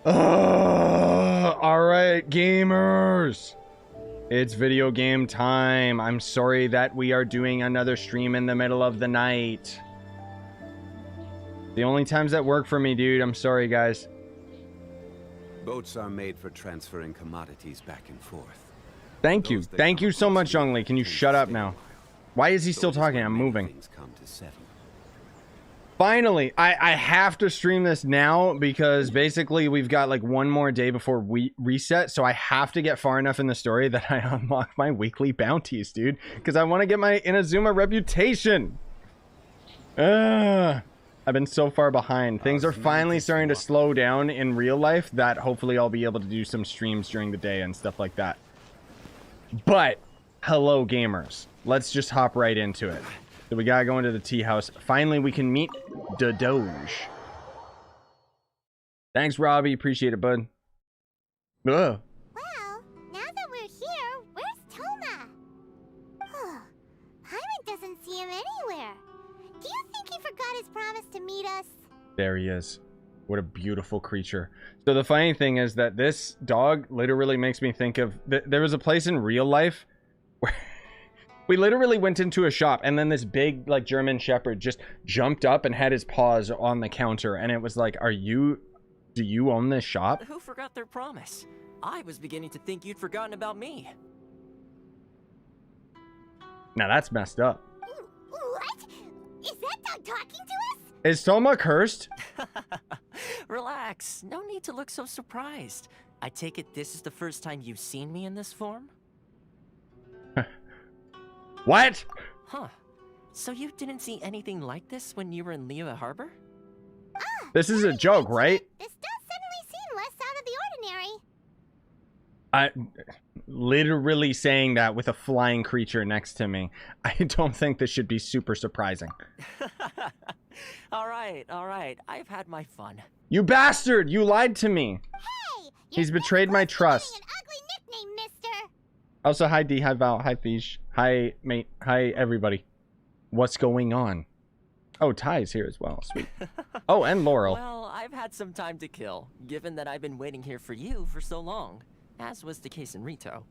All right, gamers. It's video game time. I'm sorry that we are doing another stream in the middle of the night. The only times that work for me, dude. I'm sorry, guys. Boats are made for transferring commodities back and forth. Thank you. Thank you so much, Youngly. Can you shut up now? Why is he still talking? I'm moving. Finally, I have to stream this now because basically we've got like one more day before we reset. So I have to get far enough in the story that I unlock my weekly bounties, dude. Because I want to get my Inazuma reputation. I've been so far behind. Things are finally starting to slow down in real life that hopefully I'll be able to do some streams during the day and stuff like that. But, hello gamers. Let's just hop right into it. So we gotta go into the Teahouse. Finally, we can meet the Doge. Thanks, Robbie. Appreciate it, bud. Ugh. Well, now that we're here, where's Thoma? Paimon doesn't see him anywhere. Do you think he forgot his promise to meet us? There he is. What a beautiful creature. So the funny thing is that this dog literally makes me think of... There was a place in real life where... We literally went into a shop and then this big like German Shepherd just jumped up and had his paws on the counter and it was like, do you own this shop? Who forgot their promise? I was beginning to think you'd forgotten about me. Now that's messed up. What? Is that dog talking to us? Is Thoma cursed? Relax, no need to look so surprised. I take it this is the first time you've seen me in this form? What? Huh. So you didn't see anything like this when you were in Liyue Harbor? This is a joke, right? This does suddenly seem less out of the ordinary. Literally saying that with a flying creature next to me. I don't think this should be super surprising. All right. I've had my fun. You bastard! You lied to me. Hey! He's betrayed my trust. An ugly nickname, mister. Also, hi D, hi Val, hi Thiesh, hi mate, hi everybody. What's going on? Oh, Ty's here as well. Sweet. Oh, and Laurel. Well, I've had some time to kill, given that I've been waiting here for you for so long, as was the case in Ritou.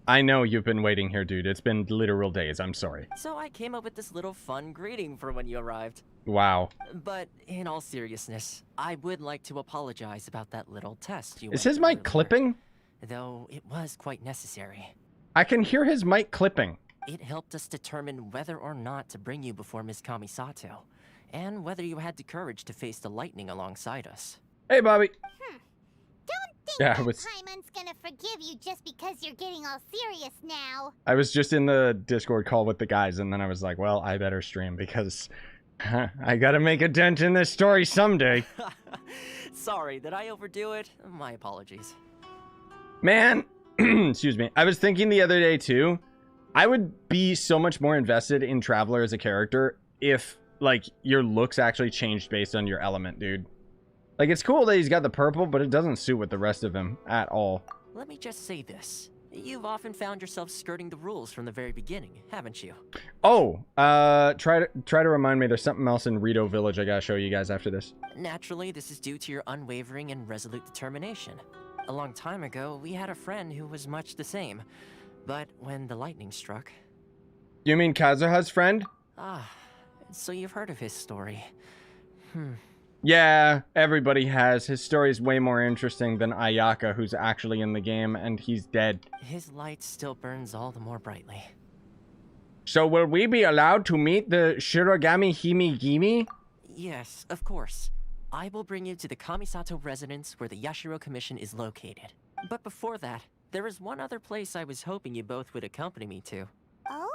I know you've been waiting here, dude. It's been literal days. I'm sorry. So I came up with this little fun greeting for when you arrived. Wow. But in all seriousness, I would like to apologize about that little test you Is his mic clipping? Though it was quite necessary. I can hear his mic clipping. It helped us determine whether or not to bring you before Miss Kamisato, and whether you had the courage to face the lightning alongside us. Hey, Bobby. Don't think Yeah, that I was- Paimon's gonna forgive you just because you're getting all serious now. I was just in the Discord call with the guys, and then I was like, well, I better stream because I gotta make a dent in this story someday. Sorry, did I overdo it? My apologies. Man, excuse me. I was thinking the other day, too. I would be so much more invested in Traveler as a character if, like, your looks actually changed based on your element, dude. Like, it's cool that he's got the purple, but it doesn't suit with the rest of him at all. Let me just say this. You've often found yourself skirting the rules from the very beginning, haven't you? Oh, try to remind me there's something else in Ritou Village I gotta show you guys after this. Naturally, this is due to your unwavering and resolute determination. A long time ago, we had a friend who was much the same. But when the lightning struck... You mean Kazuha's friend? Ah, so you've heard of his story. Yeah, everybody has. His story's way more interesting than Ayaka, who's actually in the game, and he's dead. His light still burns all the more brightly. So will we be allowed to meet the Shirogami Himigimi? Yes, of course. I will bring you to the Kamisato residence where the Yashiro Commission is located. But before that, there is one other place I was hoping you both would accompany me to. Oh?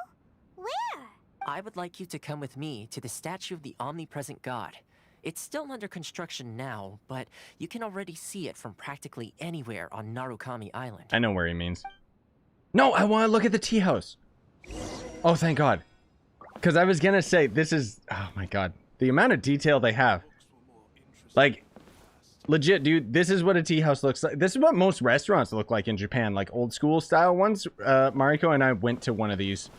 Where? I would like you to come with me to the statue of the omnipresent god. It's still under construction now, but you can already see it from practically anywhere on Narukami Island. I know where he means. No, I want to look at the Teahouse. Oh, thank God. Because I was going to say, this is... Oh, my God. The amount of detail they have. Like, legit, dude, this is what a Teahouse looks like. This is what most restaurants look like in Japan. Like, old school style ones. Mariko and I went to one of these.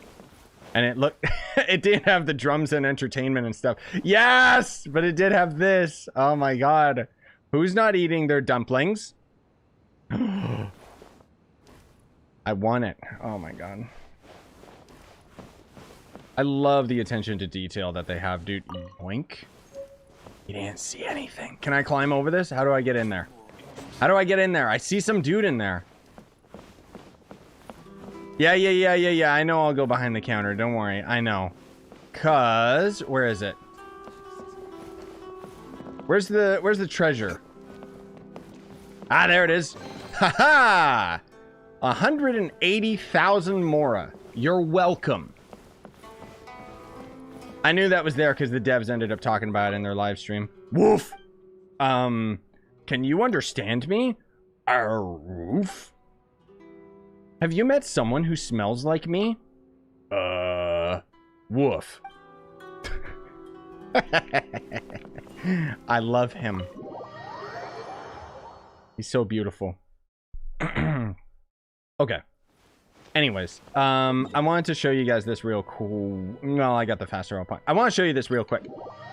And it looked... it did have the drums and entertainment and stuff. Yes! But it did have this. Oh, my God. Who's not eating their dumplings? I want it. Oh my god. I love the attention to detail that they have, dude. Boink. You didn't see anything. Can I climb over this? How do I get in there? How do I get in there? I see some dude in there. Yeah. I know I'll go behind the counter. Don't worry. I know. Cause... Where is it? Where's the treasure? Ah, there it is. Haha! 180,000 Mora. You're welcome. I knew that was there because the devs ended up talking about it in their live stream. Woof! Can you understand me? Woof. Have you met someone who smells like me? Woof. I love him. He's so beautiful. Okay. Anyways, I wanted to show you guys this real cool... Well, I got the faster roll point. I want to show you this real quick.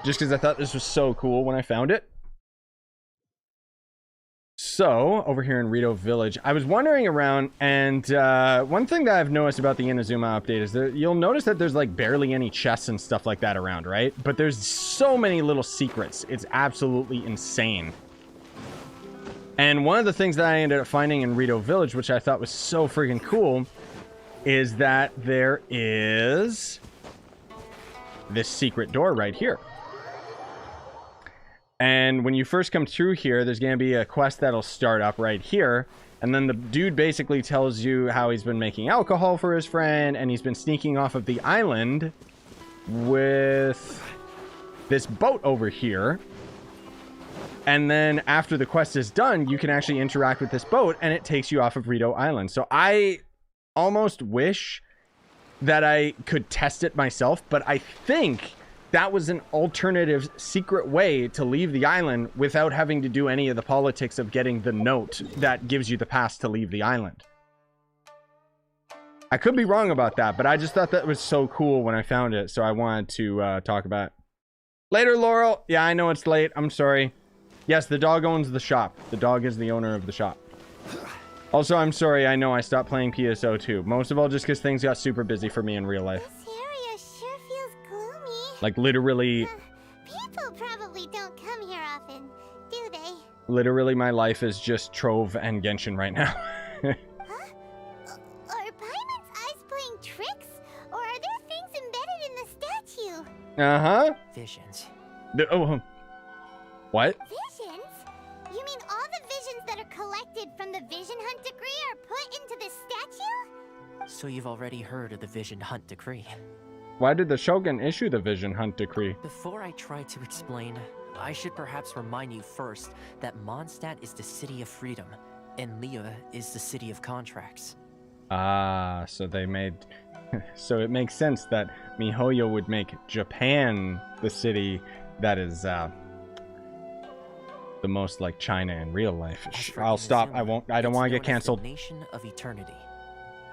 Just because I thought this was so cool when I found it. So, over here in Ritou Village, I was wandering around, and one thing that I've noticed about the INAZUMA update is that you'll notice that there's like barely any chests and stuff like that around, right? But there's so many little secrets. It's absolutely insane. And one of the things that I ended up finding in Ritou Village, which I thought was so freaking cool, is that there is this secret door right here. And when you first come through here, there's going to be a quest that'll start up right here. And then the dude basically tells you how he's been making alcohol for his friend, and he's been sneaking off of the island with this boat over here. And then after the quest is done, you can actually interact with this boat, and it takes you off of Ritou Island. So I almost wish that I could test it myself, but I think that was an alternative secret way to leave the island without having to do any of the politics of getting the note that gives you the pass to leave the island. I could be wrong about that, but I just thought that was so cool when I found it, so I wanted to talk about it. Later, Laurel. Yeah, I know it's late. I'm sorry. Yes, the dog owns the shop. The dog is the owner of the shop. Also, I'm sorry. I know I stopped playing PSO too. Most of all, just because things got super busy for me in real life. This area sure feels gloomy. Like, literally... People probably don't come here often, do they? Literally, my life is just Trove and Genshin right now. Huh? Are Paimon's eyes playing tricks? Or are there things embedded in the statue? Uh-huh. Visions. What? Visions? You mean all the visions that are collected from the Vision Hunt Decree are put into this statue? So you've already heard of the Vision Hunt Decree. Why did the Shogun issue the Vision Hunt Decree? Before I try to explain, I should perhaps remind you first that Mondstadt is the city of freedom, and Liyue is the city of contracts. Ah, so they made... So it makes sense that MiHoYo would make Japan the city that is, the most like China in real life. I'll stop. I don't want to get canceled. The Nation of Eternity.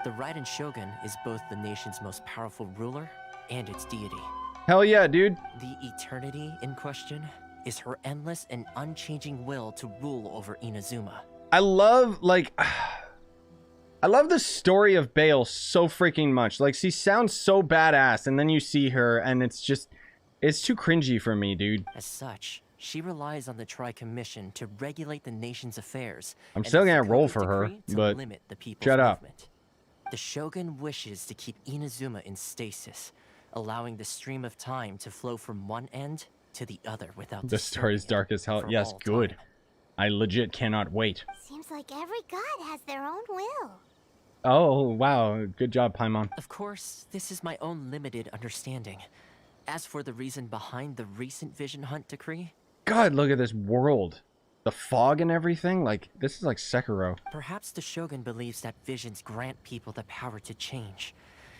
The Raiden Shogun is both the nation's most powerful ruler and its deity. Hell yeah, dude. The eternity in question is her endless and unchanging will to rule over Inazuma. I love, like... I love the story of Baal so freaking much. Like, she sounds so badass, and then you see her, and it's just... It's too cringy for me, dude. As such, she relies on the Tri-Commission to regulate the nation's affairs. I'm still gonna roll for her, but limit the people's shut up. movement. The Shogun wishes to keep Inazuma in stasis, allowing the stream of time to flow from one end to the other without The story's dark as hell. for Yes, all good. time. I legit cannot wait. Seems like every god has their own will. Oh, wow. Good job, Paimon. Of course, this is my own limited understanding. As for the reason behind the recent Vision Hunt Decree... God, look at this world. The fog and everything. Like, this is like Sekiro. Perhaps the Shogun believes that visions grant people the power to change,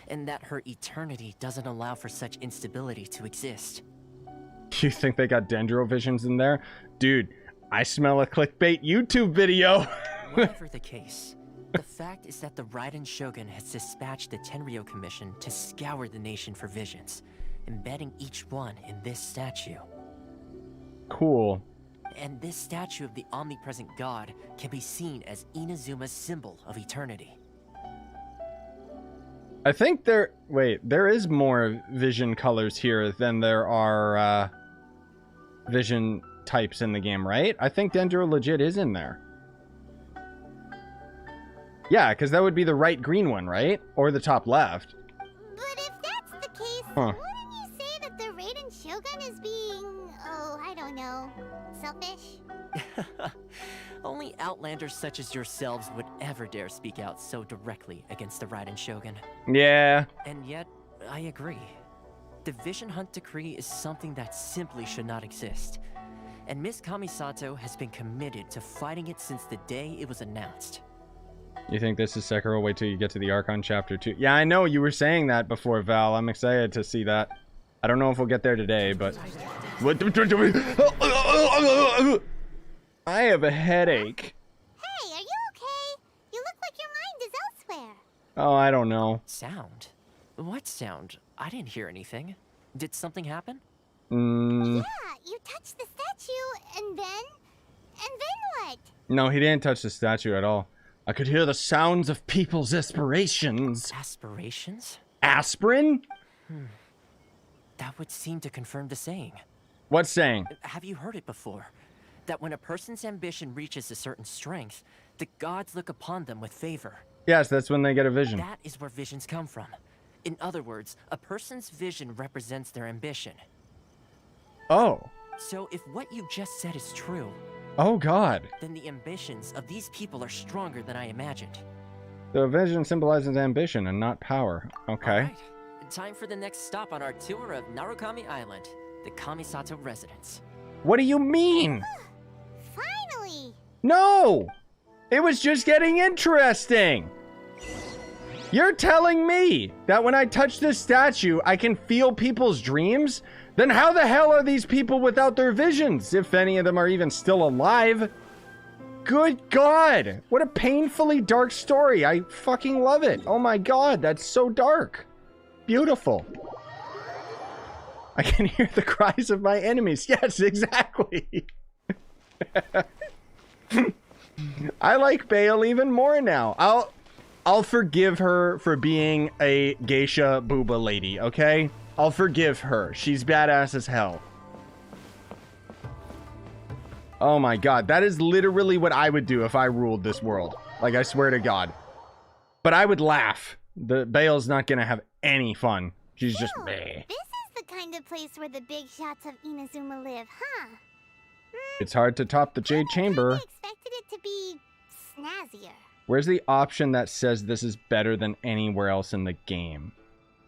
and that her eternity doesn't allow for such instability to exist. You think they got Dendro visions in there? Dude, I smell a clickbait YouTube video. Whatever the case, the fact is that the Raiden Shogun has dispatched the Tenryou Commission to scour the nation for visions, embedding each one in this statue. Cool. And this statue of the omnipresent god can be seen as Inazuma's symbol of eternity. I think there... Wait, there is more vision colors here than there are vision types in the game, right? I think Dendro legit is in there. Yeah, because that would be the right green one, right? Or the top left. But if that's the case, Huh. wouldn't you say that the Raiden Shogun is being, oh, I don't know, selfish? Only outlanders such as yourselves would ever dare speak out so directly against the Raiden Shogun. Yeah. And yet, I agree. The Vision Hunt Decree is something that simply should not exist. And Miss Kamisato has been committed to fighting it since the day it was announced. You think this is Sakura? Wait till you get to the Archon chapter 2. Yeah, I know you were saying that before, Val. I'm excited to see that. I don't know if we'll get there today, but... I have a headache. Hey, are you okay? You look like your mind is elsewhere. Oh, I don't know. Sound? What sound? I didn't hear anything. Did something happen? Yeah, you touched the statue, and then what? No, he didn't touch the statue at all. I could hear the sounds of people's aspirations. Aspirations? Aspirin? That would seem to confirm the saying. What saying? Have you heard it before? That when a person's ambition reaches a certain strength, the gods look upon them with favor. Yes, that's when they get a vision. That is where visions come from. In other words, a person's vision represents their ambition. Oh. So if what you just said is true, Oh, God. then the ambitions of these people are stronger than I imagined. The vision symbolizes ambition and not power. Okay. Alright, time for the next stop on our tour of Narukami Island, the Kamisato residence. What do you mean? Finally! No! It was just getting interesting! You're telling me that when I touch this statue, I can feel people's dreams? Then how the hell are these people without their visions, if any of them are even still alive? Good God! What a painfully dark story. I fucking love it. Oh my God, that's so dark. Beautiful. I can hear the cries of my enemies. Yes, exactly. I like Baal even more now. I'll forgive her for being a geisha booba lady, okay? I'll forgive her. She's badass as hell. Oh my God, that is literally what I would do if I ruled this world. Like, I swear to God. But I would laugh. The Baal's not gonna have any fun. She's just meh. This is the kind of place where the big shots of Inazuma live, huh? It's hard to top the Jade Chamber. I expected it to be snazzier. Where's the option that says this is better than anywhere else in the game?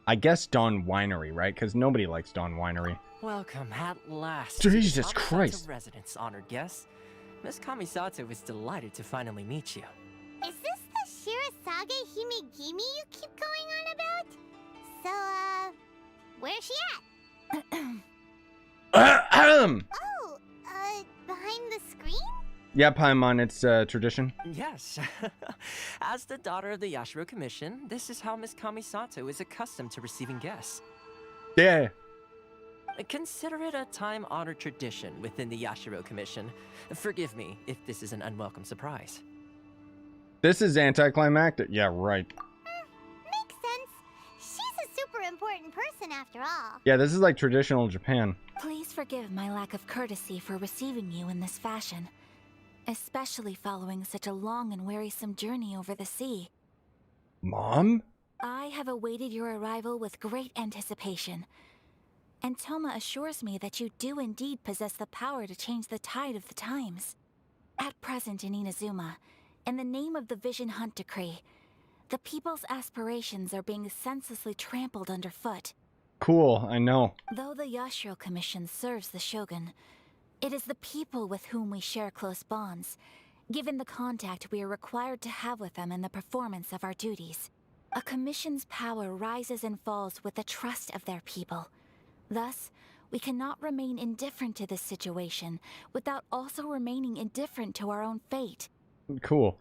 I guess Dawn Winery, right? Because nobody likes Dawn Winery. Welcome at last. Jesus to the Kamisato Christ. residence, honored guest. Miss Kamisato is delighted to finally meet you. Is this the Shirasage Himegimi you keep going on about? So, where's she at? Oh, behind the screen? Yeah, Paimon, it's tradition. Yes. As the daughter of the Yashiro Commission, this is how Miss Kamisato is accustomed to receiving guests. Yeah. Consider it a time-honored tradition within the Yashiro Commission. Forgive me if this is an unwelcome surprise. This is anticlimactic. Yeah, right. Makes sense. She's a super important person after all. Yeah, this is like traditional Japan. Please forgive my lack of courtesy for receiving you in this fashion, especially following such a long and wearisome journey over the sea. Mom? I have awaited your arrival with great anticipation, and Thoma assures me that you do indeed possess the power to change the tide of the times. At present in Inazuma, in the name of the Vision Hunt Decree, the people's aspirations are being senselessly trampled underfoot. Cool, I know. Though the Yashiro Commission serves the Shogun, it is the people with whom we share close bonds, given the contact we are required to have with them in the performance of our duties. A commission's power rises and falls with the trust of their people. Thus, we cannot remain indifferent to this situation without also remaining indifferent to our own fate. Cool.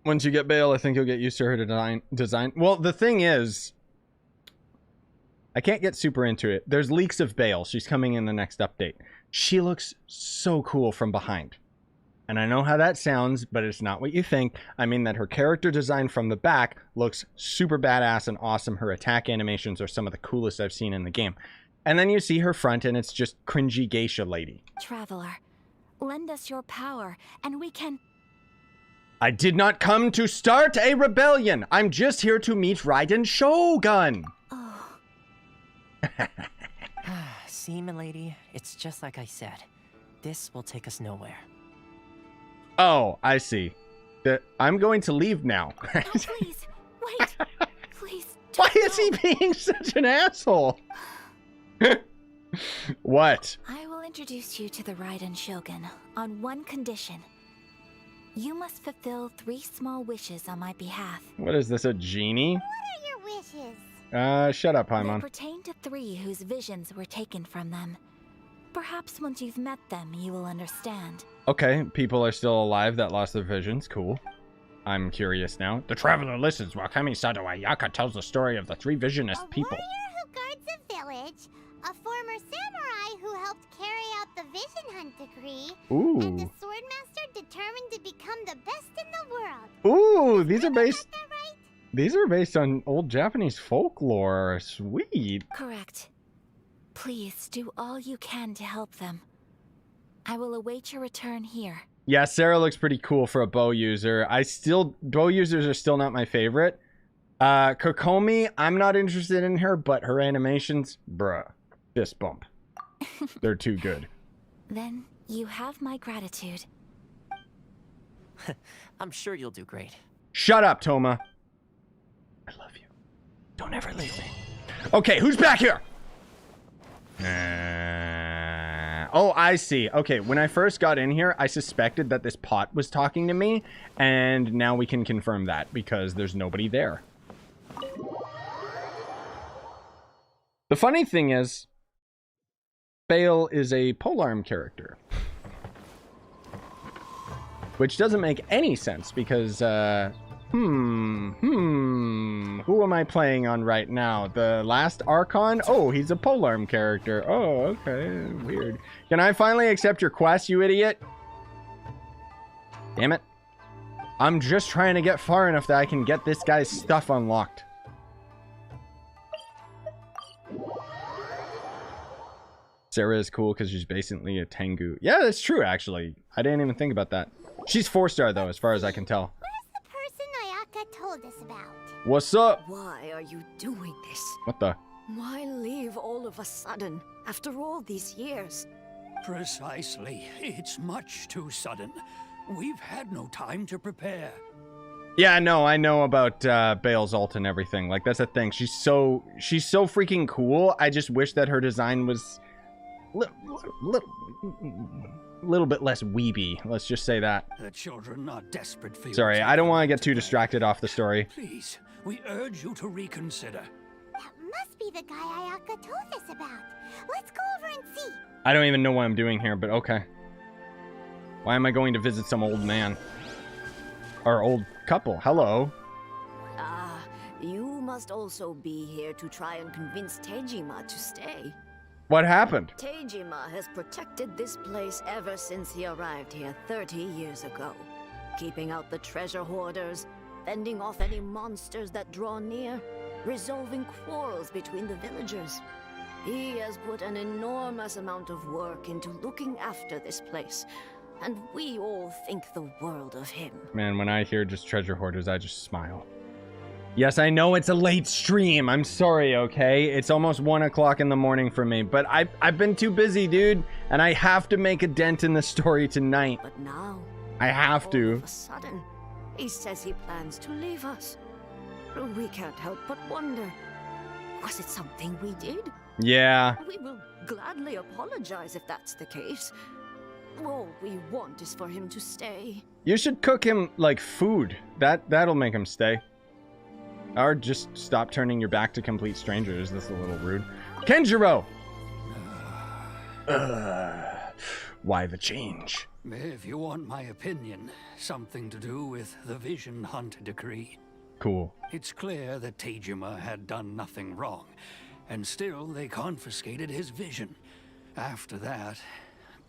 Once you get Baal, I think you'll get used to her design. Well, the thing is, I can't get super into it. There's leaks of Baal. She's coming in the next update. She looks so cool from behind. And I know how that sounds, but it's not what you think. I mean that her character design from the back looks super badass and awesome. Her attack animations are some of the coolest I've seen in the game. And then you see her front and it's just cringy geisha lady. Traveler, lend us your power and we can... I did not come to start a rebellion. I'm just here to meet Raiden Shogun. Oh. See, milady, it's just like I said. This will take us nowhere. Oh, I see. I'm going to leave now. Oh, please, wait. Please, Why don't is he being such an asshole? What? I will introduce you to the Raiden Shogun on one condition. You must fulfill 3 small wishes on my behalf. What is this, a genie? What are your wishes? Shut up, They Paimon. pertain to 3 whose visions were taken from them. Perhaps once you've met them, you will understand. Okay, people are still alive that lost their visions. Cool. I'm curious now. The traveler listens while Kamisato Ayaka tells the story of the 3 visionist people. A warrior who guards a village, a former samurai who helped carry out the Vision Hunt decree, and a Ooh. Swordmaster determined to become the best in the world. Ooh, these are Have I based... got that right? These are based on old Japanese folklore. Sweet. Correct. Please do all you can to help them. I will await your return here. Yeah, Sarah looks pretty cool for a bow user. Bow users are still not my favorite. Kokomi, I'm not interested in her, but her animations, bruh, fist bump. They're too good. Then you have my gratitude. I'm sure you'll do great. Shut up, Thoma. I love you. Don't ever leave me. Okay, who's back here? Oh, I see. Okay, when I first got in here, I suspected that this pot was talking to me, and now we can confirm that because there's nobody there. The funny thing is, Baal is a polearm character. Which doesn't make any sense because, who am I playing on right now? The last Archon? Oh, he's a polearm character. Oh, okay, weird. Can I finally accept your quest, you idiot? Damn it. I'm just trying to get far enough that I can get this guy's stuff unlocked. Sarah is cool because she's basically a Tengu. Yeah, that's true, actually. I didn't even think about that. She's 4-star, though, as far as I can tell. Where's the person Ayaka told us about? What's up? Why are you doing this? What the? Why leave all of a sudden, after all these years? Precisely. It's much too sudden. We've had no time to prepare. Yeah, no, I know about Baal's ult and everything. Like, that's the thing. She's so freaking cool. I just wish that her design was little bit less weeby. Let's just say that. The children are desperate for you. Sorry, I don't want to get too distracted off the story. Please, we urge you to reconsider. That must be the guy Ayaka told us about. Let's go over and see. I don't even know what I'm doing here, but okay. Why am I going to visit some old man? Or old couple. Hello. Ah, you must also be here to try and convince Tejima to stay. What happened? Tejima has protected this place ever since he arrived here 30 years ago. Keeping out the treasure hoarders, fending off any monsters that draw near, resolving quarrels between the villagers. He has put an enormous amount of work into looking after this place, and we all think the world of him. Man, when I hear just treasure hoarders, I just smile. Yes, I know it's a late stream. I'm sorry, okay? It's almost 1 o'clock in the morning for me, but I've been too busy, dude, and I have to make a dent in the story tonight. But now, I have all to. of a sudden, he says he plans to leave us. We can't help but wonder, was it something we did? Yeah. We will gladly apologize if that's the case. All we want is for him to stay. You should cook him, like, food. That'll make him stay. Or just stop turning your back to complete strangers. That's a little rude. Kenjiro! Why the change? If you want my opinion, something to do with the Vision Hunt decree. Cool. It's clear that Tejima had done nothing wrong, and still they confiscated his vision. After that,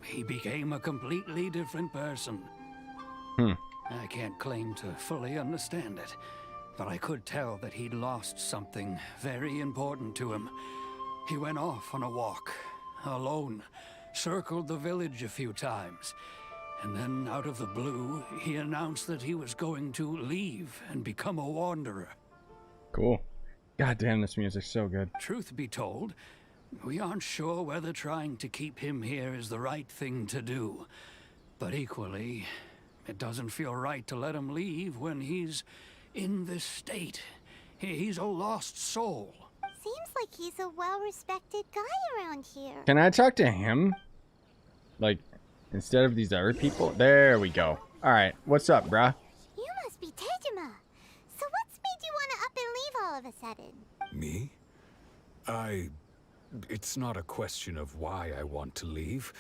he became a completely different person. I can't claim to fully understand it, but I could tell that he'd lost something very important to him. He went off on a walk, alone, circled the village a few times, and then out of the blue, he announced that he was going to leave and become a wanderer. Cool. God damn, this music's so good. Truth be told, we aren't sure whether trying to keep him here is the right thing to do. But equally, it doesn't feel right to let him leave when he's in this state. He's a lost soul. Seems like he's a well-respected guy around here. Can I talk to him? Like, instead of these other people? There we go. Alright, what's up, bruh? You must be Tejima. So what's made you want to up and leave all of a sudden? Me? It's not a question of why I want to leave,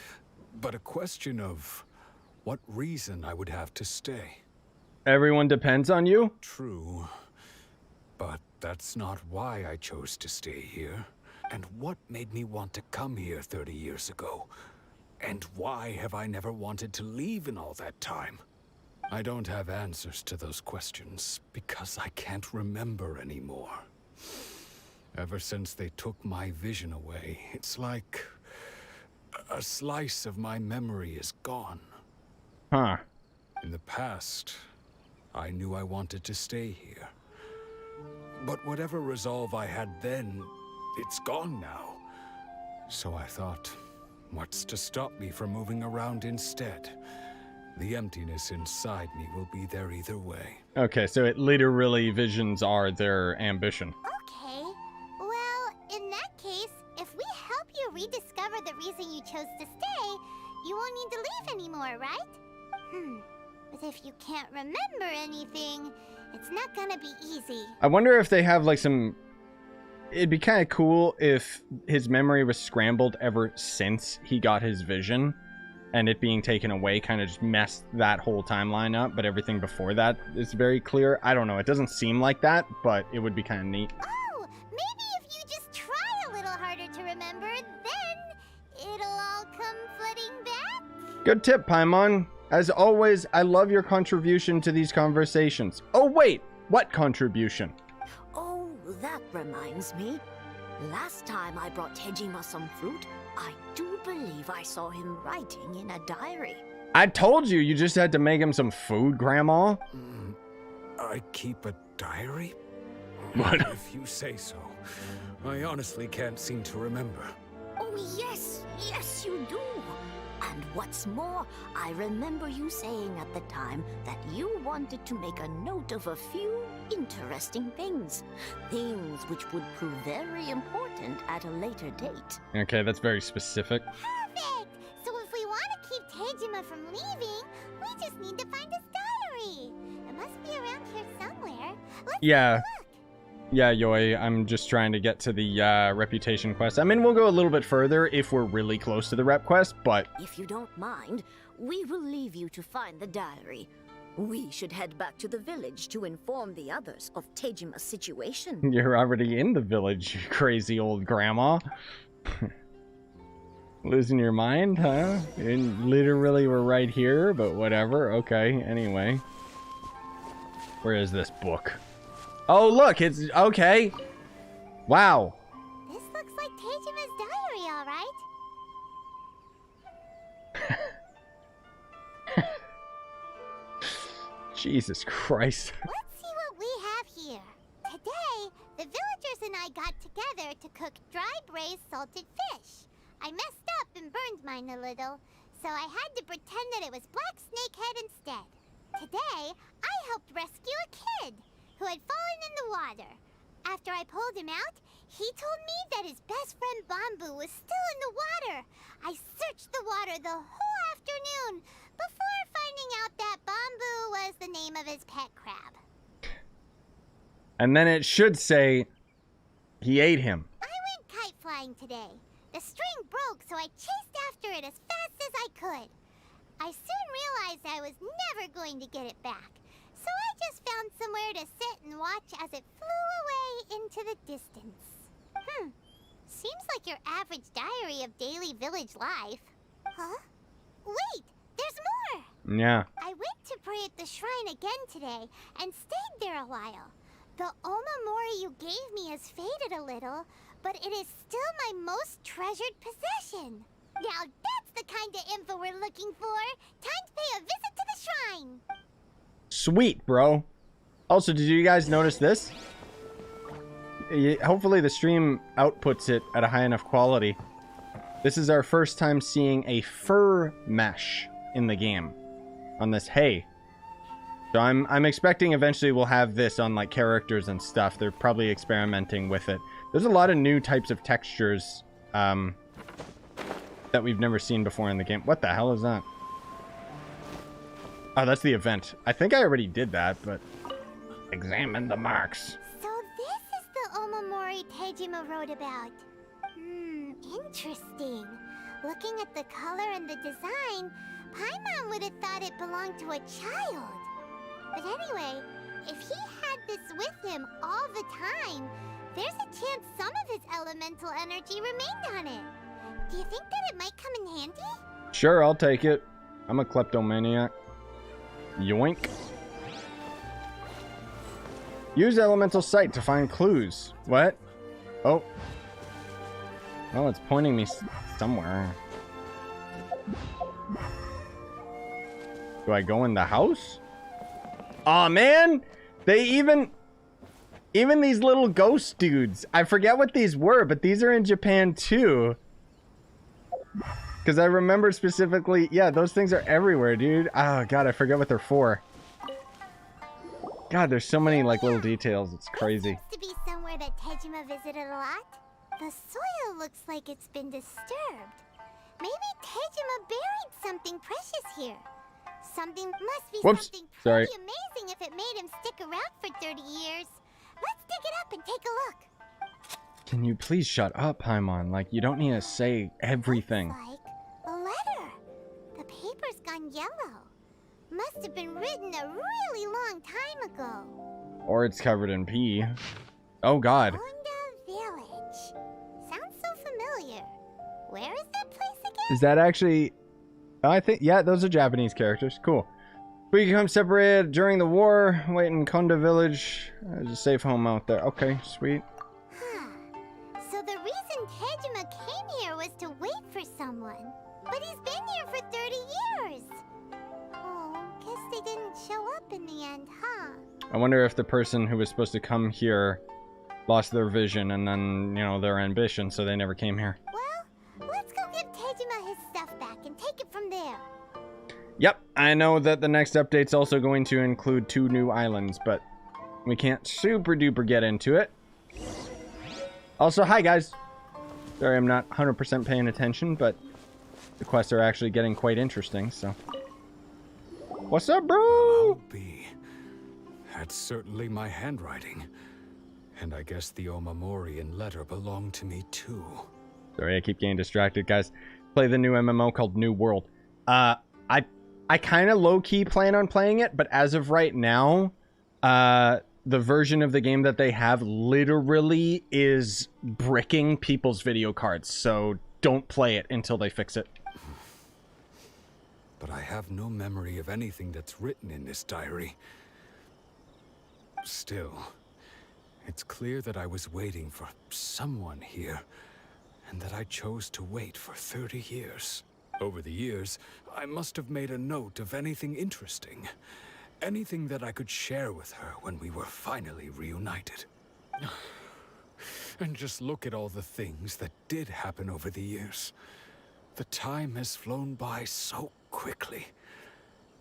but a question of what reason I would have to stay. Everyone depends on you? True, but that's not why I chose to stay here. And what made me want to come here 30 years ago? And why have I never wanted to leave in all that time? I don't have answers to those questions because I can't remember anymore. Ever since they took my vision away, it's like a slice of my memory is gone. Huh. In the past, I knew I wanted to stay here. But whatever resolve I had then, it's gone now. So I thought, what's to stop me from moving around instead? The emptiness inside me will be there either way. Okay, so it literally visions are their ambition. Okay. Well, in that case, if we help you rediscover the reason you chose to stay, you won't need to leave anymore, right? But if you can't remember anything, it's not gonna be easy. I wonder if they have like some... It'd be kind of cool if his memory was scrambled ever since he got his vision, and it being taken away kind of just messed that whole timeline up, but everything before that is very clear. I don't know, it doesn't seem like that, but it would be kind of neat. Oh, maybe if you just try a little harder to remember, then it'll all come flooding back? Good tip, Paimon. As always, I love your contribution to these conversations. Oh wait, what contribution? Oh, that reminds me. Last time I brought Tejima some fruit, I do believe I saw him writing in a diary. I told you, you just had to make him some food, Grandma. I keep a diary? What? If you say so. I honestly can't seem to remember. Oh, yes, yes, you do. And what's more, I remember you saying at the time that you wanted to make a note of a few interesting things. Things which would prove very important at a later date. Okay, that's very specific. Perfect! So if we want to keep Tejima from leaving, we just need to find his diary. It must be around here somewhere. Let's Yeah. take a look. Yeah, Yoi, I'm just trying to get to the reputation quest. I mean, we'll go a little bit further if we're really close to the rep quest, but... If you don't mind, we will leave you to find the diary. We should head back to the village to inform the others of Tejima's situation. You're already in the village, you crazy old grandma. Losing your mind, huh? And literally we're right here, but whatever. Okay, anyway. Where is this book? Oh, look, it's... Okay. Wow. This looks like Tejima's diary, all right. Jesus Christ. Let's see what we have here. Today, the villagers and I got together to cook dry braised salted fish. I messed up and burned mine a little, so I had to pretend that it was black snakehead instead. Today, I helped rescue a kid who had fallen in the water. After I pulled him out, he told me that his best friend Bamboo was still in the water. I searched the water the whole afternoon before finding out that Bamboo was the name of his pet crab. And then it should say he ate him. I went kite flying today. The string broke, so I chased after it as fast as I could. I soon realized I was never going to get it back, so I just found somewhere to sit and watch as it flew away into the distance. Seems like your average diary of daily village life. Huh? wait! There's more! Yeah. I went to pray at the shrine again today and stayed there a while. The Omamori you gave me has faded a little, but it is still my most treasured possession. Now that's the kind of info we're looking for. Time to pay a visit to the shrine. Sweet, bro. Also, did you guys notice this? Hopefully the stream outputs it at a high enough quality. This is our first time seeing a fur mesh in the game on this hay. So I'm expecting eventually we'll have this on like characters and stuff. They're probably experimenting with it. There's a lot of new types of textures that we've never seen before in the game. What the hell is that? Oh, that's the event. I think I already did that, but examine the marks. So this is the Omamori Tejima wrote about. Interesting. Looking at the color and the design, Paimon would have thought it belonged to a child. But anyway, if he had this with him all the time, there's a chance some of his elemental energy remained on it. Do you think that it might come in handy? Sure, I'll take it. I'm a kleptomaniac. Yoink. Use elemental sight to find clues. What? Oh. Well, it's pointing me somewhere. Do I go in the house? Aw, man! They even these little ghost dudes. I forget what these were, but these are in Japan too. Because I remember specifically, yeah, those things are everywhere, dude. Oh, God, I forget what they're for. God, there's so many, like, little details. It's crazy. This seems to be somewhere that Tejima visited a lot. The soil looks like it's been disturbed. Maybe Tejima buried something precious here. Something must be something Sorry. pretty amazing if it made him stick around for 30 years. Let's dig it up and take a look. Can you please shut up, Paimon? Like, you don't need to say everything. Looks like a letter. The paper's gone yellow. Must have been written a really long time ago. Or it's covered in pee. Oh, God. Honda Village. Sounds so familiar. Where is that place again? Is that actually... I think... Yeah, those are Japanese characters. Cool. We become separated during the war. Wait in Konda Village. There's a safe home out there. Okay, sweet. So the reason Tejima came here was to wait for someone. But he's been here for 30 years. Oh, guess they didn't show up in the end, huh? I wonder if the person who was supposed to come here lost their vision and then, you know, their ambition, so they never came here. Well, let's go give Tejima his stuff back and take it from there. Yep, I know that the next update's also going to include 2 new islands, but we can't super duper get into it. Also, hi guys. Sorry, I'm not 100% paying attention, but the quests are actually getting quite interesting, so. What's up, bro? I'll be. That's certainly my handwriting. And I guess the Omamorian letter belonged to me too. Sorry, I keep getting distracted, guys. Play the new MMO called New World. I kind of low-key plan on playing it, but as of right now, the version of the game that they have literally is bricking people's video cards, so don't play it until they fix it. But I have no memory of anything that's written in this diary. Still, it's clear that I was waiting for someone here, and that I chose to wait for 30 years. Over the years, I must have made a note of anything interesting. Anything that I could share with her when we were finally reunited. And just look at all the things that did happen over the years. The time has flown by so quickly.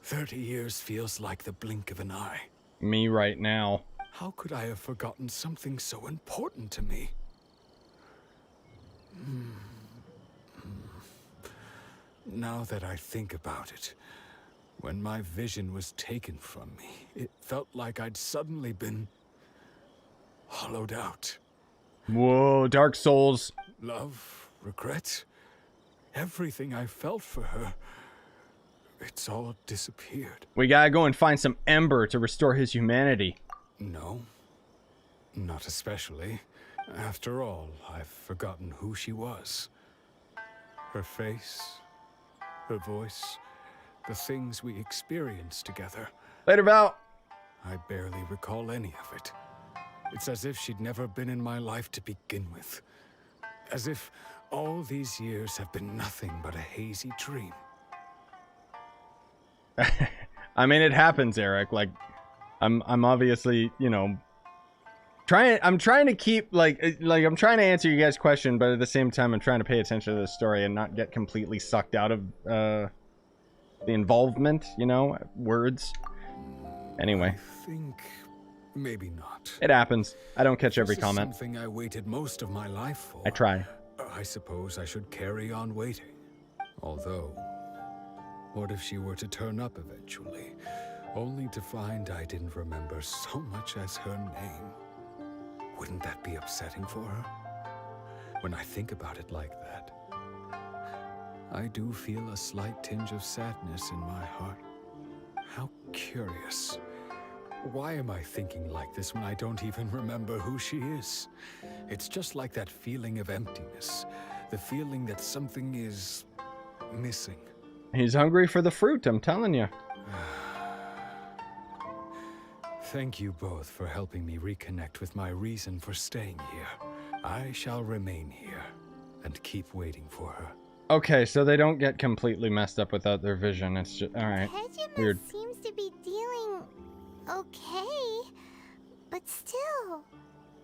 30 years feels like the blink of an eye. Me right now. How could I have forgotten something so important to me? Now that I think about it, when my vision was taken from me, it felt like I'd suddenly been hollowed out. Whoa, Dark Souls. Love, regret, everything I felt for her, it's all disappeared. We gotta go and find some ember to restore his humanity. No, not especially. After all, I've forgotten who she was. Her face, her voice, the things we experienced together. Later, Val. I barely recall any of it. It's as if she'd never been in my life to begin with. As if all these years have been nothing but a hazy dream. I mean, it happens, Eric. Like, I'm obviously, you know, I'm trying to keep, like I'm trying to answer you guys' question, but at the same time, I'm trying to pay attention to the story and not get completely sucked out of the involvement, you know, words. Anyway. I think maybe not. It happens. I don't catch every This is comment. something I waited most of my life for. I try. I suppose I should carry on waiting. Although, what if she were to turn up eventually, only to find I didn't remember so much as her name? Wouldn't that be upsetting for her? When I think about it like that, I do feel a slight tinge of sadness in my heart. How curious. Why am I thinking like this when I don't even remember who she is? It's just like that feeling of emptiness. The feeling that something is missing. He's hungry for the fruit, I'm telling you. Thank you both for helping me reconnect with my reason for staying here. I shall remain here and keep waiting for her. Okay, so they don't get completely messed up without their vision. It's just, alright. Tejima Weird. seems to be dealing okay, but still,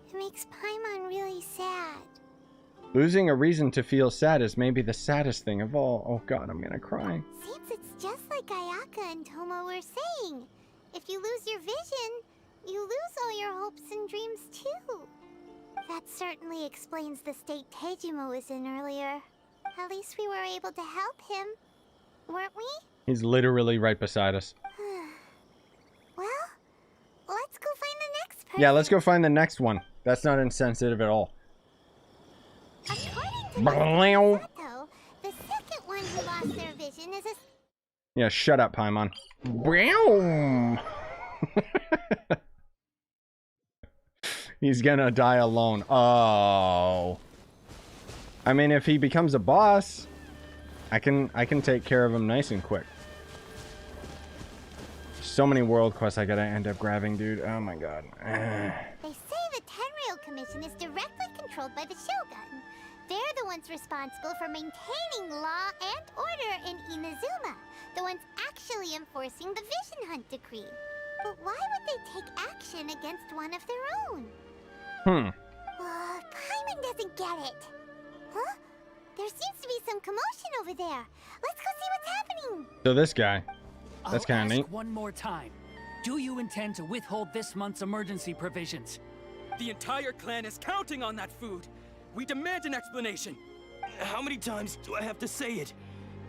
it makes Paimon really sad. Losing a reason to feel sad is maybe the saddest thing of all. Oh god, I'm gonna cry. Seems it's just like Ayaka and Thoma were saying. If you lose your vision, you lose all your hopes and dreams too. That certainly explains the state Tejima was in earlier. At least we were able to help him, weren't we? He's literally right beside us. Well, let's go find the next person. Yeah, let's go find the next one. That's not insensitive at all. According to Kamisato, the second one who lost their vision is a... Yeah, shut up, Paimon. Boom! He's gonna die alone. Oh. I mean, if he becomes a boss, I can take care of him nice and quick. So many world quests I gotta end up grabbing, dude. Oh my god. They say the Tenryou Commission is directly controlled by the Shogun. They're the ones responsible for maintaining law and order in Inazuma. The ones actually enforcing the Vision Hunt decree. But why would they take action against one of their own? Paimon doesn't get it. Huh? There seems to be some commotion over there. Let's go see what's happening. So this guy. That's kind of neat. One more time. Do you intend to withhold this month's emergency provisions? The entire clan is counting on that food. We demand an explanation. How many times do I have to say it?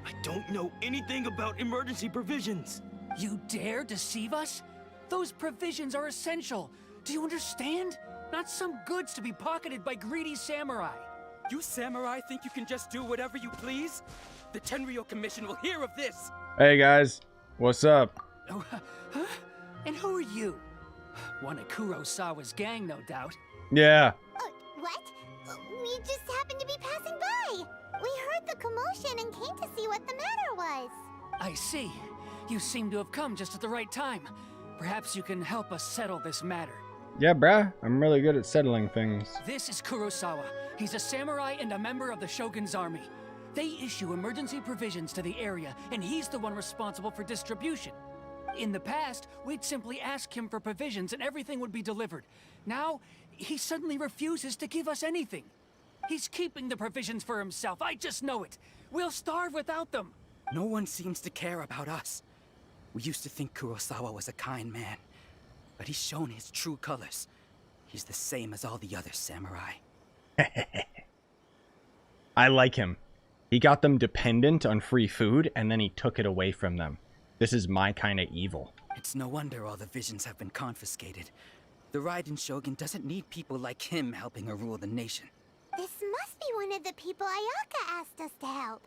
I don't know anything about emergency provisions. You dare deceive us? Those provisions are essential. Do you understand? Not some goods to be pocketed by greedy samurai. You samurai think you can just do whatever you please? The Tenryou Commission will hear of this. Hey guys, what's up? Oh, huh? And who are you? One of Kurosawa's gang, no doubt. Yeah. What? We just happened to be passing by. We heard the commotion and came to see what the matter was. I see. You seem to have come just at the right time. Perhaps you can help us settle this matter. Yeah, bruh. I'm really good at settling things. This is Kurosawa. He's a samurai and a member of the Shogun's army. They issue emergency provisions to the area, and he's the one responsible for distribution. In the past, we'd simply ask him for provisions and everything would be delivered. Now, he suddenly refuses to give us anything. He's keeping the provisions for himself, I just know it. We'll starve without them. No one seems to care about us. We used to think Kurosawa was a kind man, but he's shown his true colors. He's the same as all the other samurai. I like him. He got them dependent on free food, and then he took it away from them. This is my kind of evil. It's no wonder all the visions have been confiscated. The Raiden Shogun doesn't need people like him helping her rule the nation. This must be one of the people Ayaka asked us to help.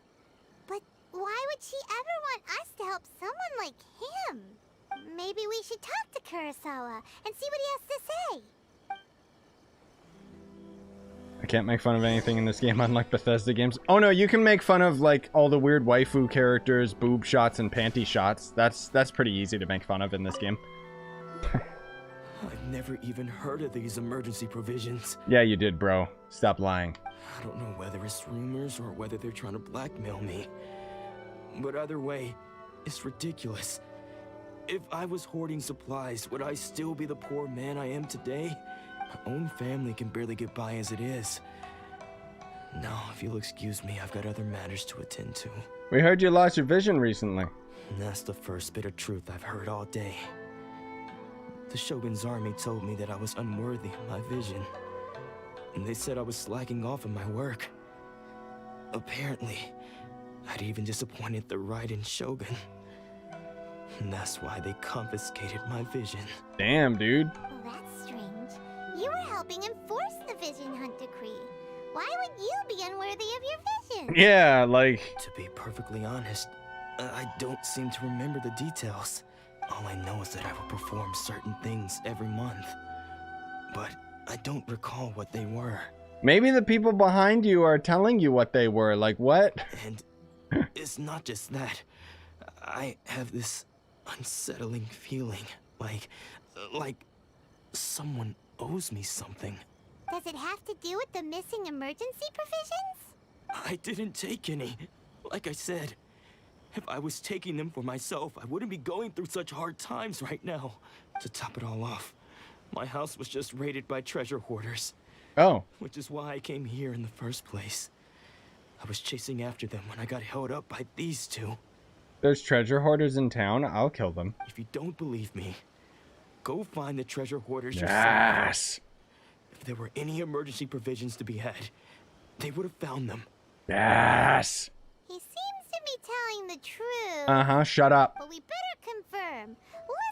But why would she ever want us to help someone like him? Maybe we should talk to Kurosawa and see what he has to say. I can't make fun of anything in this game, unlike Bethesda games. Oh no, you can make fun of like all the weird waifu characters, boob shots, and panty shots. That's pretty easy to make fun of in this game. I've never even heard of these emergency provisions. Yeah, you did, bro. Stop lying. I don't know whether it's rumors or whether they're trying to blackmail me. But either way, it's ridiculous. If I was hoarding supplies, would I still be the poor man I am today? My own family can barely get by as it is. Now, if you'll excuse me, I've got other matters to attend to. We heard you lost your vision recently. And that's the first bit of truth I've heard all day. The Shogun's army told me that I was unworthy of my vision. And they said I was slacking off in my work. Apparently, I'd even disappointed the Raiden Shogun. And that's why they confiscated my vision. Damn, dude. Well, that's strange. You were helping enforce the Vision Hunt Decree. Why would you be unworthy of your vision? Yeah, like... To be perfectly honest, I don't seem to remember the details. All I know is that I will perform certain things every month. But I don't recall what they were. Maybe the people behind you are telling you what they were. Like, what? And it's not just that. I have this unsettling feeling, like someone owes me something. Does it have to do with the missing emergency provisions? I didn't take any. Like I said, if I was taking them for myself, I wouldn't be going through such hard times right now. To top it all off, my house was just raided by treasure hoarders. Oh. Which is why I came here in the first place. I was chasing after them when I got held up by these two. There's treasure hoarders in town. I'll kill them. If you don't believe me, go find the treasure hoarders yourself. Yes. If there were any emergency provisions to be had, they would have found them. Yes. He seems to be telling the truth. Uh-huh, shut up. But we better confirm.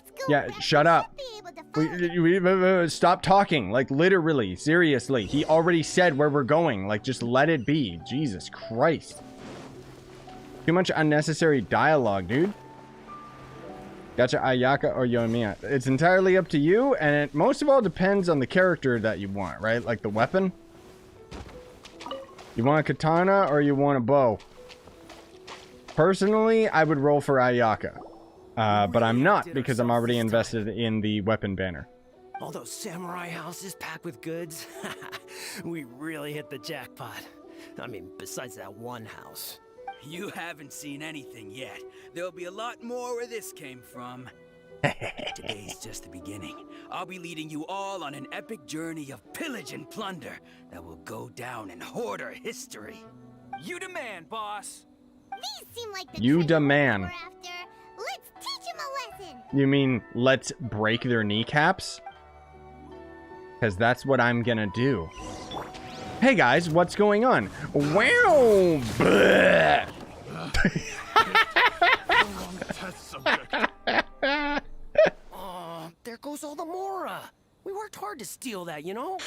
Let's go. Yeah, shut up. Stop talking. Like, literally, seriously. He already said where we're going. Like, just let it be. Jesus Christ. Too much unnecessary dialogue, dude. Gotcha, Ayaka or Yoimiya. It's entirely up to you, and it most of all depends on the character that you want, right? Like the weapon. You want a katana or you want a bow? Personally, I would roll for Ayaka. But I'm not, because I'm already invested in the weapon banner. All those samurai houses packed with goods. We really hit the jackpot. I mean, besides that one house. You haven't seen anything yet. There'll be a lot more where this came from. Today's just the beginning. I'll be leading you all on an epic journey of pillage and plunder that will go down in hoarder history. You demand, boss. These seem like the You demand. we're after. Let's teach him a lesson. You mean let's break their kneecaps? Because that's what I'm gonna do. Hey guys, what's going on? Wow! There goes all the Mora. We worked hard to steal that, you know?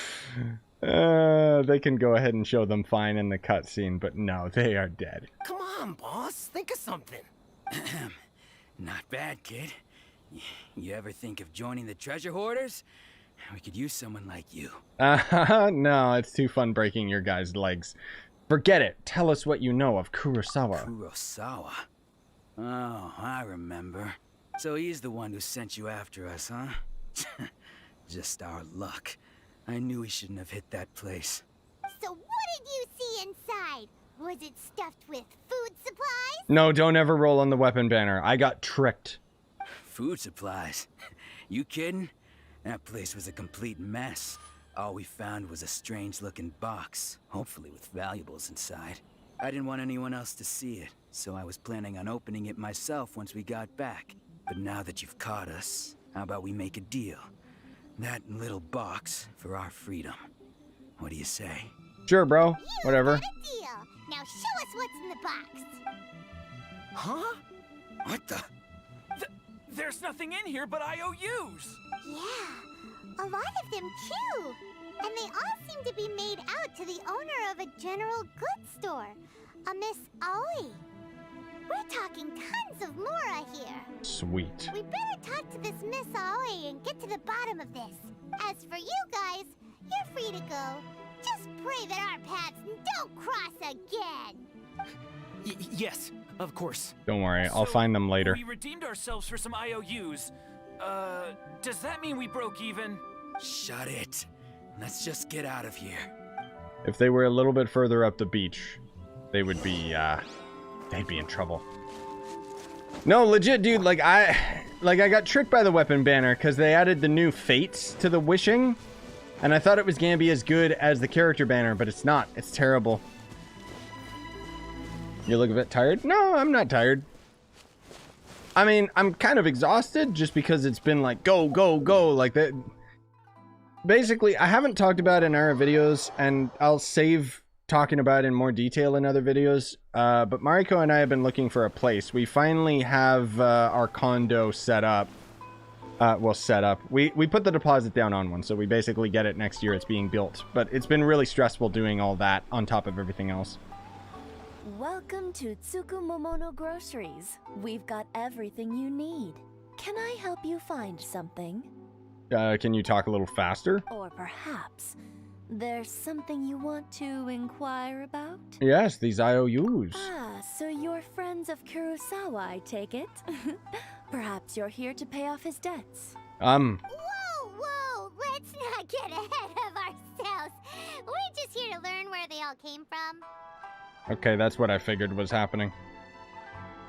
They can go ahead and show them fine in the cutscene, but no, they are dead. Come on, boss. Think of something. Not bad, kid. You ever think of joining the treasure hoarders? We could use someone like you. No, it's too fun breaking your guys' legs. Forget it. Tell us what you know of Kurosawa. Kurosawa? Oh, I remember. So he's the one who sent you after us, huh? Just our luck. I knew he shouldn't have hit that place. So what did you see inside? Was it stuffed with food supplies? No, don't ever roll on the weapon banner. I got tricked. Food supplies? You kidding? That place was a complete mess. All we found was a strange-looking box, hopefully with valuables inside. I didn't want anyone else to see it, so I was planning on opening it myself once we got back. But now that you've caught us, how about we make a deal? That little box for our freedom. What do you say? Sure, bro. Whatever. Got a deal. Now show us what's in the box. Huh? What the? There's nothing in here but IOUs. Yeah, a lot of them too. And they all seem to be made out to the owner of a general goods store, a Miss Aoi. We're talking tons of Mora here. Sweet. We better talk to this Miss Aoi and get to the bottom of this. As for you guys, you're free to go. Just pray that our paths don't cross again. Yes, of course. Don't worry, I'll find them later. We redeemed ourselves for some IOUs. Does that mean we broke even? Shut it. Let's just get out of here. If they were a little bit further up the beach, they would be, they'd be in trouble. No, legit, dude, like I got tricked by the weapon banner because they added the new fates to the wishing, and I thought it was gonna be as good as the character banner, but it's not. It's terrible. You look a bit tired? No, I'm not tired. I mean, I'm kind of exhausted just because it's been like go, go, go, like that. Basically, I haven't talked about it in our videos, and I'll save talking about it in more detail in other videos. But Mariko and I have been looking for a place. We finally have our condo set up. Well, set up. We put the deposit down on one, so we basically get it next year. It's being built. But it's been really stressful doing all that on top of everything else. Welcome to Tsukumomono Groceries. We've got everything you need. Can I help you find something? Can you talk a little faster? Or perhaps there's something you want to inquire about? Yes, these IOUs. Ah, so you're friends of Kurosawa, I take it? Perhaps you're here to pay off his debts. Whoa, whoa, let's not get ahead of ourselves. We're just here to learn where they all came from. Okay, that's what I figured was happening.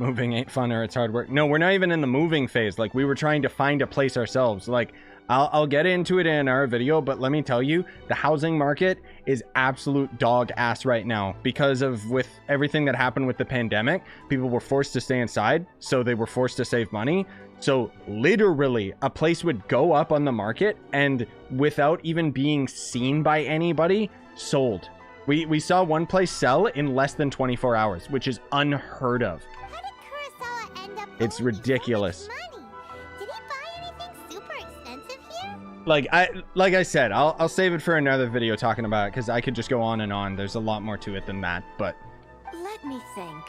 Moving ain't fun or it's hard work. No, we're not even in the moving phase. Like, we were trying to find a place ourselves. Like, I'll get into it in our video, but let me tell you, the housing market is absolute dog ass right now because of with everything that happened with the pandemic. People were forced to stay inside, so they were forced to save money. So literally, a place would go up on the market and without even being seen by anybody, sold. We saw one place sell in less than 24 hours, which is unheard of. How did Kurosawa end up It's ridiculous. so much money? Did he buy anything super expensive here? Like I said, I'll save it for another video talking about it because I could just go on and on. There's a lot more to it than that, but Let me think.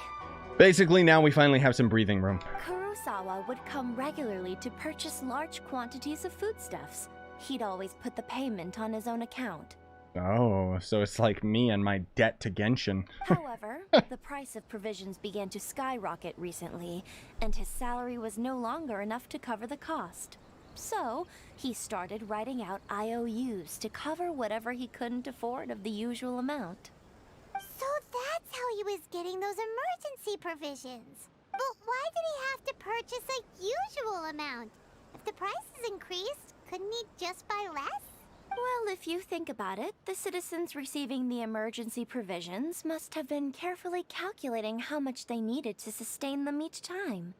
basically now we finally have some breathing room. Kurosawa would come regularly to purchase large quantities of foodstuffs. He'd always put the payment on his own account. Oh, so it's like me and my debt to Genshin. However, the price of provisions began to skyrocket recently, and his salary was no longer enough to cover the cost. So, he started writing out IOUs to cover whatever he couldn't afford of the usual amount. So that's how he was getting those emergency provisions. But why did he have to purchase a usual amount? If the prices increased, couldn't he just buy less? Well, if you think about it, the citizens receiving the emergency provisions must have been carefully calculating how much they needed to sustain them each time.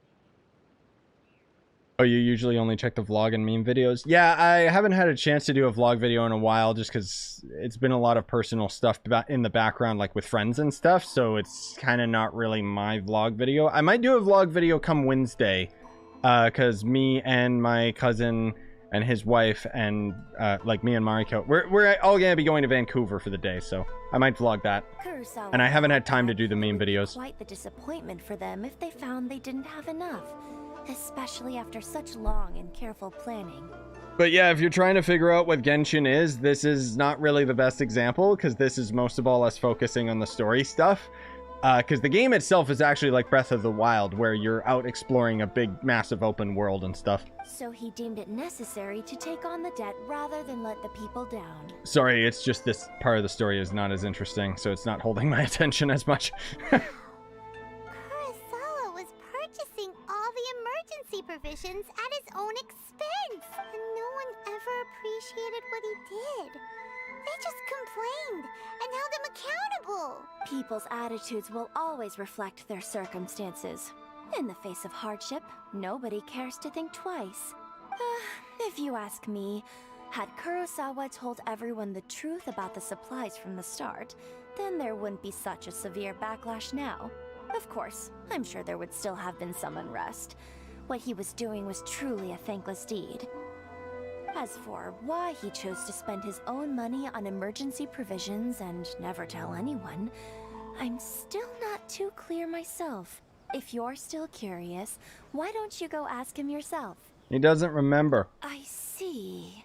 Oh, you usually only check the vlog and meme videos? Yeah, I haven't had a chance to do a vlog video in a while just because it's been a lot of personal stuff in the background, like with friends and stuff, so it's kind of not really my vlog video. I might do a vlog video come Wednesday, because me and my cousin and his wife and like me and Mariko, we're all gonna be going to Vancouver for the day, so I might vlog that. Kurosawa And I haven't had time to do the meme videos. Quite the disappointment for them if they found they didn't have enough, especially after such long and careful planning. But yeah, if you're trying to figure out what Genshin is, this is not really the best example because this is most of all us focusing on the story stuff. Because the game itself is actually like Breath of the Wild, where you're out exploring a big, massive open world and stuff. So he deemed it necessary to take on the debt rather than let the people down. Sorry, it's just this part of the story is not as interesting, so it's not holding my attention as much. Kurosawa was purchasing all the emergency provisions at his own expense, and no one ever appreciated what he did. They just complained and held him accountable. People's attitudes will always reflect their circumstances. In the face of hardship, nobody cares to think twice. If you ask me, had Kurosawa told everyone the truth about the supplies from the start, then there wouldn't be such a severe backlash now. Of course, I'm sure there would still have been some unrest. What he was doing was truly a thankless deed. As for why he chose to spend his own money on emergency provisions and never tell anyone, I'm still not too clear myself. If you're still curious, why don't you go ask him yourself? He doesn't remember. I see.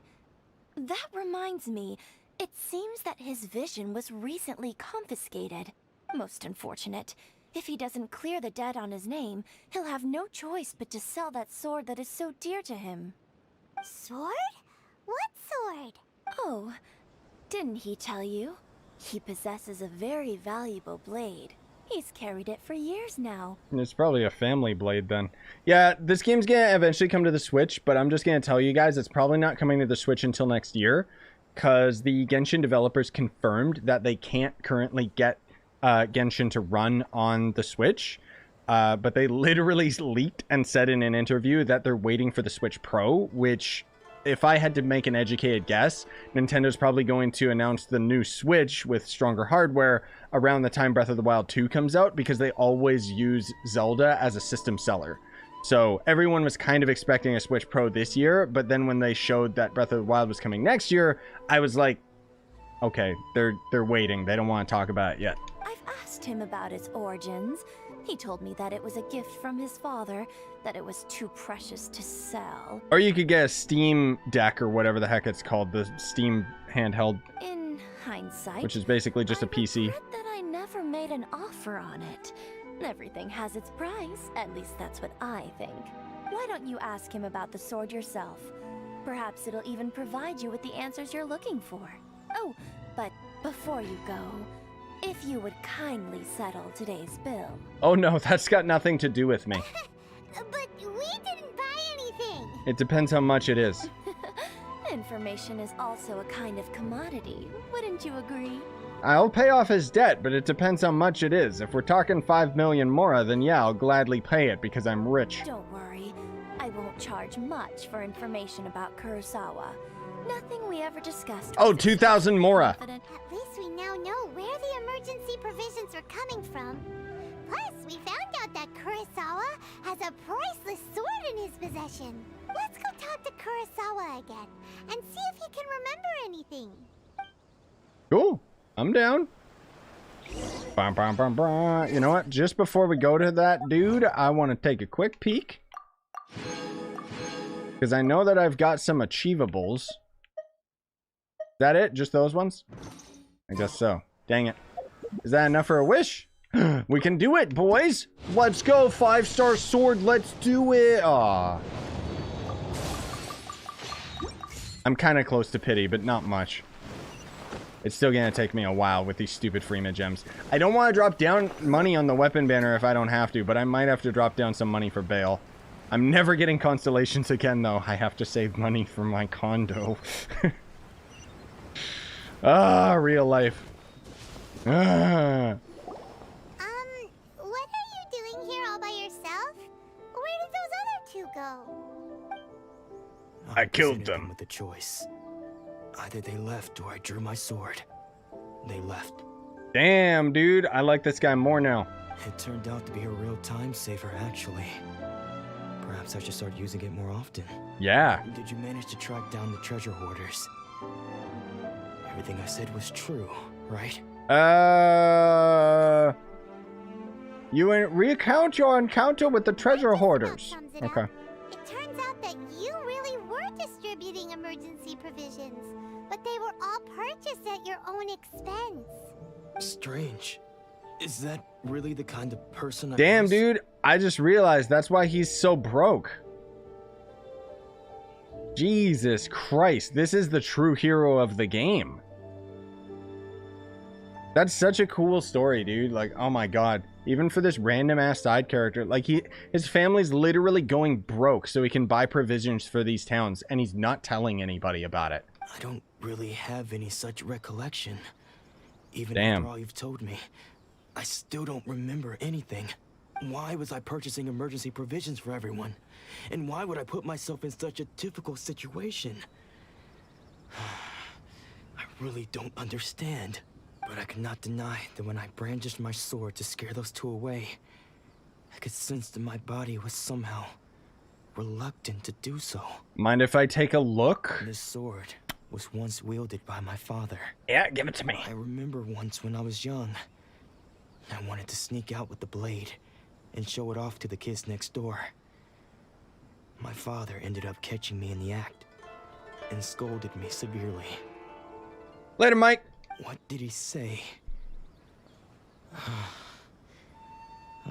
That reminds me, It seems that his vision was recently confiscated. Most unfortunate. If he doesn't clear the debt on his name, he'll have no choice but to sell that sword that is so dear to him. Sword? What sword? Oh, didn't he tell you? He possesses a very valuable blade. He's carried it for years now. It's probably a family blade then. Yeah, this game's gonna eventually come to the Switch, but I'm just gonna tell you guys it's probably not coming to the Switch until next year, because the Genshin developers confirmed that they can't currently get Genshin to run on the Switch, but they literally leaked and said in an interview that they're waiting for the Switch Pro, which, if I had to make an educated guess, Nintendo's probably going to announce the new Switch with stronger hardware around the time Breath of the Wild 2 comes out, because they always use Zelda as a system seller. So everyone was kind of expecting a Switch Pro this year, but then when they showed that Breath of the Wild was coming next year, I was like, okay, they're waiting. They don't want to talk about it yet. I've asked him about its origins. He told me that it was a gift from his father, that it was too precious to sell. Or you could get a Steam Deck or whatever the heck it's called, the Steam handheld. In hindsight, which is basically just a PC. I regret that I never made an offer on it. Everything has its price, at least that's what I think. Why don't you ask him about the sword yourself? Perhaps it'll even provide you with the answers you're looking for. Oh, but before you go, if you would kindly settle today's bill. Oh no, that's got nothing to do with me. But we didn't buy anything. It depends how much it is. Information is also a kind of commodity, wouldn't you agree? I'll pay off his debt, but it depends how much it is. If we're talking 5 million mora, then yeah, I'll gladly pay it because I'm rich. Don't worry, I won't charge much for information about Kurosawa. Nothing we ever discussed. Oh, 2,000 mora. At least we now know where the emergency provisions are coming from. Plus, we found out that Kurosawa has a priceless sword in his possession. Let's go talk to Kurosawa again and see if he can remember anything. Cool. I'm down. Bum, bum, bum, bum. You know what? Just before we go to that dude, I want to take a quick peek. Because I know that I've got some achievables. Is that it? Just those ones? I guess so. Dang it. Is that enough for a wish? We can do it, boys! Let's go! 5-star sword, let's do it! Aww. I'm kind of close to pity, but not much. It's still gonna take me a while with these stupid Freema gems. I don't want to drop down money on the weapon banner if I don't have to, but I might have to drop down some money for baal. I'm never getting constellations again, though. I have to save money for my condo. Ah, real life. Ah. What are you doing here all by yourself? Where did those other two go? I killed them. With the choice. Either they left or I drew my sword. They left. Damn, dude. I like this guy more now. It turned out to be a real time saver, actually. Perhaps I should start using it more often. Yeah. Did you manage to track down the treasure hoarders? Everything I said was true, right? You recount your encounter with the treasure hoarders. Okay. It turns out that you really were distributing emergency provisions, but they were all purchased at your own expense. Strange. Is that really the kind of person I Damn, was? dude. I just realized that's why he's so broke. Jesus Christ. This is the true hero of the game. That's such a cool story, dude. Like, oh my god. Even for this random ass side character, like his family's literally going broke so he can buy provisions for these towns, and he's not telling anybody about it. I don't really have any such recollection. Even Damn. after all you've told me, I still don't remember anything. Why was I purchasing emergency provisions for everyone? And why would I put myself in such a difficult situation? I really don't understand. But I cannot deny that when I brandished my sword to scare those two away, I could sense that my body was somehow reluctant to do so. Mind if I take a look? This sword was once wielded by my father. Yeah, give it to me. I remember once when I was young, I wanted to sneak out with the blade and show it off to the kids next door. My father ended up catching me in the act and scolded me severely. Later, Mike. What did he say?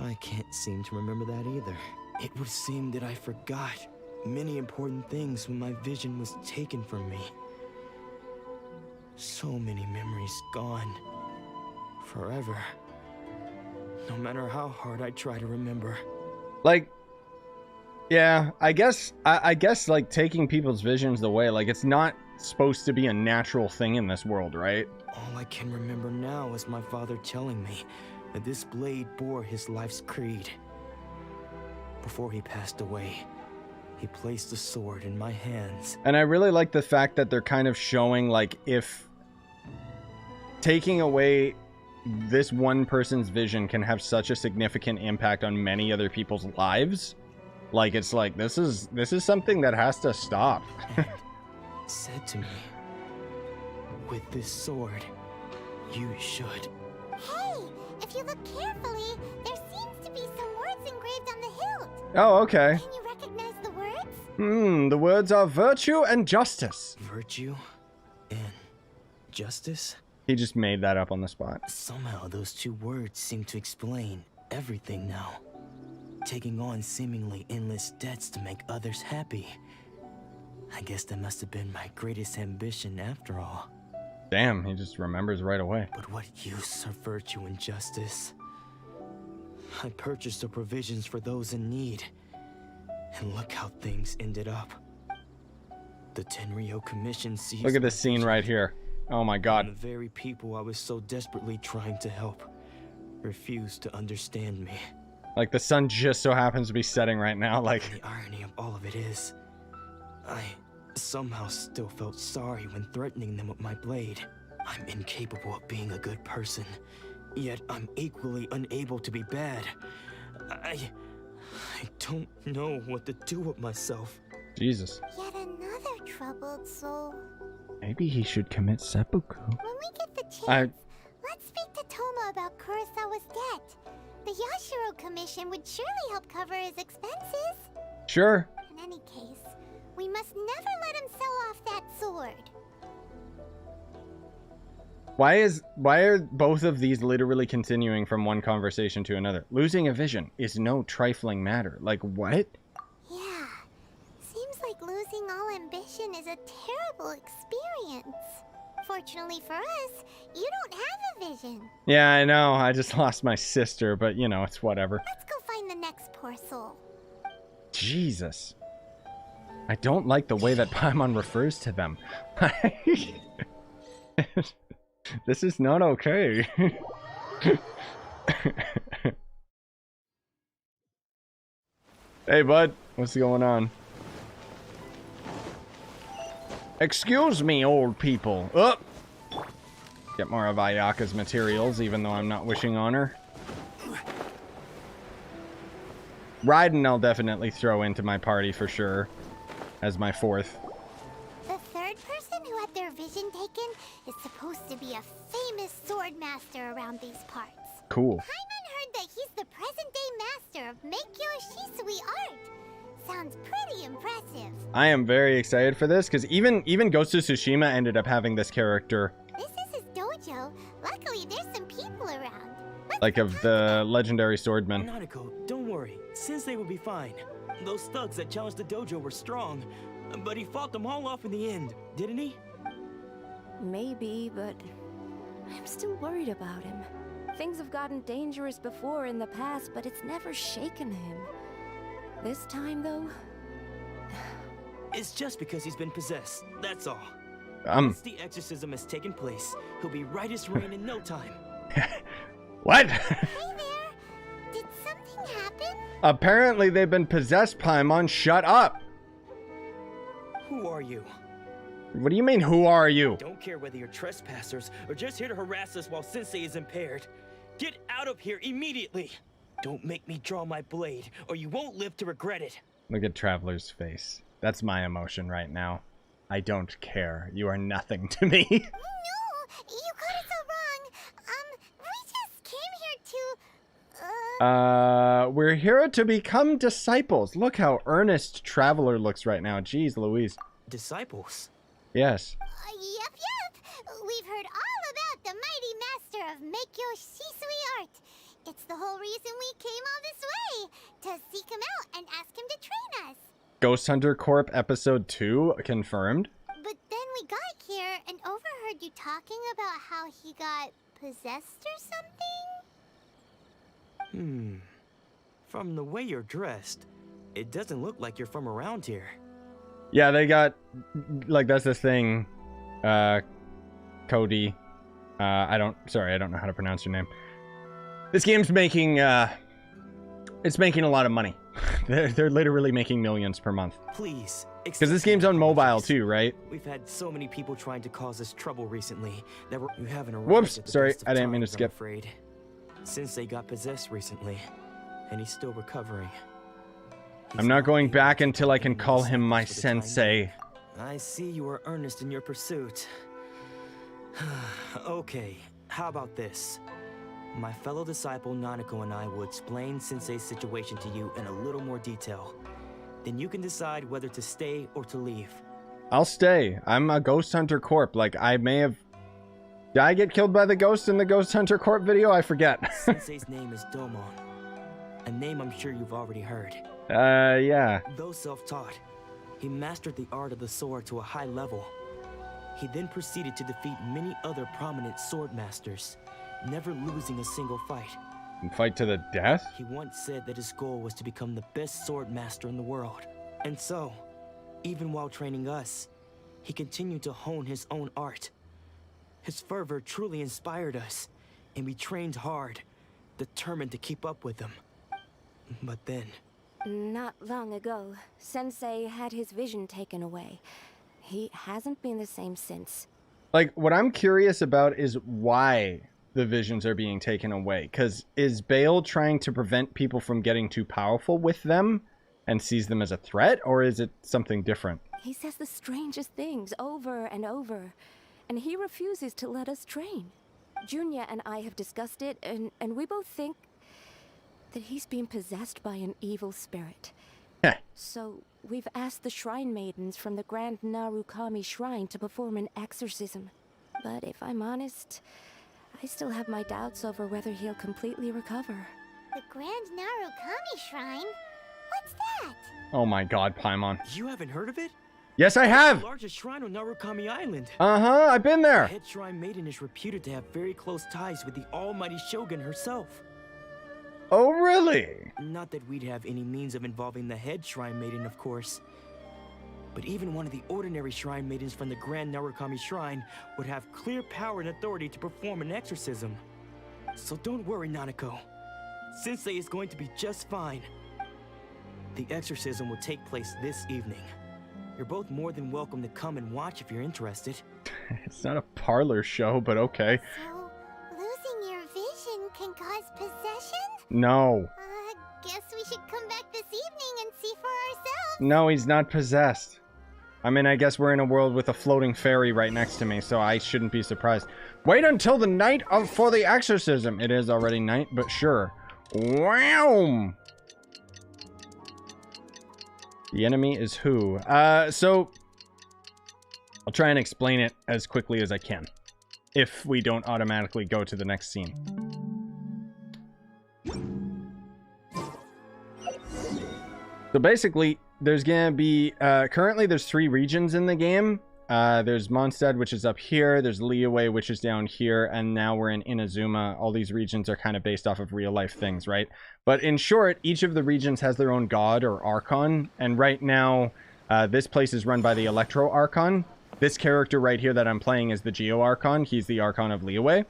I can't seem to remember that either. It would seem that I forgot many important things when my vision was taken from me. So many memories gone. Forever. No matter how hard I try to remember. Like, yeah, I guess like taking people's visions away, like it's not supposed to be a natural thing in this world, right? All I can remember now is my father telling me that this blade bore his life's creed. Before he passed away, he placed the sword in my hands. And I really like the fact that they're kind of showing, like, if taking away this one person's vision can have such a significant impact on many other people's lives. Like, it's like, this is something that has to stop. Said to me, with this sword, you should. Hey, if you look carefully, there seems to be some words engraved on the hilt. Oh, okay. Can you recognize the words? The words are virtue and justice. Virtue and justice? He just made that up on the spot. Somehow those two words seem to explain everything now. Taking on seemingly endless debts to make others happy. I guess that must have been my greatest ambition after all. Damn, he just remembers right away. But what use are virtue and justice? I purchased the provisions for those in need. And look how things ended up. The Tenryou Commission sees... Look at this scene right here. Oh my god. And the very people I was so desperately trying to help refused to understand me. Like, the sun just so happens to be setting right now, like... The irony of all of it is, I somehow still felt sorry when threatening them with my blade. I'm incapable of being a good person, yet I'm equally unable to be bad. I don't know what to do with myself. Jesus. Yet another troubled soul. Maybe he should commit seppuku. When we get the chance, let's speak to Thoma about Kurosawa's debt. The Yashiro Commission would surely help cover his expenses. Sure. In any case, we must never let him sell off that sword. Why are both of these literally continuing from one conversation to another? Losing a vision is no trifling matter. Like, what? Yeah. Seems like losing all ambition is a terrible experience. Fortunately for us, you don't have a vision. Yeah, I know. I just lost my sister, but you know, it's whatever. Let's go find the next poor soul. Jesus. I don't like the way that Paimon refers to them. This is not okay. Hey, bud. What's going on? Excuse me, old people. Oh! Get more of Ayaka's materials, even though I'm not wishing on her. Raiden I'll definitely throw into my party for sure. As my fourth. The third person who had their vision taken is supposed to be a famous swordmaster around these parts. Cool. Paimon heard that he's the present-day master of Meikyo Shisui art. Sounds pretty impressive. I am very excited for this, because even Ghost of Tsushima ended up having this character. This is his dojo. Luckily, there's some people around. Like of the legendary swordman. Nanako, don't worry. Sensei will be fine. Those thugs that challenged the dojo were strong, but he fought them all off in the end, didn't he? Maybe, but I'm still worried about him. Things have gotten dangerous before in the past, but it's never shaken him. This time, though... It's just because he's been possessed, that's all. Once the exorcism has taken place, he'll be right as rain in no time. What? Hey there! Did something happen? Apparently they've been possessed, Paimon. Shut up! Who are you? What do you mean, who are you? Don't care whether you're trespassers or just here to harass us while Sensei is impaired. Get out of here immediately! Don't make me draw my blade, or you won't live to regret it. Look at Traveler's face. That's my emotion right now. I don't care. You are nothing to me. No! You got it so wrong. We just came here to... We're here to become disciples. Look how earnest Traveler looks right now. Jeez Louise. Disciples? Yes. Yep. We've heard all about the mighty master of Meikyo Shisui art. It's the whole reason we came all this way, to seek him out and ask him to train us. Ghost Hunter Corp episode 2 confirmed. But then we got here and overheard you talking about how he got possessed or something? From the way you're dressed, it doesn't look like you're from around here. Yeah, they got, like, that's the thing, Cody. I don't know how to pronounce your name. This game's making, it's making a lot of money. They're literally making millions per month. Please. Because this game's on mobile too, right? We've had so many people trying to cause us trouble recently that you haven't arrived. Whoops, at the sorry, best of I didn't mean to times, skip. I'm afraid. Sensei got possessed recently, and he's still recovering. I'm not going back until I can call him my sensei. I see you are earnest in your pursuit. Okay, how about this? My fellow disciple Nanako and I will explain Sensei's situation to you in a little more detail. Then you can decide whether to stay or to leave. I'll stay. I'm a Ghost Hunter Corp. Like, I may have... Did I get killed by the ghost in the Ghost Hunter Corp video? I forget. Sensei's name is Domon. A name I'm sure you've already heard. Yeah. Though self-taught, he mastered the art of the sword to a high level. He then proceeded to defeat many other prominent swordmasters, never losing a single fight. And fight to the death? He once said that his goal was to become the best swordmaster in the world. And so, even while training us, he continued to hone his own art. His fervor truly inspired us, and we trained hard, determined to keep up with him. But then... Not long ago, Sensei had his vision taken away. He hasn't been the same since. Like, what I'm curious about is why the visions are being taken away. Because is Baal trying to prevent people from getting too powerful with them and sees them as a threat? Or is it something different? He says the strangest things over and over, and he refuses to let us train. Junya and I have discussed it, and we both think that he's being possessed by an evil spirit. So we've asked the shrine maidens from the Grand Narukami Shrine to perform an exorcism. But if I'm honest, I still have my doubts over whether he'll completely recover. The Grand Narukami Shrine? What's that? Oh my god, Paimon. You haven't heard of it? Yes, I have! It's the largest shrine on Narukami Island. Uh-huh, I've been there. The head shrine maiden is reputed to have very close ties with the almighty Shogun herself. Oh, really? Not that we'd have any means of involving the head shrine maiden, of course. But even one of the ordinary shrine maidens from the Grand Narukami Shrine would have clear power and authority to perform an exorcism. So don't worry, Nanako. Sensei is going to be just fine. The exorcism will take place this evening. You're both more than welcome to come and watch if you're interested. It's not a parlor show, but okay. So, losing your vision can cause possession? No. Guess we should come back this evening and see for ourselves. No, he's not possessed. I mean, I guess we're in a world with a floating fairy right next to me, so I shouldn't be surprised. Wait until the night for the exorcism. It is already night, but sure. Wow. The enemy is who? So I'll try and explain it as quickly as I can, if we don't automatically go to the next scene. So basically, there's gonna be, currently there's 3 regions in the game. There's Mondstadt, which is up here, there's Liyue, which is down here, and now we're in Inazuma. All these regions are kind of based off of real life things, right? But in short, each of the regions has their own god or Archon, and right now, this place is run by the Electro Archon. This character right here that I'm playing is the Geo Archon. He's the Archon of Liyue.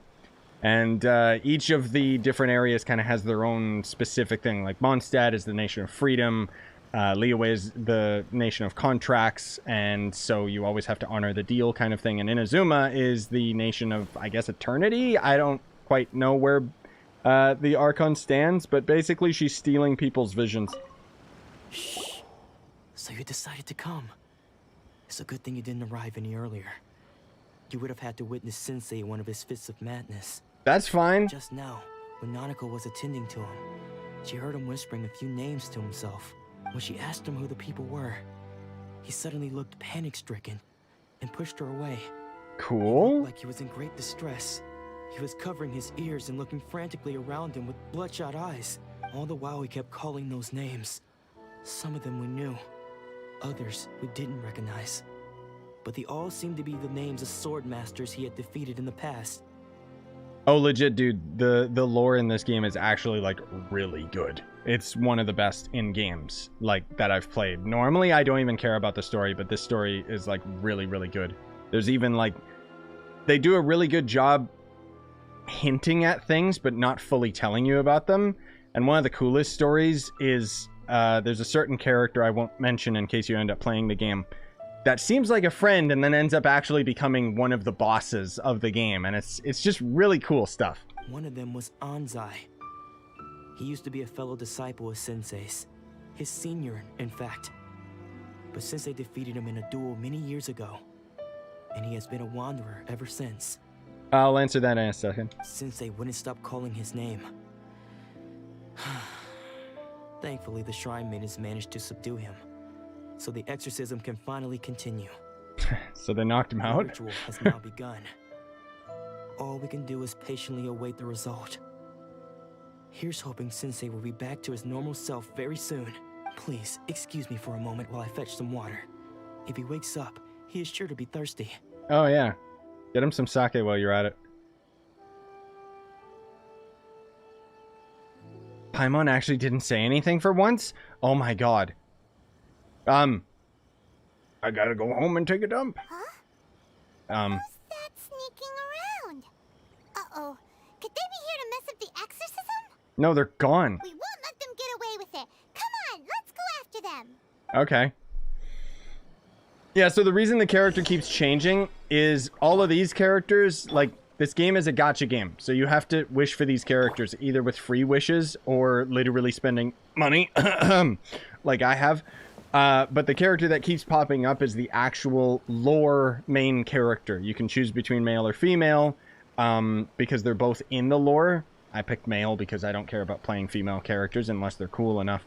And each of the different areas kind of has their own specific thing. Like Mondstadt is the nation of freedom. Liyue is the nation of contracts, and so you always have to honor the deal kind of thing. And Inazuma is the nation of, I guess, eternity? I don't quite know where the Archon stands, but basically she's stealing people's visions. Shh. So you decided to come. It's a good thing you didn't arrive any earlier. You would have had to witness Sensei one of his fits of madness. That's fine. Just now, when Nanako was attending to him, she heard him whispering a few names to himself. When she asked him who the people were, he suddenly looked panic-stricken and pushed her away. Cool. Like he was in great distress. He was covering his ears and looking frantically around him with bloodshot eyes. All the while he kept calling those names. Some of them we knew, others we didn't recognize. But they all seemed to be the names of Swordmasters he had defeated in the past. Oh, legit, dude. The lore in this game is actually, like, really good. It's one of the best in games, like, that I've played. Normally, I don't even care about the story, but this story is, like, really, really good. There's even, like, they do a really good job hinting at things, but not fully telling you about them. And one of the coolest stories is, there's a certain character I won't mention in case you end up playing the game, that seems like a friend and then ends up actually becoming one of the bosses of the game, and it's just really cool stuff. One of them was Anzai. He used to be a fellow disciple of Sensei's, his senior, in fact. But Sensei defeated him in a duel many years ago, and he has been a wanderer ever since. I'll answer that in a second. Sensei wouldn't stop calling his name. Thankfully, the Shrine Maidens managed to subdue him, so the exorcism can finally continue. So they knocked him out? The ritual has now begun. All we can do is patiently await the result. Here's hoping Sensei will be back to his normal self very soon. Please, excuse me for a moment while I fetch some water. If he wakes up, he is sure to be thirsty. Oh, yeah. Get him some sake while you're at it. Paimon actually didn't say anything for once? Oh my god. I gotta go home and take a dump. Huh? Who's that sneaking around? Uh-oh. Could they be here to mess up the exorcism? No, they're gone. We won't let them get away with it. Come on, let's go after them. Okay. Yeah, so the reason the character keeps changing is all of these characters, like, this game is a gacha game. So you have to wish for these characters, either with free wishes or literally spending money, like I have. But the character that keeps popping up is the actual lore main character. You can choose between male or female, because they're both in the lore. I picked male because I don't care about playing female characters unless they're cool enough.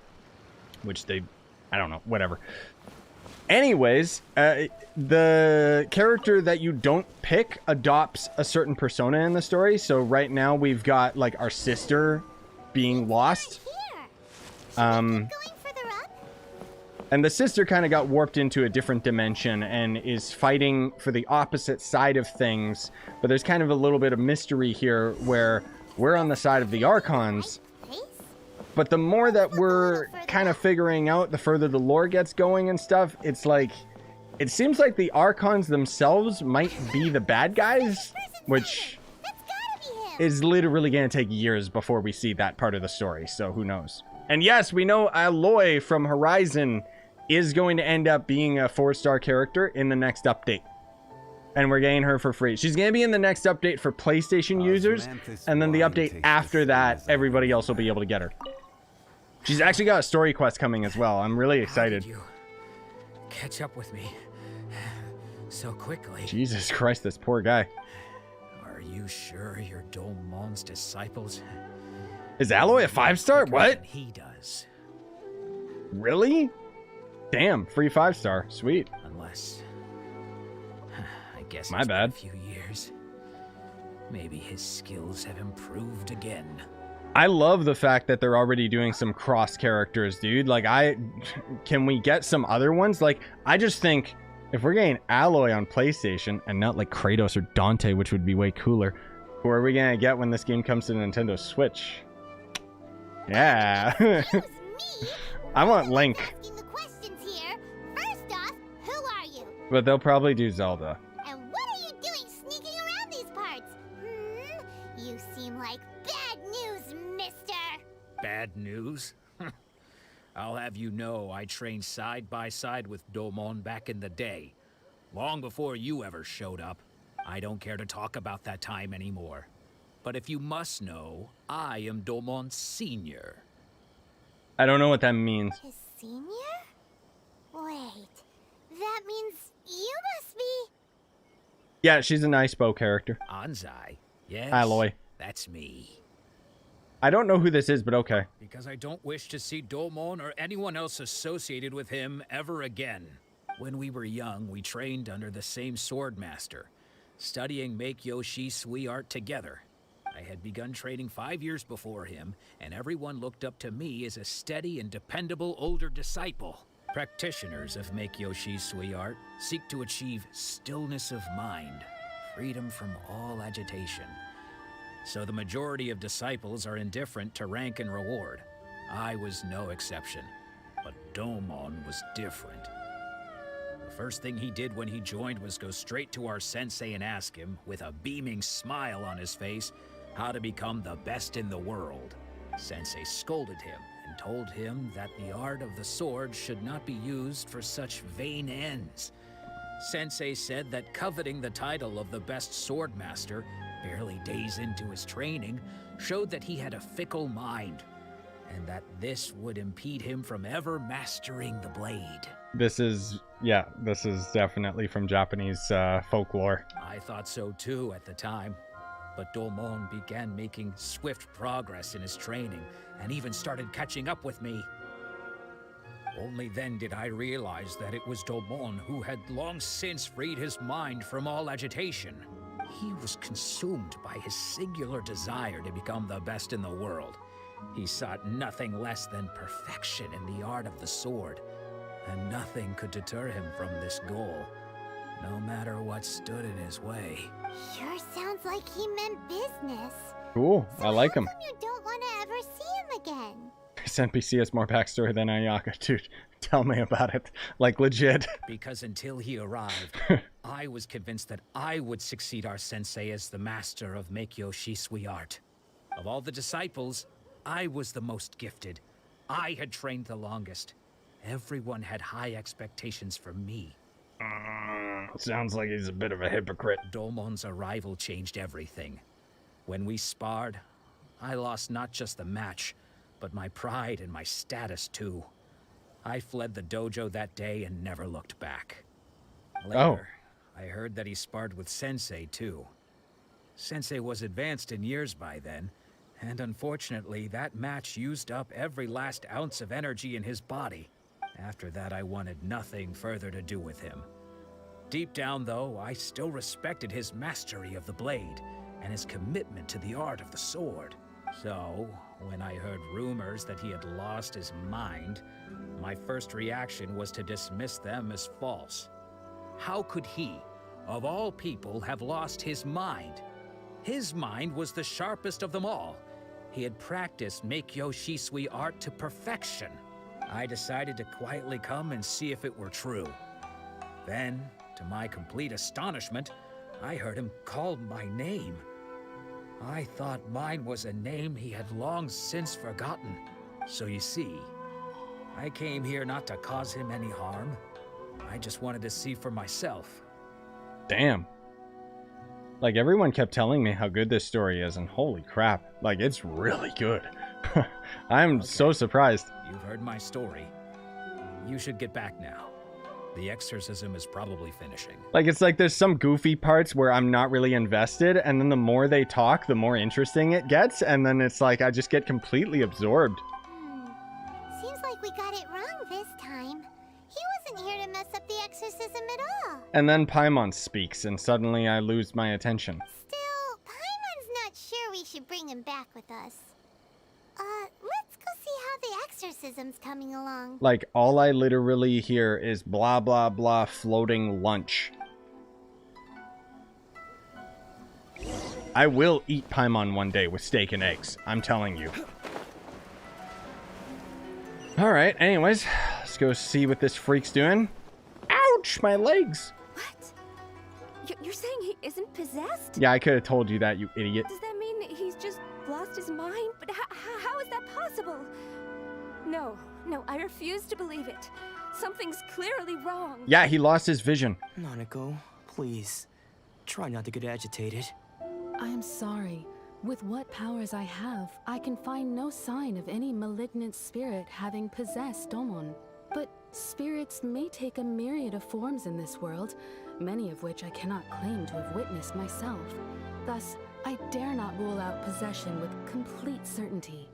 Which they, I don't know, whatever. Anyways, the character that you don't pick adopts a certain persona in the story. So right now we've got, like, our sister being lost. And the sister kind of got warped into a different dimension and is fighting for the opposite side of things. But there's kind of a little bit of mystery here where we're on the side of the Archons. But the more that we're kind of figuring out, the further the lore gets going and stuff, it's like, it seems like the Archons themselves might be the bad guys, which is literally going to take years before we see that part of the story, so who knows. And yes, we know Aloy from Horizon is going to end up being a 4-star character in the next update. And we're getting her for free. She's going to be in the next update for PlayStation users, and then the update after that, everybody else will be able to get her. She's actually got a story quest coming as well. I'm really excited. How did you catch up with me so quickly? Jesus Christ, this poor guy. Are you sure you're Domon's disciples? Is Aloy a 5-star? What? He does. Really? Damn, free 5-star. Sweet. Unless, I guess my bad. A few years. Maybe his skills have improved again. I love the fact that they're already doing some cross characters, dude. Like, can we get some other ones? Like, I just think if we're getting Aloy on PlayStation and not like Kratos or Dante, which would be way cooler, who are we gonna get when this game comes to Nintendo Switch? Yeah. I want Link. First off, who are you? But they'll probably do Zelda. And what are you doing sneaking around these parts? You seem like bad news, mister. Bad news? I'll have you know I trained side by side with Domon back in the day. Long before you ever showed up. I don't care to talk about that time anymore. But if you must know, I am Domon's senior. I don't know what that means. His senior? Wait, that means you must be... Yeah, she's a nice bow character. Anzai? Yes. Aloy. That's me. I don't know who this is, but okay. Because I don't wish to see Domon or anyone else associated with him ever again. When we were young, we trained under the same Swordmaster. studying Make-Yoshi Sui art together. I had begun training 5 years before him, and everyone looked up to me as a steady and dependable older disciple. Practitioners of Make-Yoshi Sui art seek to achieve stillness of mind, freedom from all agitation. So the majority of disciples are indifferent to rank and reward. I was no exception, but Domon was different. The first thing he did when he joined was go straight to our sensei and ask him, with a beaming smile on his face, how to become the best in the world. Sensei scolded him and told him that the art of the sword should not be used for such vain ends. Sensei said that coveting the title of the best swordmaster, barely days into his training, showed that he had a fickle mind, and that this would impede him from ever mastering the blade. This is definitely from Japanese folklore. I thought so too at the time, but Domon began making swift progress in his training and even started catching up with me. Only then did I realize that it was Domon who had long since freed his mind from all agitation. He was consumed by his singular desire to become the best in the world. He sought nothing less than perfection in the art of the sword, and nothing could deter him from this goal, no matter what stood in his way. Sure sounds like he meant business. Cool, I like him. How come you don't want to ever see him again? This NPC has more backstory than Ayaka, dude. Tell me about it. Like, legit. Because until he arrived, I was convinced that I would succeed our sensei as the master of Make-Yoshi Sui art. Of all the disciples, I was the most gifted. I had trained the longest. Everyone had high expectations for me. Sounds like he's a bit of a hypocrite. Domon's arrival changed everything. When we sparred, I lost not just the match, but my pride and my status too. I fled the dojo that day and never looked back. Later, I heard that he sparred with Sensei too. Sensei was advanced in years by then, and unfortunately that match used up every last ounce of energy in his body. After that, I wanted nothing further to do with him. Deep down though, I still respected his mastery of the blade and his commitment to the art of the sword. So, when I heard rumors that he had lost his mind, my first reaction was to dismiss them as false. How could he, of all people, have lost his mind? His mind was the sharpest of them all. He had practiced Make-Yoshi Sui art to perfection. I decided to quietly come and see if it were true. Then, to my complete astonishment, I heard him call my name. I thought mine was a name he had long since forgotten. So you see, I came here not to cause him any harm. I just wanted to see for myself. Damn. Like, everyone kept telling me how good this story is, and holy crap, like, it's really good. I'm so surprised. You've heard my story. You should get back now. The exorcism is probably finishing. Like, it's like there's some goofy parts where I'm not really invested, and then the more they talk, the more interesting it gets, and then it's like I just get completely absorbed. Seems like we got it wrong this time. He wasn't here to mess up the exorcism at all. And then Paimon speaks, and suddenly I lose my attention. Still, Paimon's not sure we should bring him back with us. Let's go see how the exorcism's coming along. Like, all I literally hear is blah blah blah floating lunch. I will eat Paimon one day with steak and eggs, I'm telling you. Alright, anyways, let's go see what this freak's doing. Ouch, my legs! What? You're saying he isn't possessed? Yeah, I could have told you that, you idiot. Does that mean he's just lost his mind? But how is that possible? No, I refuse to believe it. Something's clearly wrong. Yeah, he lost his vision. Nanako, please, try not to get agitated. I am sorry. With what powers I have, I can find no sign of any malignant spirit having possessed Domon. But spirits may take a myriad of forms in this world, many of which I cannot claim to have witnessed myself. Thus, I dare not rule out possession with complete certainty.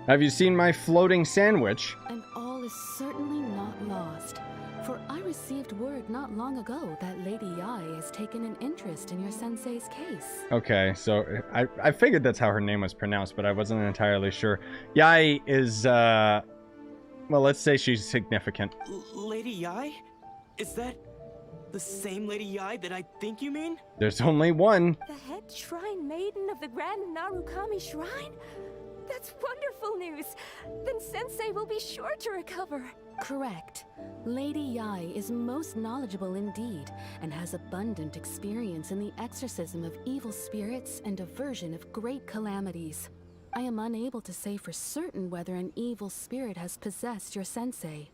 Have you seen my floating sandwich? And all is certainly not lost, For I received word not long ago that Lady Yai has taken an interest in your sensei's case. Okay, so I figured that's how her name was pronounced, but I wasn't entirely sure. Yai is, well, let's say she's significant. Lady Yai? Is that the same Lady Yai that I think you mean? There's only one. The head shrine maiden of the Grand Narukami Shrine? That's wonderful news. Then Sensei will be sure to recover. Correct. Lady Yai is most knowledgeable indeed, and has abundant experience in the exorcism of evil spirits and aversion of great calamities. I am unable to say for certain whether an evil spirit has possessed your sensei,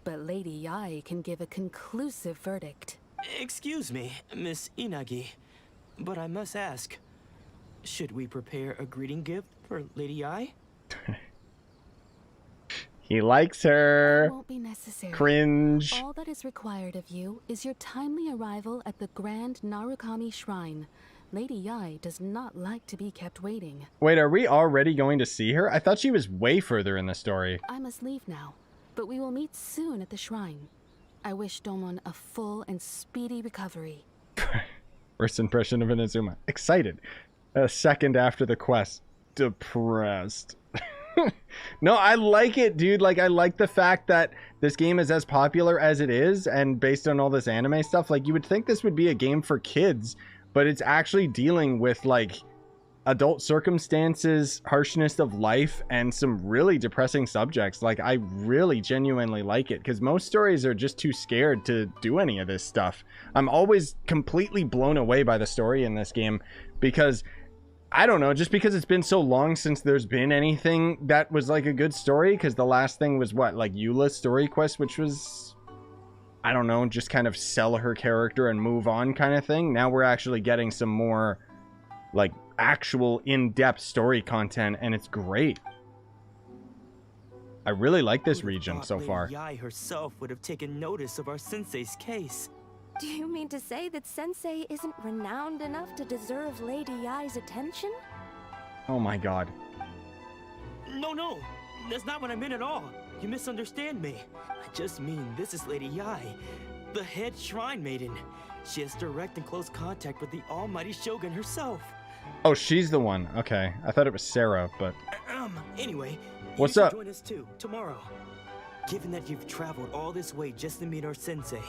but Lady Yai can give a conclusive verdict. Excuse me, Miss Inagi, but I must ask, should we prepare a greeting gift for Lady Yai? He likes her. That won't be necessary. Cringe. All that is required of you is your timely arrival at the Grand Narukami Shrine. Lady Yai does not like to be kept waiting. Wait, are we already going to see her? I thought she was way further in the story. I must leave now, but we will meet soon at the shrine. I wish Domon a full and speedy recovery. First impression of INAZUMA. Excited. A second after the quest. Depressed. No, I like it, dude. Like, I like the fact that this game is as popular as it is, and based on all this anime stuff, like, you would think this would be a game for kids, but it's actually dealing with, like, adult circumstances, harshness of life, and some really depressing subjects. Like, I really genuinely like it, because most stories are just too scared to do any of this stuff. I'm always completely blown away by the story in this game, because I don't know, just because it's been so long since there's been anything that was like a good story, because the last thing was what, like Eula's story quest, which was, I don't know, just kind of sell her character and move on kind of thing. Now we're actually getting some more like actual in-depth story content, and it's great. I really like this region so far. Lady Yai herself would have taken notice of our sensei's case. Do you mean to say that Sensei isn't renowned enough to deserve Lady Yai's attention? Oh my god. No, that's not what I meant at all. You misunderstand me. I just mean this is Lady Yai, the head shrine maiden. She has direct and close contact with the almighty Shogun herself. Oh, she's the one. Okay, I thought it was Sarah, but... Anyway, what's you up? should join us too, tomorrow. Given that you've traveled all this way just to meet our sensei,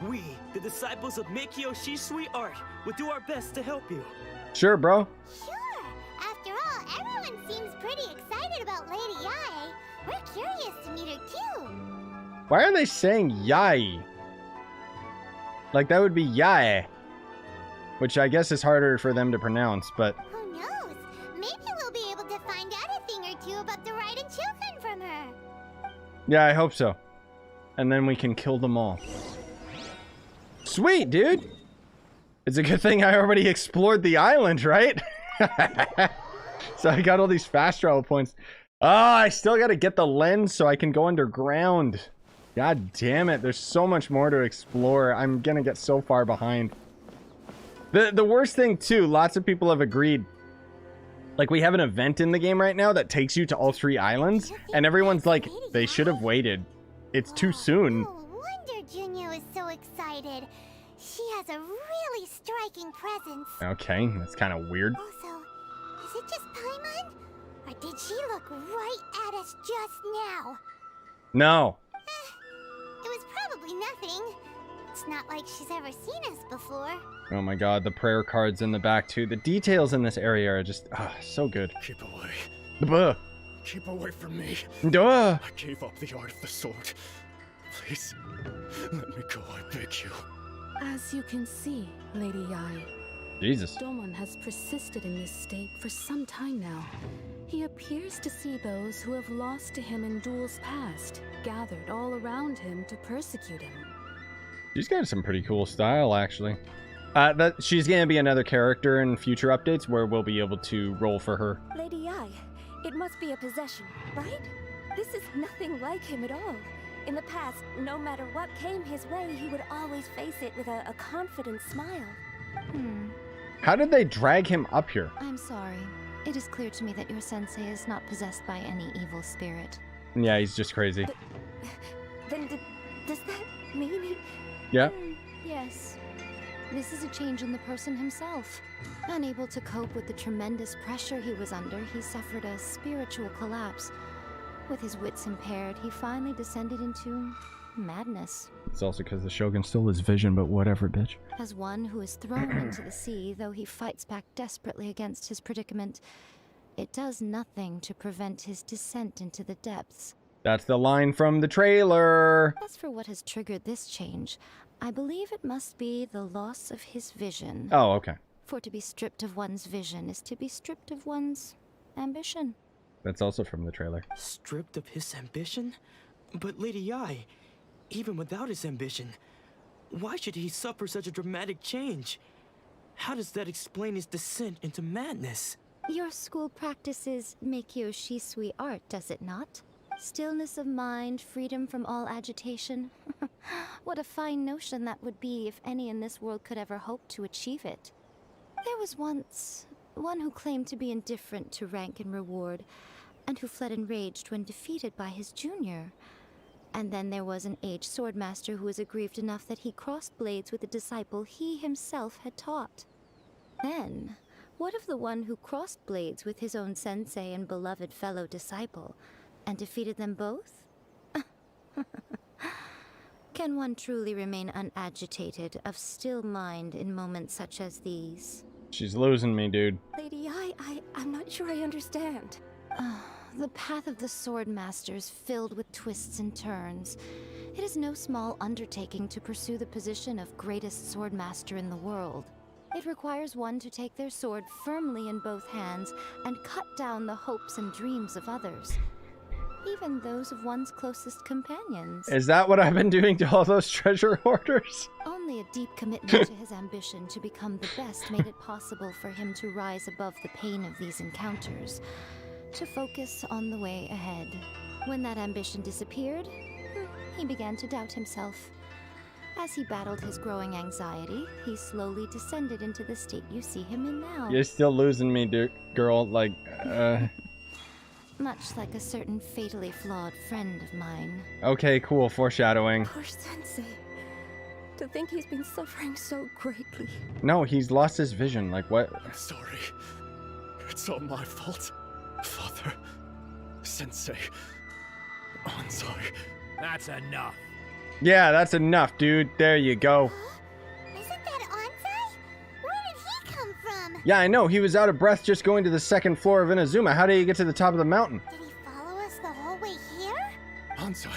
we, the disciples of Meikyo Shisui Art, will do our best to help you. Sure, bro. Sure. After all, everyone seems pretty excited about Lady Yai. We're curious to meet her too. Why are they saying Yai? Like, that would be Yai, which I guess is harder for them to pronounce, but... Who knows? Maybe we'll be able to find out a thing or two about the Raiden Shogun from her. Yeah, I hope so. And then we can kill them all. Sweet, dude! It's a good thing I already explored the island, right? So I got all these fast travel points. Oh, I still gotta get the lens so I can go underground. God damn it, there's so much more to explore. I'm gonna get so far behind. The worst thing, too, lots of people have agreed. Like, we have an event in the game right now that takes you to all 3 islands, and everyone's like, they should have waited. It's too soon. No wonder Junya was so excited. She has a really striking presence. Okay, that's kind of weird. Also, is it just Paimon? Or did she look right at us just now? No. It was probably nothing. It's not like she's ever seen us before. Oh my god, the prayer cards in the back too. The details in this area are just so good. Keep away. Buh. Keep away from me. Duh. I gave up the art of the sword. Please, let me go, I beg you. As you can see, Lady Yai, Jesus. Domon has persisted in this state for some time now. He appears to see those who have lost to him in duels past, gathered all around him to persecute him. She's got some pretty cool style, actually. She's gonna be another character in future updates where we'll be able to roll for her. Lady Yai, it must be a possession, right? This is nothing like him at all. In the past, no matter what came his way, he would always face it with a confident smile. How did they drag him up here? I'm sorry. It is clear to me that your sensei is not possessed by any evil spirit. Yeah, he's just crazy. Then does that Meaning? Yeah. Yes. This is a change in the person himself. Unable to cope with the tremendous pressure he was under, he suffered a spiritual collapse. With his wits impaired, he finally descended into madness. It's also because the Shogun stole his vision, but whatever, bitch. As one who is thrown into the sea, though he fights back desperately against his predicament, it does nothing to prevent his descent into the depths. That's the line from the trailer. As for what has triggered this change, I believe it must be the loss of his vision. Oh, okay. For to be stripped of one's vision is to be stripped of one's ambition. That's also from the trailer. Stripped of his ambition? But Lady Yae, even without his ambition, why should he suffer such a dramatic change? How does that explain his descent into madness? Your school practices Meikyo Shisui art, does it not? Stillness of mind, freedom from all agitation. What a fine notion that would be if any in this world could ever hope to achieve it. There was once one who claimed to be indifferent to rank and reward, and who fled enraged when defeated by his junior. And then there was an aged swordmaster who was aggrieved enough that he crossed blades with a disciple he himself had taught. Then, what of the one who crossed blades with his own sensei and beloved fellow disciple, and defeated them both? Can one truly remain unagitated, of still mind in moments such as these? She's losing me, dude. Lady, I'm not sure I understand. The path of the Swordmaster is filled with twists and turns. It is no small undertaking to pursue the position of greatest Swordmaster in the world. It requires one to take their sword firmly in both hands and cut down the hopes and dreams of others, even those of one's closest companions. Is that what I've been doing to all those treasure hoarders? Only a deep commitment to his ambition to become the best made it possible for him to rise above the pain of these encounters, to focus on the way ahead. When that ambition disappeared, he began to doubt himself. As he battled his growing anxiety, he slowly descended into the state you see him in now. You're still losing me, dude, girl. Like, Much like a certain fatally flawed friend of mine. Okay, cool. Foreshadowing. Poor Sensei. To think he's been suffering so greatly. No, he's lost his vision. Like, what? I'm sorry. It's all my fault. Father. Sensei. I'm sorry. That's enough. Yeah, that's enough, dude. There you go. Isn't that Ansai? Where did he come from? Yeah, I know. He was out of breath just going to the second floor of INAZUMA. How did he get to the top of the mountain? Did he follow us the whole way here? Ansai.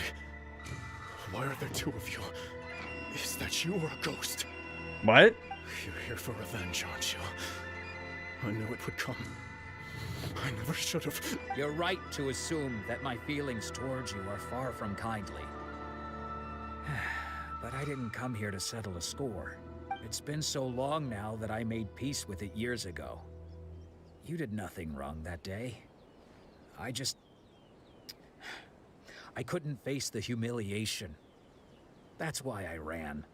Why are there two of you? Is that you or a ghost? What? You're here for revenge, aren't you? I knew it would come. I never should have. You're right to assume that my feelings towards you are far from kindly. But I didn't come here to settle a score. It's been so long now that I made peace with it years ago. You did nothing wrong that day. I couldn't face the humiliation. That's why I ran.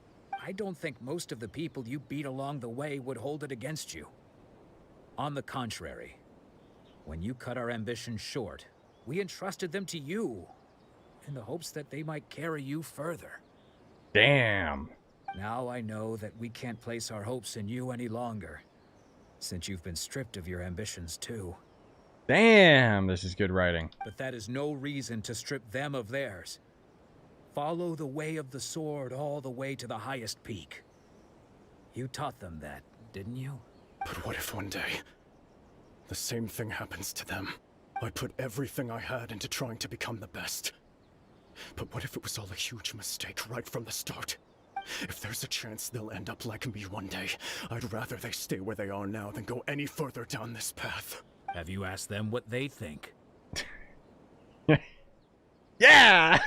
I don't think most of the people you beat along the way would hold it against you. On the contrary, when you cut our ambitions short, we entrusted them to you, in the hopes that they might carry you further. Damn. Now I know that we can't place our hopes in you any longer, since you've been stripped of your ambitions too. Damn, this is good writing. But that is no reason to strip them of theirs. Follow the way of the sword all the way to the highest peak. You taught them that, didn't you? But what if one day, the same thing happens to them? I put everything I had into trying to become the best. But what if it was all a huge mistake right from the start? If there's a chance they'll end up like me one day, I'd rather they stay where they are now than go any further down this path. Have you asked them what they think? Yeah!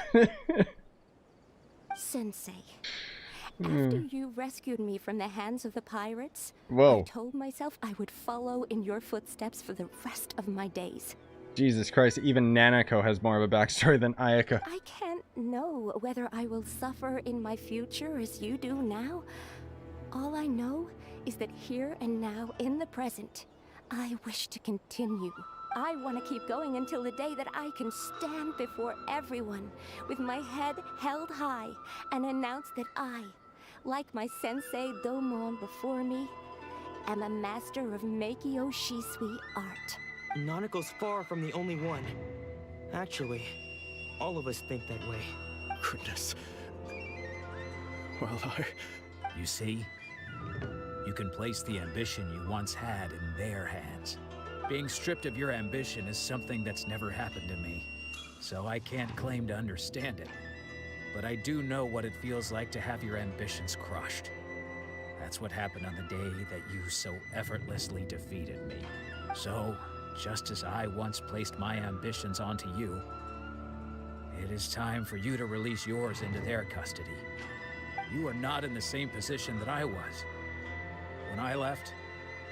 Sensei, after you rescued me from the hands of the pirates, Whoa. I told myself I would follow in your footsteps for the rest of my days. Jesus Christ, even Nanako has more of a backstory than Ayaka. I can't know whether I will suffer in my future as you do now. All I know is that here and now, in the present, I wish to continue I want to keep going until the day that I can stand before everyone with my head held high and announce that I, like my sensei Domon before me, am a master of Meikyo Shisui art. Nanako's far from the only one. Actually, all of us think that way. Goodness. Well, You see? You can place the ambition you once had in their hands. Being stripped of your ambition is something that's never happened to me, so I can't claim to understand it. But I do know what it feels like to have your ambitions crushed. That's what happened on the day that you so effortlessly defeated me. So, just as I once placed my ambitions onto you, it is time for you to release yours into their custody. You are not in the same position that I was. When I left,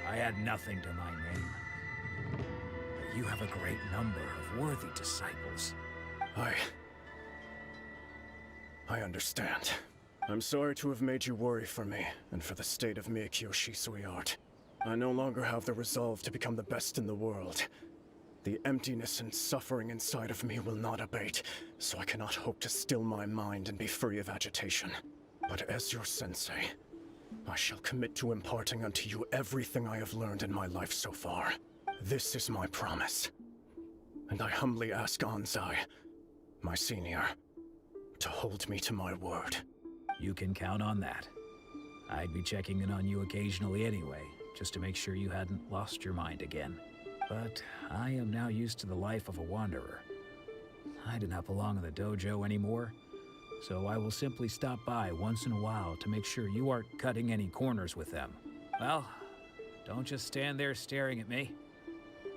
I had nothing to my name. But you have a great number of worthy disciples. I understand. I'm sorry to have made you worry for me, and for the state of Meikyo Shisui art. I no longer have the resolve to become the best in the world. The emptiness and suffering inside of me will not abate, so I cannot hope to still my mind and be free of agitation. But as your sensei, I shall commit to imparting unto you everything I have learned in my life so far. This is my promise. And I humbly ask Anzai, my senior, to hold me to my word. You can count on that. I'd be checking in on you occasionally anyway, just to make sure you hadn't lost your mind again. But I am now used to the life of a wanderer. I do not belong in the dojo anymore, so I will simply stop by once in a while to make sure you aren't cutting any corners with them. Well, don't just stand there staring at me.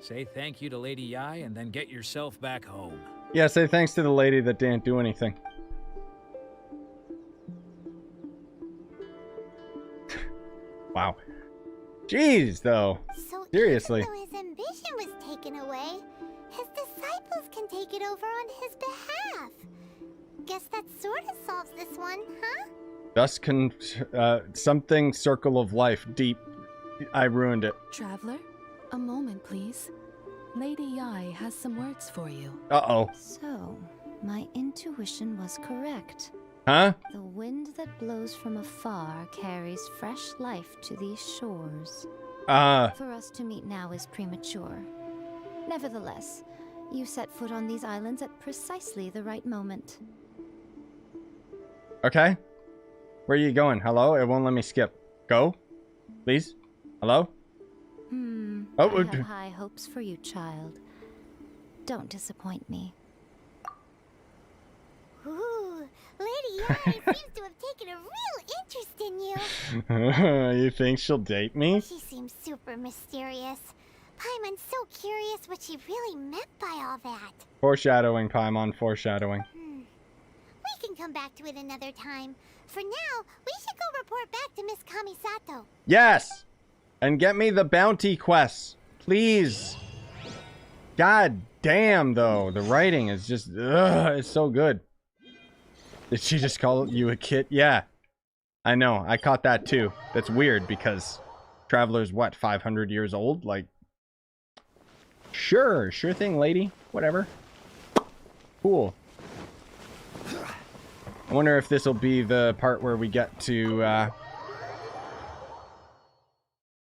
Say thank you to Lady Yai and then get yourself back home. Yeah, say thanks to the lady that didn't do anything. Wow. Jeez, though. So seriously. even though his ambition was taken away, his disciples can take it over on his behalf. Guess that sort of solves this one, huh? Thus something circle of life deep. I ruined it. Traveler, a moment, please. Lady Yai has some words for you. Uh-oh. So, my intuition was correct. Huh? The wind that blows from afar carries fresh life to these shores. For us to meet now is premature. Nevertheless, you set foot on these islands at precisely the right moment. Okay. Where are you going? Hello? It won't let me skip. Go? Please? Hello? I have high hopes for you, child. Don't disappoint me. Ooh, Lady Yai seems to have taken a real interest in you. You think she'll date me? She seems super mysterious. Paimon's so curious what she really meant by all that. Foreshadowing, Paimon, foreshadowing. We can come back to it another time. For now, we should go report back to Miss Kamisato. Yes! And get me the bounty quests. Please. God damn, though. The writing is just... Ugh, it's so good. Did she just call you a kid? Yeah. I know. I caught that too. That's weird because Traveler's what, 500 years old? Like... Sure thing, lady. Whatever. Cool. I wonder if this will be the part where we get to,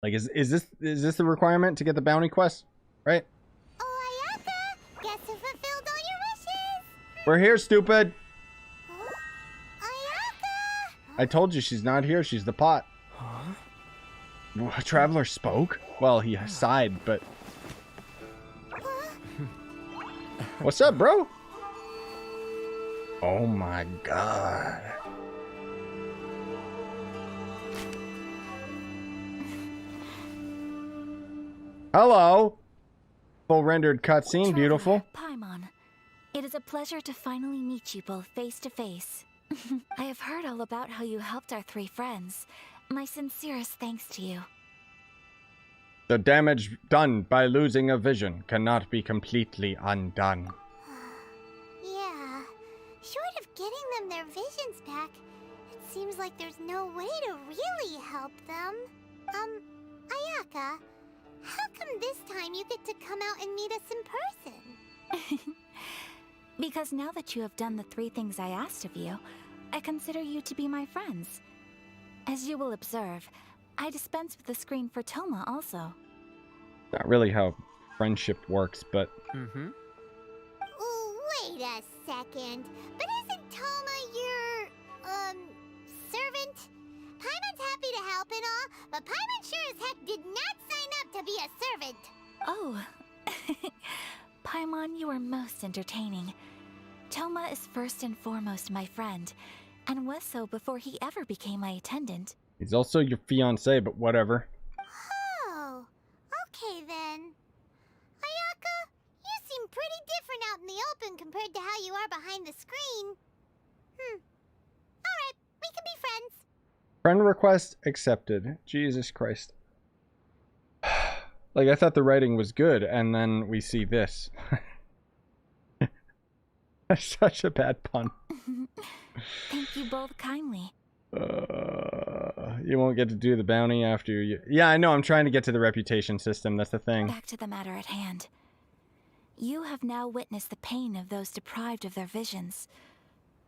like, is this the requirement to get the bounty quest? Right? Oh, Ayaka! Guess who fulfilled all your wishes? We're here, stupid! Ayaka! I told you she's not here. She's the pot. Traveler spoke? Well, he sighed, but... What's up, bro? Oh my god. Hello. Full rendered cutscene, beautiful. Paimon, it is a pleasure to finally meet you both face to face. I have heard all about how you helped our three friends. My sincerest thanks to you. The damage done by losing a vision cannot be completely undone. Yeah. Short of getting them their visions back, it seems like there's no way to really help them. Ayaka, How come this time you get to come out and meet us in person? Because now that you have done the 3 things I asked of you, I consider you to be my friends. As you will observe, I dispense with the screen for Thoma also. Not really how friendship works, but... Ooh, wait a second. But isn't Thoma your, servant? Paimon's happy to help and all, but Paimon sure as heck did not sign up to be a servant. Oh. Paimon, you are most entertaining. Thoma is first and foremost my friend, and was so before he ever became my attendant. He's also your fiancé, but whatever. Oh, okay then. Ayaka, you seem pretty different out in the open compared to how you are behind the screen. Alright, we can be friends. Friend request accepted. Jesus Christ. Like, I thought the writing was good, and then we see this. That's such a bad pun. Thank you both kindly. You won't get to do the bounty after you... Yeah, I know, I'm trying to get to the reputation system, that's the thing. Back to the matter at hand. You have now witnessed the pain of those deprived of their visions.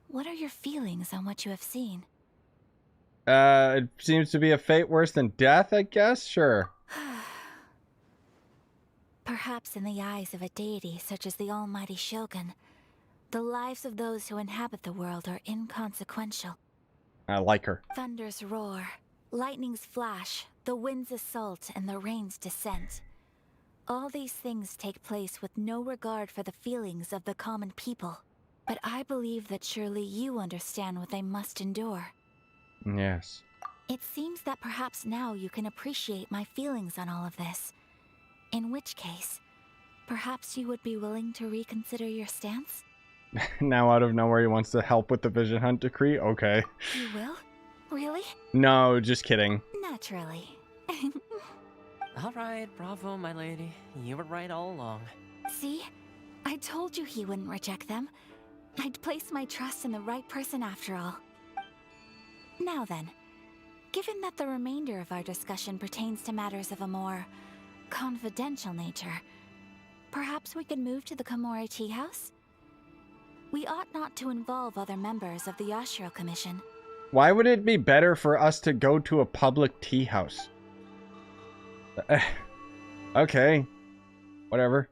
What are your feelings on what you have seen? It seems to be a fate worse than death, I guess? Sure. Perhaps in the eyes of a deity such as the almighty Shogun, the lives of those who inhabit the world are inconsequential. I like her. Thunders roar, lightnings flash, the winds assault, and the rains descent. All these things take place with no regard for the feelings of the common people. But I believe that surely you understand what they must endure. Yes. It seems that perhaps now you can appreciate my feelings on all of this. In which case, perhaps you would be willing to reconsider your stance? Now out of nowhere he wants to help with the Vision Hunt decree? Okay. You will? Really? No, just kidding. Naturally. Alright, bravo, my lady. You were right all along. See? I told you he wouldn't reject them. I'd place my trust in the right person after all. Now then, given that the remainder of our discussion pertains to matters of a more confidential nature, perhaps we could move to the Komore Teahouse? We ought not to involve other members of the Yashiro Commission. Why would it be better for us to go to a public tea house? Okay. Whatever.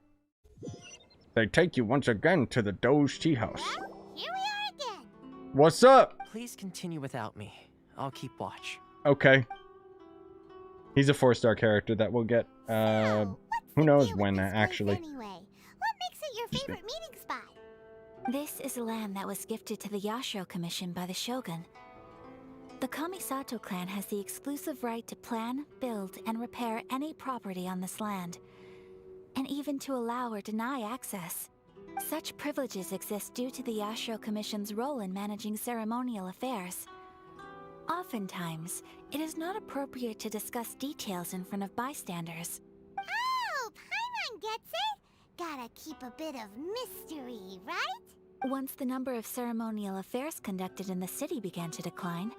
They take you once again to the Doge Tea House. Well, here we are again. What's up? Please continue without me. I'll keep watch. Okay. He's a 4-star character that we'll get, who knows when, actually. Anyway, what makes it your favorite meeting spot? This is land that was gifted to the Yashiro Commission by the Shogun. The Kamisato clan has the exclusive right to plan, build, and repair any property on this land, and even to allow or deny access. Such privileges exist due to the Yashiro Commission's role in managing ceremonial affairs. Oftentimes, it is not appropriate to discuss details in front of bystanders. Oh, Paimon gets it! Gotta keep a bit of mystery, right? Once the number of ceremonial affairs conducted in the city began to decline,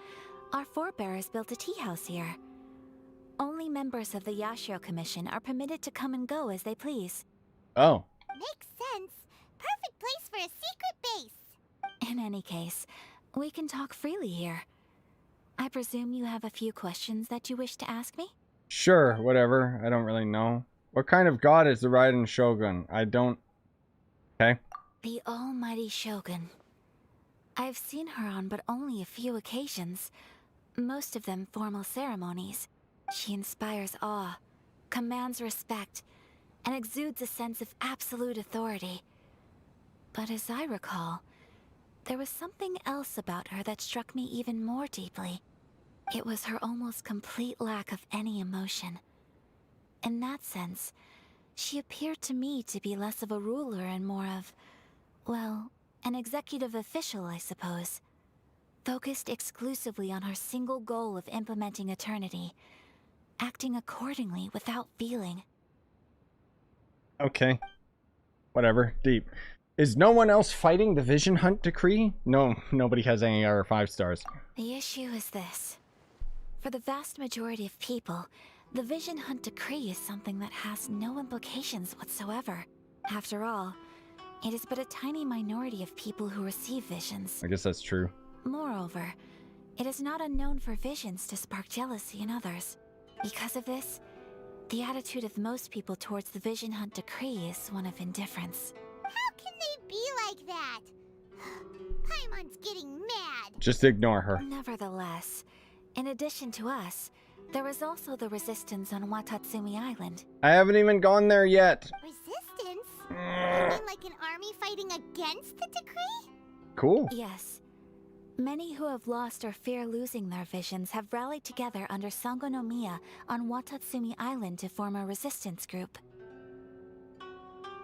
our forebears built a tea house here. Only members of the Yashiro Commission are permitted to come and go as they please. Oh. Makes sense. Perfect place for a secret base. In any case, we can talk freely here. I presume you have a few questions that you wish to ask me? Sure, whatever. I don't really know. What kind of god is the Raiden Shogun? I don't... Okay. The almighty Shogun. I've seen her on but only a few occasions, most of them formal ceremonies. She inspires awe, commands respect, and exudes a sense of absolute authority. But as I recall, there was something else about her that struck me even more deeply. It was her almost complete lack of any emotion. In that sense, she appeared to me to be less of a ruler and more of, well, an executive official, I suppose. Focused exclusively on her single goal of implementing eternity, acting accordingly without feeling. Okay. Whatever. Deep. Is no one else fighting the Vision Hunt decree? No, nobody has any other 5 stars. The issue is this. For the vast majority of people, The Vision Hunt Decree is something that has no implications whatsoever. After all, it is but a tiny minority of people who receive visions. I guess that's true. Moreover, it is not unknown for visions to spark jealousy in others. Because of this, the attitude of most people towards the Vision Hunt Decree is one of indifference. How can they be like that? Paimon's getting mad. Just ignore her. Nevertheless, in addition to us, there is also the resistance on Watatsumi Island. I haven't even gone there yet. Resistance? You mean like an army fighting against the decree? Cool. Yes. Many who have lost or fear losing their visions have rallied together under Sangonomiya on Watatsumi Island to form a resistance group.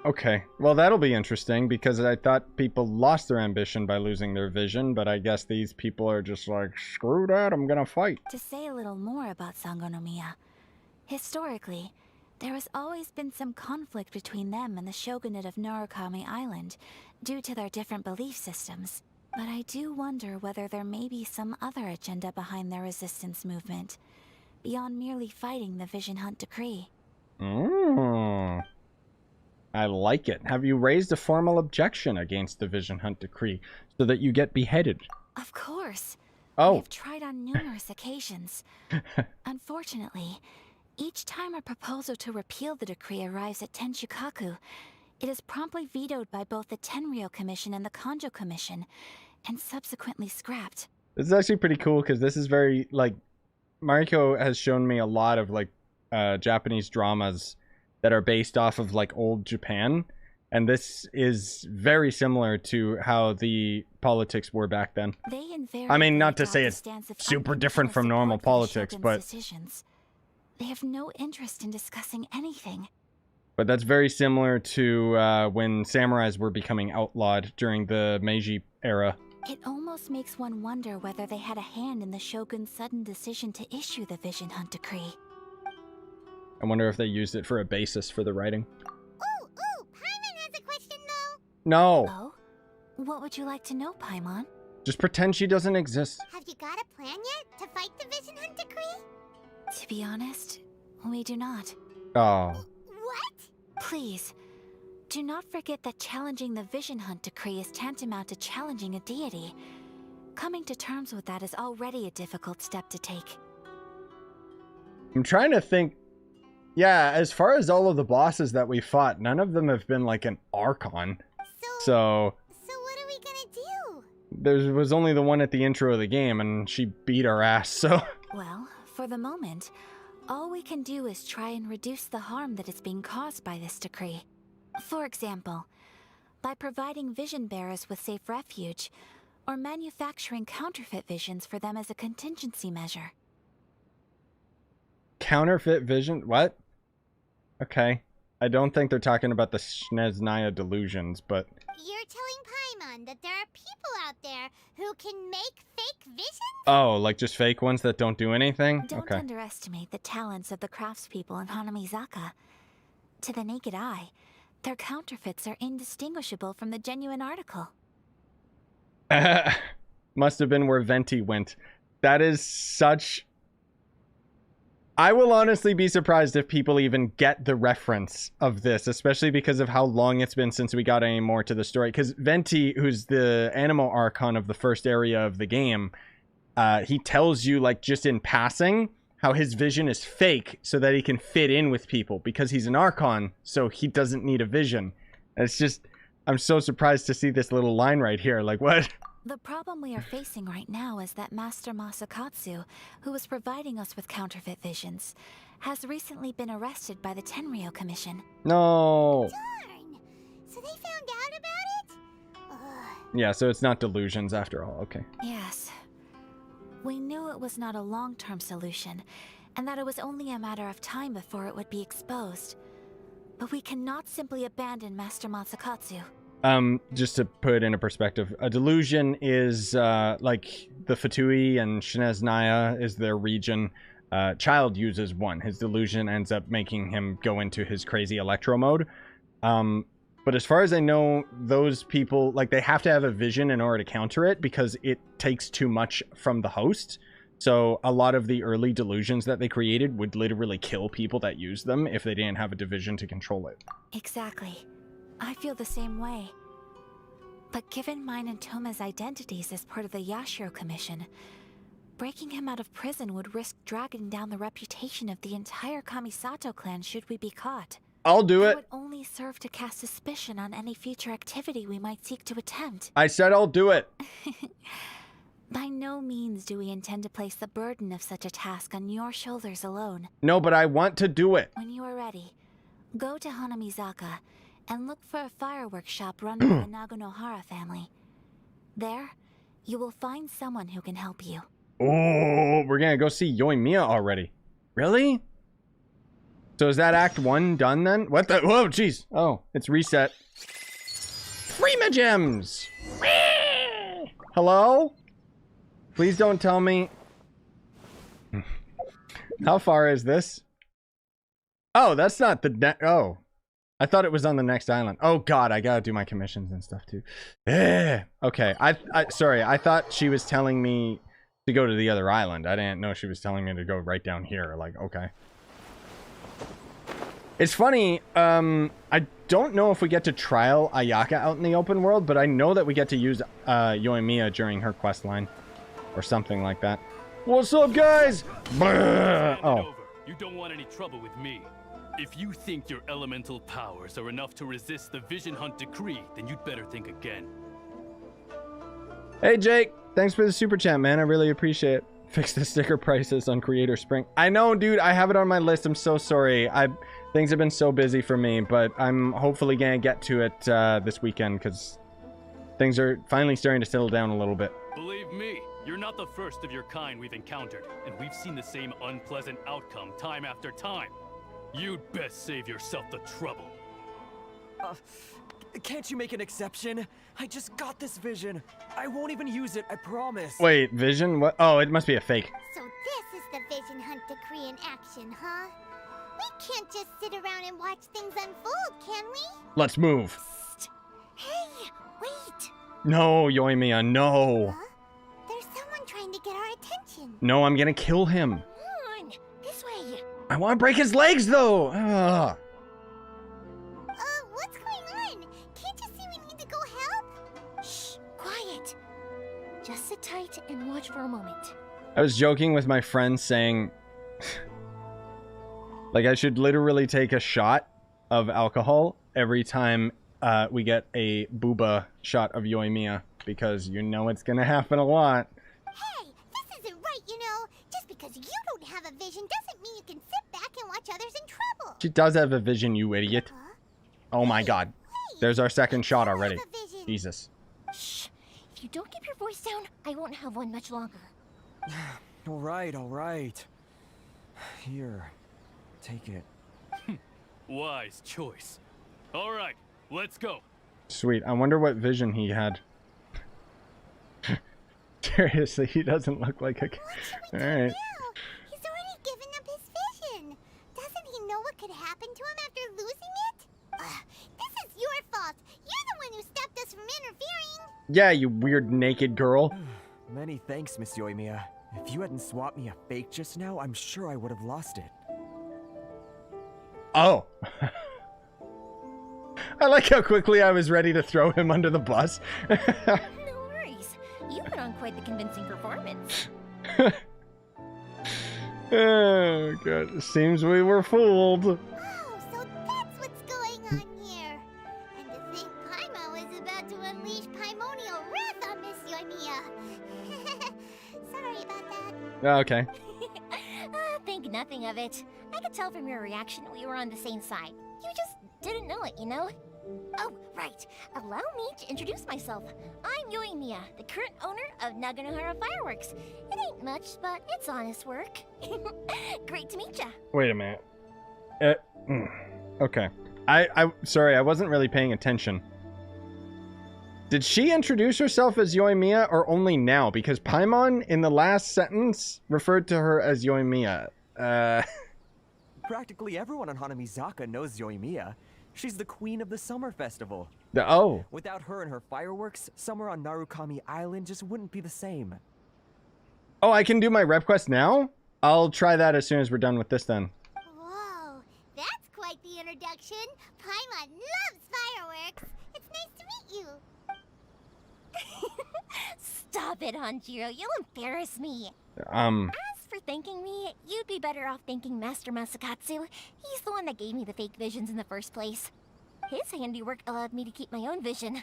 Okay, well that'll be interesting because I thought people lost their ambition by losing their vision, but I guess these people are just like, screw that, I'm gonna fight. To say a little more about Sangonomiya, historically, there has always been some conflict between them and the shogunate of Narukami Island due to their different belief systems. But I do wonder whether there may be some other agenda behind their resistance movement, beyond merely fighting the Vision Hunt Decree. I like it. Have you raised a formal objection against the Vision Hunt Decree so that you get beheaded? Of course. Oh. I've tried on numerous occasions. Unfortunately, each time a proposal to repeal the decree arrives at Tenshukaku, it is promptly vetoed by both the Tenryou Commission and the Kanjo Commission, and subsequently scrapped. This is actually pretty cool because this is very, like, Mariko has shown me a lot of, like, Japanese dramas that are based off of, like, old Japan, and this is very similar to how the politics were back then. I mean, not to say it's super different from normal politics, but decisions. They have no interest in discussing anything. But that's very similar to when samurais were becoming outlawed during the Meiji era. It almost makes one wonder whether they had a hand in the shogun's sudden decision to issue the Vision Hunt Decree. I wonder if they used it for a basis for the writing. Ooh, Paimon has a question though. No. Oh? What would you like to know, Paimon? Just pretend she doesn't exist. Have you got a plan yet to fight the Vision Hunt Decree? To be honest, we do not. Oh. What? Please, do not forget that challenging the Vision Hunt Decree is tantamount to challenging a deity. Coming to terms with that is already a difficult step to take. I'm trying to think. Yeah, as far as all of the bosses that we fought, none of them have been like an Archon. So what are we gonna do? There was only the one at the intro of the game, and she beat our ass, so... Well, for the moment, all we can do is try and reduce the harm that is being caused by this decree. For example, by providing vision bearers with safe refuge, or manufacturing counterfeit visions for them as a contingency measure. Counterfeit vision? What? Okay. I don't think they're talking about the Shneznaya delusions, but... You're telling Paimon that there are people out there who can make fake visions? Oh, like just fake ones that don't do anything? Don't underestimate the talents of the craftspeople in Hanamizaka. To the naked eye, their counterfeits are indistinguishable from the genuine article. Must have been where Venti went. That is such... I will honestly be surprised if people even get the reference of this, especially because of how long it's been since we got any more to the story. Because Venti, who's the Anemo Archon of the first area of the game, he tells you, like, just in passing, how his vision is fake so that he can fit in with people because he's an Archon, so he doesn't need a vision. And it's just, I'm so surprised to see this little line right here. Like, what? The problem we are facing right now is that Master Masakatsu, who is providing us with counterfeit visions, has recently been arrested by the Tenryou Commission. No. Darn! So they found out about it? Ugh. Yeah, so it's not delusions after all. Okay. Yes. We knew it was not a long-term solution, and that it was only a matter of time before it would be exposed. But we cannot simply abandon Master Masakatsu. Just to put it into perspective, a delusion is, like, the Fatui and Shneznaya is their region. Child uses one. His delusion ends up making him go into his crazy Electro mode. But as far as I know, those people, like, they have to have a vision in order to counter it because it takes too much from the host. So a lot of the early delusions that they created would literally kill people that use them if they didn't have a division to control it. Exactly. I feel the same way. But given mine and Thoma's identities as part of the Yashiro Commission, breaking him out of prison would risk dragging down the reputation of the entire Kamisato clan should we be caught. I'll do That it. would only serve to cast suspicion on any future activity we might seek to attempt. I said I'll do it. By no means do we intend to place the burden of such a task on your shoulders alone. No, but I want to do it. When you are ready, go to Hanamizaka and look for a fireworks shop run by the Naganohara family. There, you will find someone who can help you. Oh, we're gonna go see Yoimiya already. Really? So is that Act 1 done then? What the? Whoa, jeez. Oh, it's reset. Prima Gems! Hello? Please don't tell me. How far is this? Oh, that's not the... Oh. I thought it was on the next island. Oh god, I gotta do my commissions and stuff too. Okay, sorry, I thought she was telling me to go to the other island. I didn't know she was telling me to go right down here. Like, okay. It's funny, I don't know if we get to trial Ayaka out in the open world, but I know that we get to use Yoimiya during her quest line. Or something like that. What's up, guys? Oh. You don't want any trouble with me. If you think your elemental powers are enough to resist the Vision Hunt decree, then you'd better think again. Hey, Jake. Thanks for the super chat, man. I really appreciate it. Fix the sticker prices on Creator Spring. I know, dude. I have it on my list. I'm so sorry. Things have been so busy for me, but I'm hopefully gonna get to it this weekend because things are finally starting to settle down a little bit. Believe me, you're not the first of your kind we've encountered, and we've seen the same unpleasant outcome time after time. You'd best save yourself the trouble. Can't you make an exception? I just got this vision. I won't even use it, I promise. Wait, vision? What? Oh, it must be a fake. So this is the Vision Hunt decree in action, huh? We can't just sit around and watch things unfold, can we? Let's move. Hey, wait! No, Yoimiya, no. Huh? There's someone trying to get our attention. No, I'm gonna kill him. Come on, this way. I want to break his legs, though. Ugh. What's going on? Can't you see we need to go help? Shh, quiet. Just sit tight and watch for a moment. I was joking with my friend saying, like, I should literally take a shot of alcohol every time we get a booba shot of Yoimiya, because you know it's gonna happen a lot. Hey, this isn't right, you know. Just because you don't have a vision doesn't mean you can sit back and watch others in trouble. She does have a vision, you idiot. Oh my god. There's our second shot already. Jesus. Shh. If you don't keep your voice down, I won't have one much longer. All right. Here, take it. Wise choice. All right, let's go. Sweet. I wonder what vision he had. Seriously, he doesn't look like a... Alright. He's already given up his vision. Doesn't he know what could happen to him after losing it? This is your fault. You're the one who stopped us from interfering. Yeah, you weird naked girl. Many thanks, Miss Yoimiya. If you hadn't swapped me a fake just now, I'm sure I would have lost it. Oh. I like how quickly I was ready to throw him under the bus. No worries. You put on quite the convincing performance. Oh, God. Seems we were fooled. Oh, so that's what's going on here. And to think Paimon was about to unleash Paimonial wrath on Miss Yoimiya. Sorry about that. Okay. Think nothing of it. I could tell from your reaction we were on the same side. You just didn't know it, you know? Oh, right. Allow me to introduce myself. I'm Yoimiya, the current owner of Naganohara Fireworks. It ain't much, but it's honest work. Great to meet ya. Wait a minute. Okay. Sorry, I wasn't really paying attention. Did she introduce herself as Yoimiya or only now? Because Paimon in the last sentence referred to her as Yoimiya. Practically everyone on Hanamizaka knows Yoimiya. She's the queen of the summer festival. Oh. Without her and her fireworks, summer on Narukami Island just wouldn't be the same. Oh, I can do my rep quest now? I'll try that as soon as we're done with this then. Whoa, that's quite the introduction. Paimon loves fireworks. It's nice to meet you. Stop it, Hanjiro. You'll embarrass me. As for thanking me, you'd be better off thanking Master Masakatsu. He's the one that gave me the fake visions in the first place. His handiwork allowed me to keep my own vision.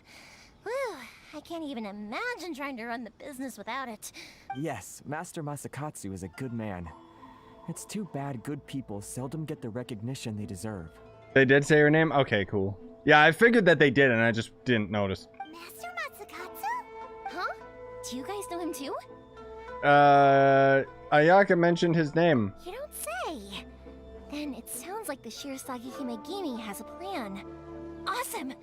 Whew, I can't even imagine trying to run the business without it. Yes, Master Masakatsu is a good man. It's too bad good people seldom get the recognition they deserve. They did say her name? Okay, cool. Yeah, I figured that they did, and I just didn't notice. Master Masakatsu? Huh? Do you guys know him too? Ayaka mentioned his name. You don't say. Then it sounds like the Shiratsugi Himegimi has a plan. Awesome!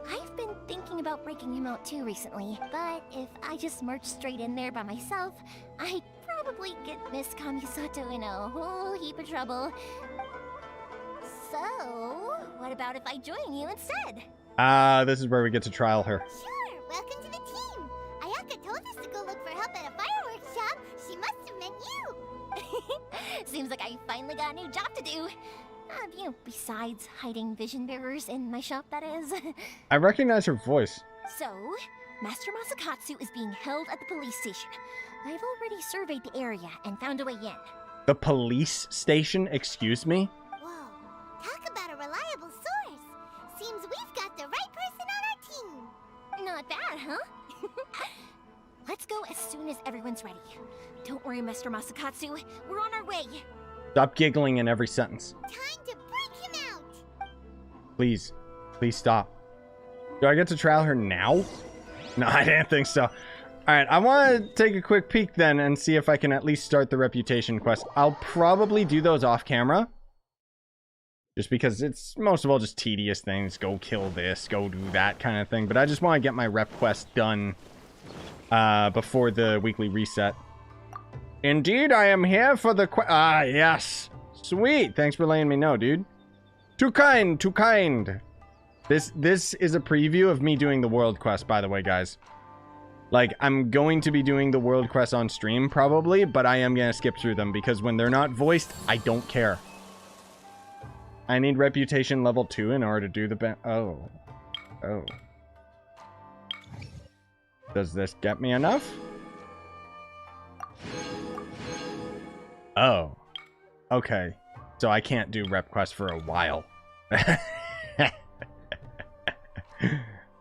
I've been thinking about breaking him out too recently, but if I just march straight in there by myself, I'd probably get Miss Kamisato in a whole heap of trouble. So, what about if I join you instead? This is where we get to trial her. Sure, welcome to the team. Ayaka told us to go look for help at a fireworks shop. She must have meant you. Seems like I finally got a new job to do. You know, besides hiding vision bearers in my shop, that is. I recognize her voice. So, Master Masakatsu is being held at the police station. I've already surveyed the area and found a way in. The police station? Excuse me? Whoa, talk about a reliable source. Seems we've got the right person on our team. Not bad, huh? Let's go as soon as everyone's ready. Don't worry, Master Masakatsu. We're on our way. Stop giggling in every sentence. Time to break him out. Please. Please stop. Do I get to trial her now? No, I didn't think so. Alright, I want to take a quick peek then and see if I can at least start the reputation quest. I'll probably do those off camera. Just because it's most of all just tedious things. Go kill this, go do that kind of thing. But I just want to get my rep quest done before the weekly reset. Indeed, I am here for the yes. Sweet. Thanks for letting me know, dude. Too kind, too kind. This is a preview of me doing the world quest, by the way, guys. Like, I'm going to be doing the world quest on stream, probably, but I am going to skip through them, because when they're not voiced, I don't care. I need reputation level 2 in order to do the oh. Does this get me enough? Oh. Okay. So I can't do rep quest for a while.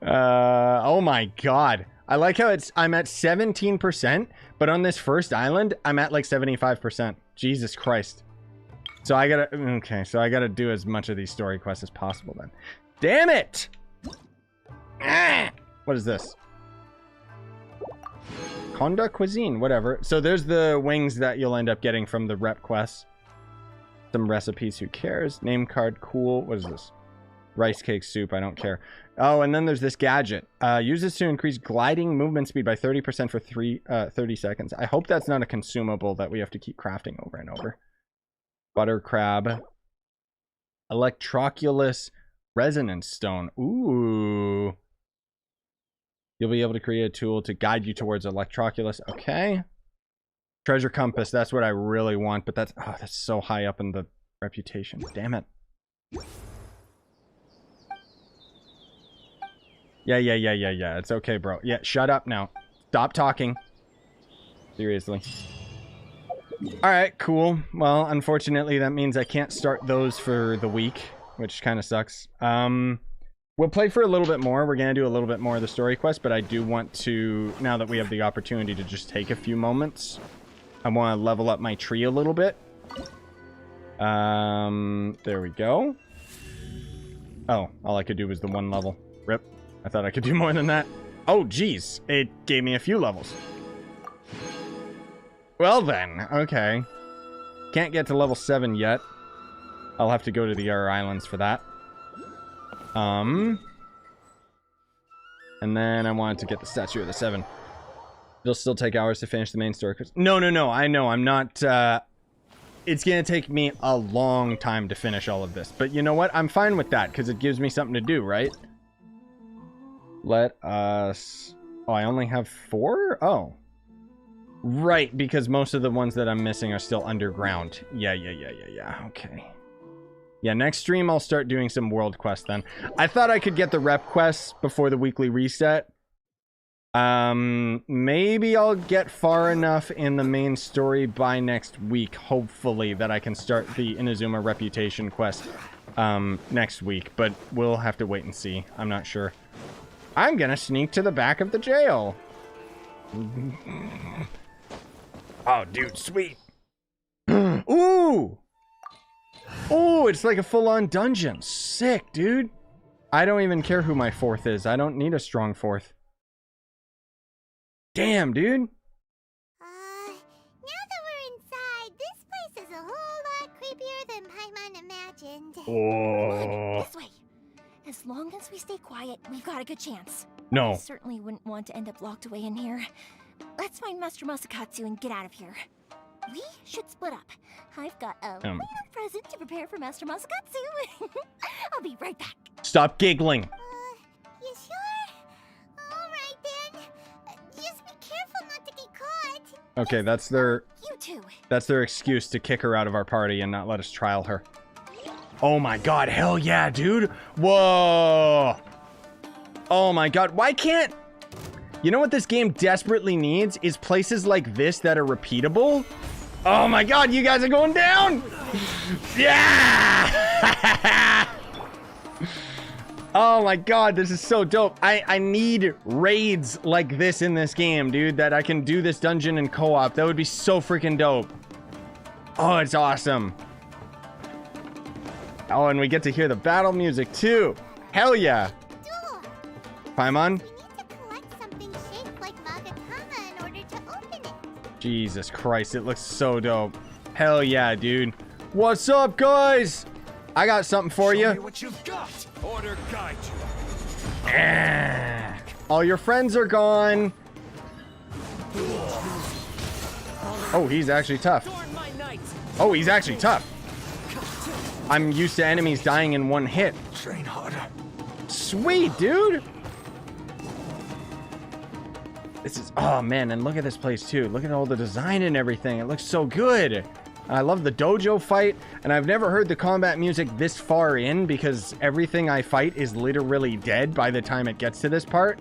Oh my god. I like how I'm at 17%, but on this first island, I'm at like 75%. Jesus Christ. So I gotta do as much of these story quests as possible then. Damn it! What is this? Konda cuisine, whatever. So there's the wings that you'll end up getting from the rep quests. Some recipes, who cares? Name card, cool. What is this? Rice cake soup, I don't care. Oh, and then there's this gadget. Use this to increase gliding movement speed by 30% for 30 seconds. I hope that's not a consumable that we have to keep crafting over and over. Butter crab. Electroculus resonance stone. Ooh. You'll be able to create a tool to guide you towards Electroculus. Okay. Treasure compass. That's what I really want, but that's so high up in the reputation. Damn it. Yeah. It's okay, bro. Yeah, shut up now. Stop talking. Seriously. Alright, cool. Well, unfortunately, that means I can't start those for the week, which kind of sucks. We'll play for a little bit more. We're going to do a little bit more of the story quest, but I do want to, now that we have the opportunity to just take a few moments, I want to level up my tree a little bit. There we go. Oh, all I could do was the one level. Rip. I thought I could do more than that. Oh, geez. It gave me a few levels. Well then, okay. Can't get to level 7 yet. I'll have to go to the other islands for that. And then I wanted to get the Statue of the Seven. It'll still take hours to finish the main story. No. I know, I'm not, it's gonna take me a long time to finish all of this. But you know what? I'm fine with that, because it gives me something to do, right? Let us... Oh, I only have 4? Oh. Right, because most of the ones that I'm missing are still underground. Yeah. Okay. Yeah, next stream I'll start doing some world quests then. I thought I could get the rep quests before the weekly reset. Maybe I'll get far enough in the main story by next week, hopefully, that I can start the Inazuma reputation quest next week, but we'll have to wait and see. I'm not sure. I'm gonna sneak to the back of the jail. Oh, dude, sweet. Ooh! Ooh, it's like a full-on dungeon. Sick, dude. I don't even care who my fourth is. I don't need a strong fourth. Damn, dude. Now that we're inside, this place is a whole lot creepier than Paimon imagined. Oh. This way. As long as we stay quiet, we've got a good chance. No. I certainly wouldn't want to end up locked away in here. Let's find Master Masakatsu and get out of here. We should split up. I've got a little present to prepare for Master Masakatsu. I'll be right back. Stop giggling. You sure? Alright then. Just be careful not to get caught. Okay, that's their... You too. That's their excuse to kick her out of our party and not let us trial her. Oh my god, hell yeah, dude. Whoa. Oh my god, why can't... You know what this game desperately needs? Is places like this that are repeatable. Oh my god, you guys are going down! Yeah! Oh my god, this is so dope. I need raids like this in this game, dude, that I can do this dungeon in co-op. That would be so freaking dope. Oh, it's awesome. Oh, and we get to hear the battle music too. Hell yeah. Paimon? Jesus Christ, it looks so dope. Hell yeah, dude. What's up, guys? I got something for you. Show me what you've got. Order guide you. All your friends are gone. Oh, he's actually tough. Oh, he's actually tough. I'm used to enemies dying in one hit. Train harder. Sweet, dude. This is, oh man, and look at this place too. Look at all the design and everything. It looks so good. I love the dojo fight, and I've never heard the combat music this far in because everything I fight is literally dead by the time it gets to this part.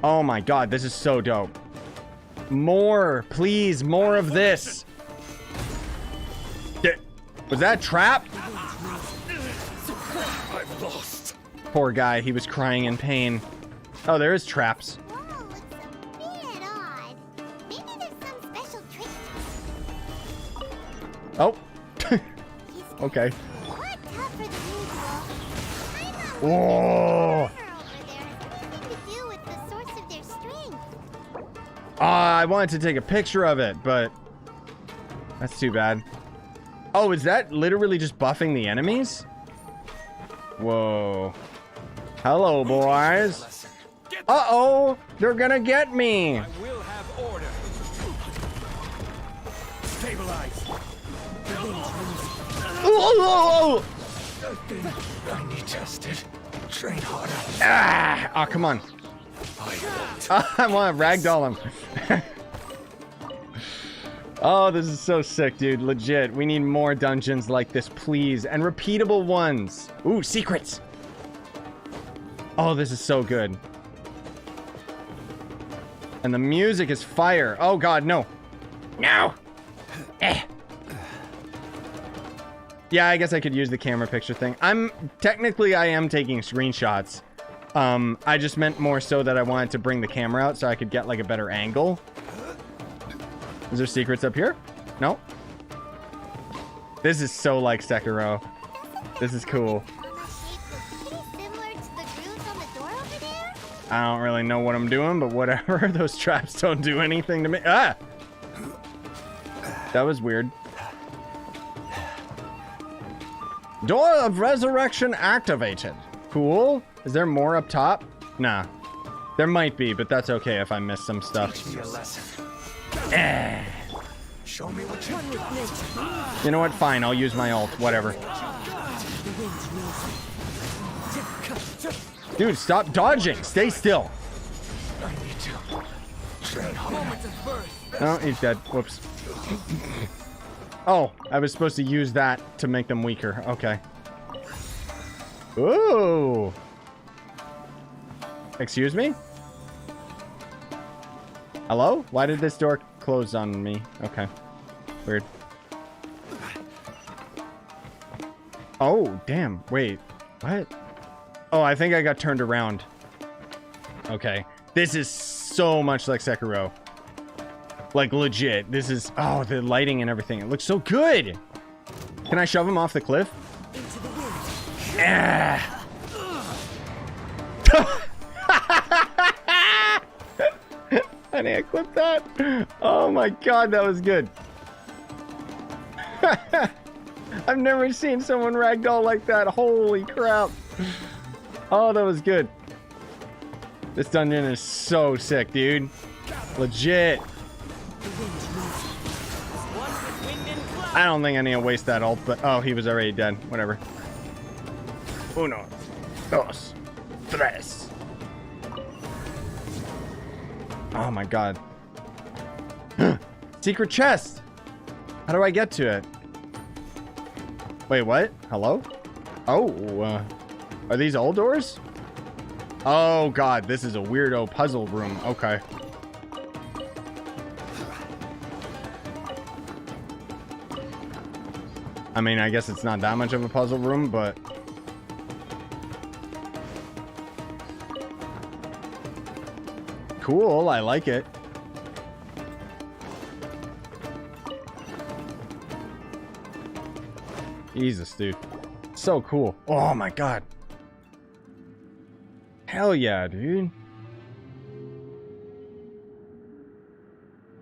Oh my god, this is so dope. More, please, more of this. Was that a trap? I've lost. Poor guy, he was crying in pain. Oh, there is traps. Whoa, looks a bit odd. Maybe there's some special trick. Oh. Okay. Whoa. I wanted to take a picture of it, but that's too bad. Oh, is that literally just buffing the enemies? Whoa. Hello, boys. Uh-oh, they're gonna get me. I will have order. Stabilize. Oh, I need tested. Train harder. Ah! Oh, come on. I want to ragdoll him. Oh, this is so sick, dude. Legit. We need more dungeons like this, please. And repeatable ones. Ooh, secrets. Oh, this is so good. And the music is fire. Oh, God, no. No. Yeah, I guess I could use the camera picture thing. Technically, I am taking screenshots. I just meant more so that I wanted to bring the camera out so I could get, like, a better angle. Is there secrets up here? No. This is so like Sekiro. This is cool. I don't really know what I'm doing, but whatever. Those traps don't do anything to me. Ah! That was weird. Door of Resurrection activated. Cool. Is there more up top? Nah. There might be, but that's okay if I miss some stuff. Teach me a lesson. Show me what you got. You know what? Fine, I'll use my ult. Whatever. Dude, stop dodging. Stay still. I need to Oh, he's dead. Whoops. Oh, I was supposed to use that to make them weaker. Okay. Ooh. Excuse me? Hello? Why did this door close on me? Okay. Weird. Oh, damn. Wait. What? Oh, I think I got turned around. Okay. This is so much like Sekiro. Like, legit. This is... Oh, the lighting and everything. It looks so good. Can I shove him off the cliff? Ah. I need to clip that. Oh my god, that was good. I've never seen someone ragdoll like that. Holy crap. Oh, that was good. This dungeon is so sick, dude. Legit. I don't think I need to waste that ult, but... Oh, he was already dead. Whatever. Uno. Dos. Tres. Oh my god. Secret chest! How do I get to it? Wait, what? Hello? Oh, are these all doors? Oh god, this is a weirdo puzzle room. Okay. I mean, I guess it's not that much of a puzzle room, but... Cool, I like it. Jesus, dude. So cool. Oh my god. Hell yeah, dude.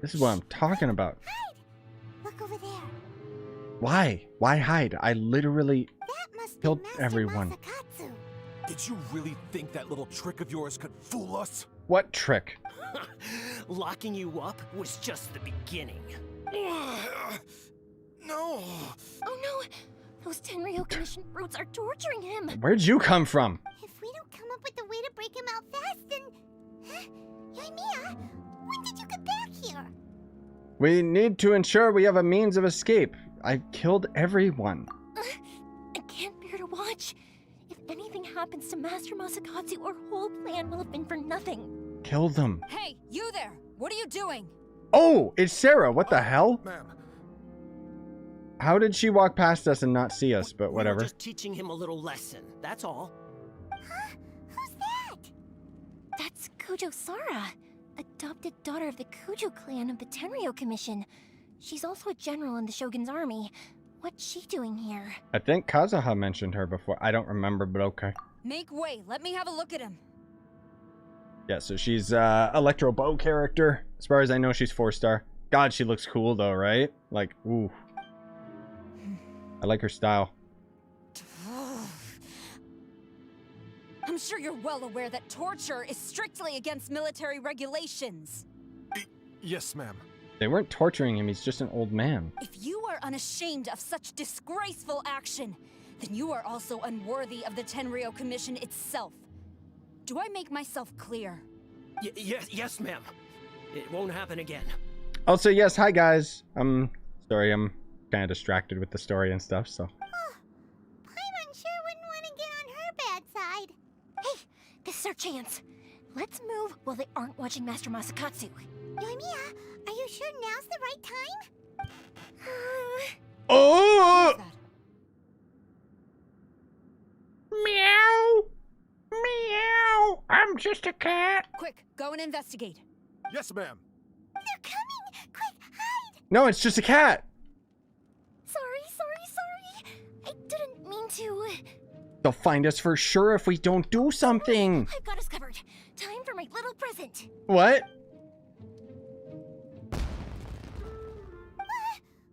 This is what I'm talking about. Hide! Look over there. Why? Why hide? I literally killed everyone. Did you really think that little trick of yours could fool us? What trick? Locking you up was just the beginning. No. Oh no! Those Tenryo Commission brutes are torturing him! Where'd you come from? If we don't come up with a way to break him out fast, then... Huh? Yoimiya, when did you get back here? We need to ensure we have a means of escape. I killed everyone. I can't bear to watch. If anything happens to Master Masakatsu, our whole plan will have been for nothing. Kill them. Hey, you there! What are you doing? Oh, it's Sarah. What the hell? Ma'am. How did she walk past us and not see us? But whatever. We were just teaching him a little lesson, that's all. Huh? Who's that? That's Kujo Sara, adopted daughter of the Kujo clan of the Tenryo Commission. She's also a general in the Shogun's army. What's she doing here? I think Kazuha mentioned her before. I don't remember, but okay. Make way. Let me have a look at him. Yeah, so she's Electro bow character. As far as I know, she's 4-star. God, she looks cool though, right? Like, ooh. I like her style. I'm sure you're well aware that torture is strictly against military regulations. Yes, ma'am. They weren't torturing him, he's just an old man. If you are unashamed of such disgraceful action, then you are also unworthy of the Tenryo Commission itself. Do I make myself clear? Yes, ma'am. It won't happen again. Also, yes, hi guys. Sorry, I'm kind of distracted with the story and stuff, so. Oh, Paimon sure wouldn't want to get on her bad side. Hey, this is our chance. Let's move while they aren't watching Master Masakatsu. Yoimiya, are you sure now's the right time? Oh! Meow! Meow! I'm just a cat. Quick, go and investigate. Yes, ma'am. They're coming! Quick, hide! No, it's just a cat. Sorry. I didn't mean to. They'll find us for sure if we don't do something. I've got us covered. Time for my little present. What?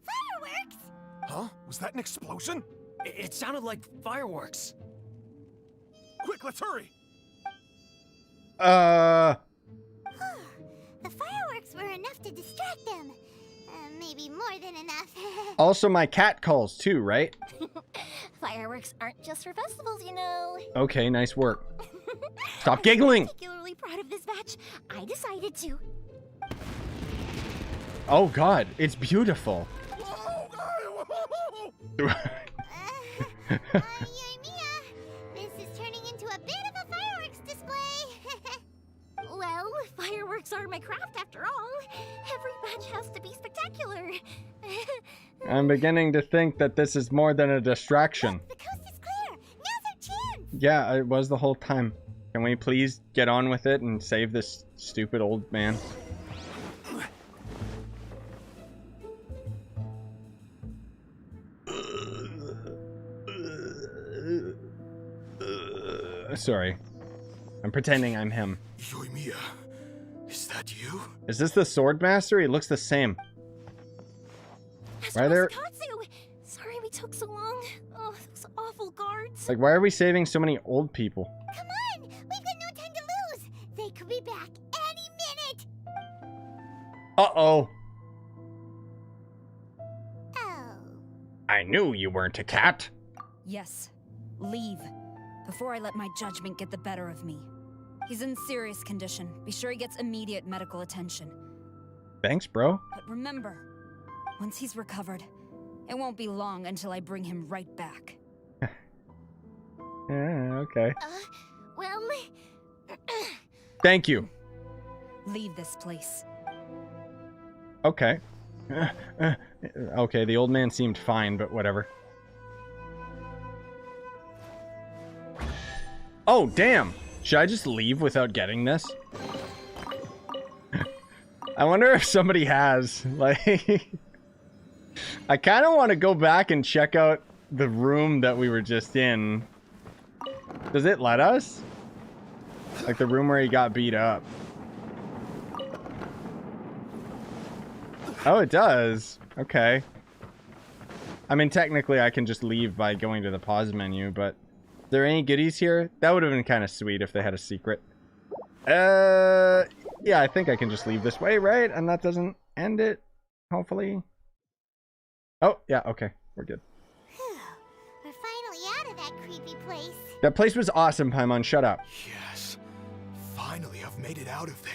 Fireworks? Huh? Was that an explosion? It sounded like fireworks. Quick, let's hurry. The fireworks were enough to distract them. Maybe more than enough. Also, my cat calls too, right? Fireworks aren't just for festivals, you know. Okay, nice work. Stop giggling. I'm particularly proud of this batch. I decided to Oh god, it's beautiful. Yoimiya, this is turning into a bit of a fireworks display. Well, fireworks are my craft after all. Every batch has to be spectacular. I'm beginning to think that this is more than a distraction. The coast is clear. Now's our chance. Yeah, it was the whole time. Can we please get on with it and save this stupid old man? Sorry. I'm pretending I'm him. Yoimiya, is that you? Is this the Swordmaster? He looks the same. Why are there... Sorry we took so long. Oh, those awful guards. Like, why are we saving so many old people? Come on, we've got no time to lose. They could be back any minute. Uh-oh. Oh. I knew you weren't a cat. Yes. Leave. Before I let my judgment get the better of me. He's in serious condition. Be sure he gets immediate medical attention. Thanks, bro. But remember, once he's recovered, it won't be long until I bring him right back. Yeah, okay. Well... Thank you. Leave this place. Okay. Okay, the old man seemed fine, but whatever. Oh, damn! Should I just leave without getting this? I wonder if somebody has. Like... I kind of want to go back and check out the room that we were just in. Does it let us? Like the room where he got beat up. Oh, it does. Okay. I mean, technically I can just leave by going to the pause menu, but... Is there any goodies here? That would have been kind of sweet if they had a secret. Yeah, I think I can just leave this way, right? And that doesn't end it, hopefully. Oh, yeah, okay. We're good. We're finally out of that creepy place. That place was awesome, Paimon. Shut up. Yes. Finally, I've made it out of there.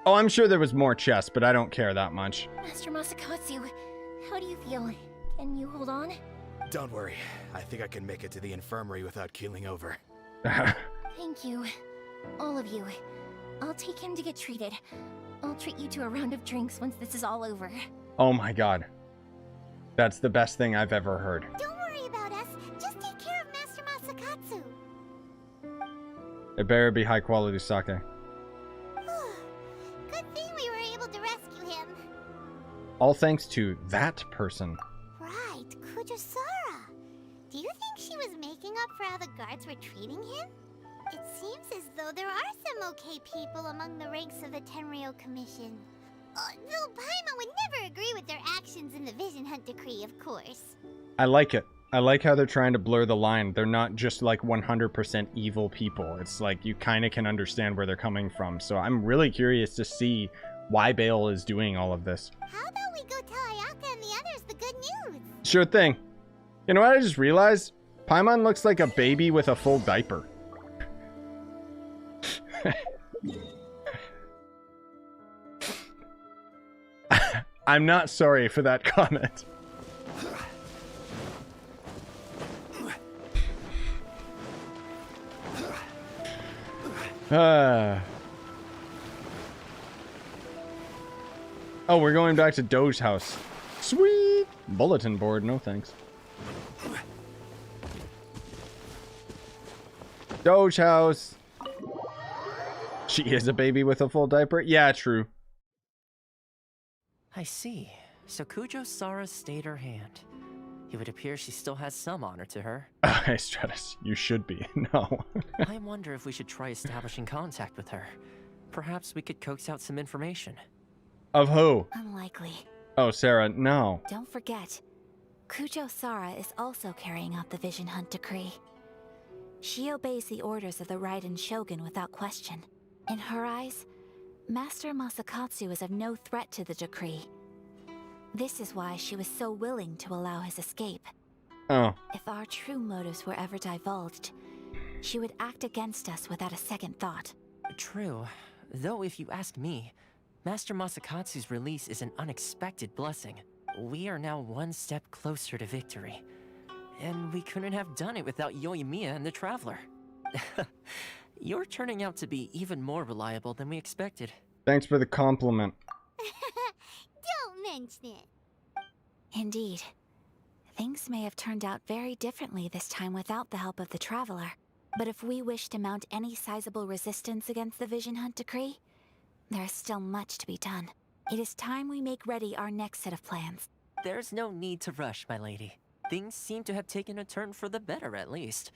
Oh, I'm sure there was more chests, but I don't care that much. Master Masakatsu, how do you feel? Can you hold on? Don't worry. I think I can make it to the infirmary without keeling over. Thank you. All of you. I'll take him to get treated. I'll treat you to a round of drinks once this is all over. Oh my god. That's the best thing I've ever heard. Don't worry about us. Just take care of Master Masakatsu. It better be high quality sake. Good thing we were able to rescue him. All thanks to that person. Right, Kurosawa. Do you think she was making up for how the guards were treating him? It seems as though there are some okay people among the ranks of the Tenryou Commission. Though Paimon would never agree with their actions in the Vision Hunt Decree, of course. I like it. I like how they're trying to blur the line. They're not just like 100% evil people. It's like you kind of can understand where they're coming from. So I'm really curious to see why Baal is doing all of this. How about we go tell Ayaka and the others the good news? Sure thing. You know what I just realized? Paimon looks like a baby with a full diaper. I'm not sorry for that comment. Oh, we're going back to Doge's house. Sweet! Bulletin board, no thanks. Doge house. She is a baby with a full diaper? Yeah, true. I see. So Kurosawa stayed her hand. It would appear she still has some honor to her. Hey, Stratus, you should be. No. I wonder if we should try establishing contact with her. Perhaps we could coax out some information. Of who? Unlikely. Oh, Sarah, no. Don't forget, Kurosawa is also carrying out the Vision Hunt Decree. She obeys the orders of the Raiden Shogun without question. In her eyes, Master Masakatsu is of no threat to the decree. This is why she was so willing to allow his escape. Oh. If our true motives were ever divulged, she would act against us without a second thought. True. Though if you ask me, Master Masakatsu's release is an unexpected blessing. We are now one step closer to victory. And we couldn't have done it without Yoimiya and the Traveler. You're turning out to be even more reliable than we expected. Thanks for the compliment. Don't mention it. Indeed. Things may have turned out very differently this time without the help of the Traveler. But if we wish to mount any sizable resistance against the Vision Hunt decree, there is still much to be done. It is time we make ready our next set of plans. There's no need to rush, my lady. Things seem to have taken a turn for the better, at least.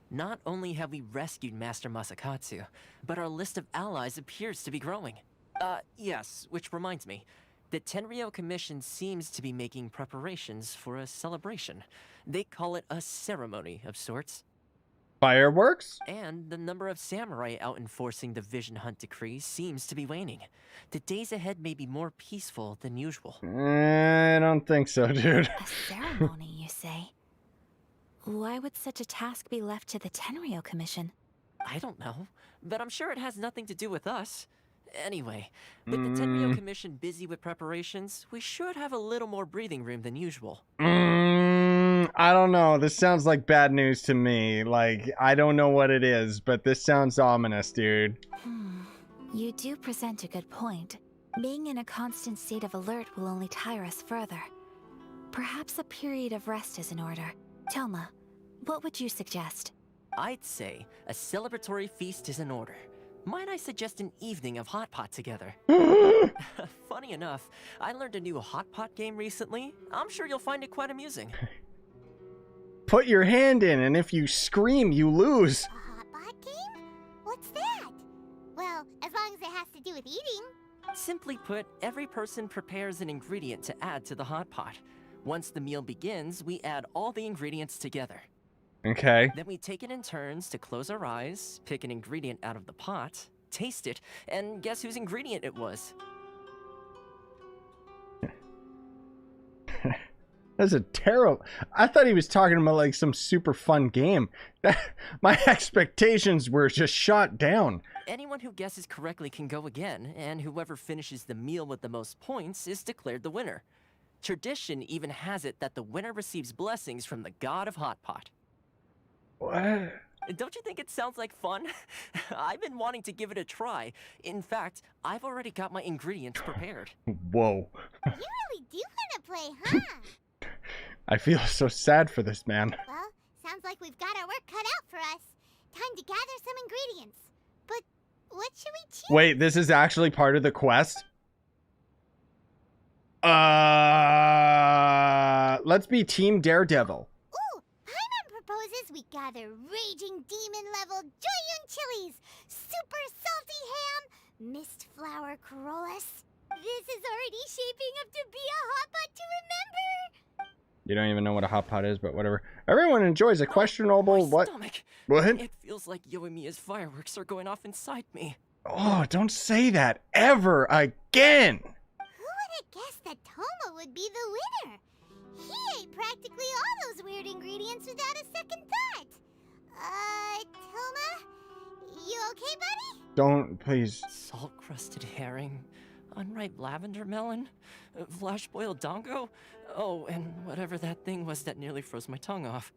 Not only have we rescued Master Masakatsu, but our list of allies appears to be growing. Yes, which reminds me. The Tenryou Commission seems to be making preparations for a celebration. They call it a ceremony of sorts. Fireworks? And the number of samurai out enforcing the Vision Hunt decree seems to be waning. The days ahead may be more peaceful than usual. I don't think so, dude. A ceremony, you say? Why would such a task be left to the Tenryou Commission? I don't know, but I'm sure it has nothing to do with us. Anyway, with the Tenryou Commission busy with preparations, we should have a little more breathing room than usual. I don't know. This sounds like bad news to me. Like, I don't know what it is, but this sounds ominous, dude. You do present a good point. Being in a constant state of alert will only tire us further. Perhaps a period of rest is in order. Thoma, what would you suggest? I'd say a celebratory feast is in order. Might I suggest an evening of hot pot together? Funny enough, I learned a new hot pot game recently. I'm sure you'll find it quite amusing. Put your hand in, and if you scream, you lose. A hot pot game? What's that? Well, as long as it has to do with eating. Simply put, every person prepares an ingredient to add to the hot pot. Once the meal begins, we add all the ingredients together. Okay. Then we take it in turns to close our eyes, pick an ingredient out of the pot, taste it, and guess whose ingredient it was. That's a terrible... I thought he was talking about like some super fun game. My expectations were just shot down. Anyone who guesses correctly can go again, and whoever finishes the meal with the most points is declared the winner. Tradition even has it that the winner receives blessings from the god of hot pot. What? Don't you think it sounds like fun? I've been wanting to give it a try. In fact, I've already got my ingredients prepared. Whoa. You really do want to play, huh? I feel so sad for this man. Well, sounds like we've got our work cut out for us. Time to gather some ingredients. But what should we choose? Wait, this is actually part of the quest? Let's be Team Daredevil. Proposes we gather raging demon-level Joyun chilies, super salty ham, mist flower corollas. This is already shaping up to be a hot pot to remember. You don't even know what a hot pot is, but whatever. Everyone enjoys a questionable what? Stomach. What? It feels like Yoimiya's fireworks are going off inside me. Oh, don't say that ever again. Who would have guessed that Thoma would be the winner? He ate practically all those weird ingredients without a second thought. Thoma? You okay, buddy? Don't, please. Salt-crusted herring, unripe lavender melon, flash-boiled dongo. Oh, and whatever that thing was that nearly froze my tongue off.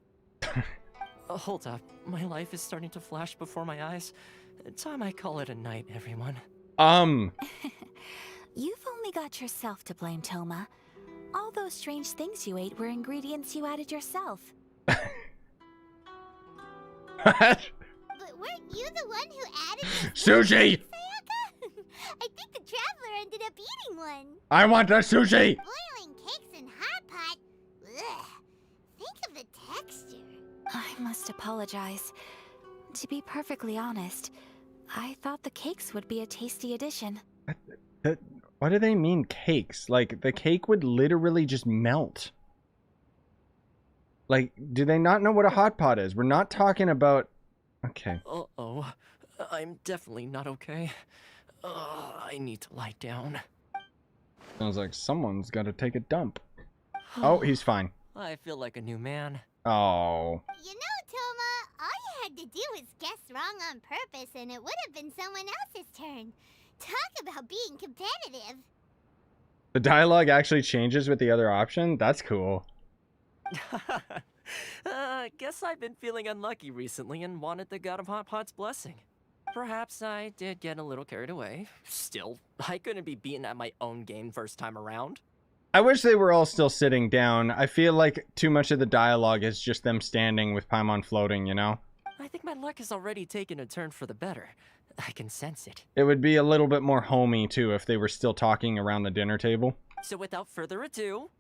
Hold up. My life is starting to flash before my eyes. Time I call it a night, everyone. You've only got yourself to blame, Thoma. All those strange things you ate were ingredients you added yourself. What? But weren't you the one who added Sushi! Ayaka? I think the Traveler ended up eating one. I want the sushi! Boiling cakes in hot pot? Ugh. Think of the texture. I must apologize. To be perfectly honest, I thought the cakes would be a tasty addition. What do they mean, cakes? Like, the cake would literally just melt. Like, do they not know what a hot pot is? We're not talking about... Okay. Uh-oh. I'm definitely not okay. I need to lie down. Sounds like someone's got to take a dump. Oh, he's fine. I feel like a new man. Oh. You know, Thoma, all you had to do was guess wrong on purpose and it would have been someone else's turn. Talk about being competitive. The dialogue actually changes with the other option? That's cool. Guess I've been feeling unlucky recently and wanted the God of Hot Pot's blessing. Perhaps I did get a little carried away. Still, I couldn't be beaten at my own game first time around. I wish they were all still sitting down. I feel like too much of the dialogue is just them standing with Paimon floating, you know? I think my luck has already taken a turn for the better. I can sense it. It would be a little bit more homey, too, if they were still talking around the dinner table. So without further ado,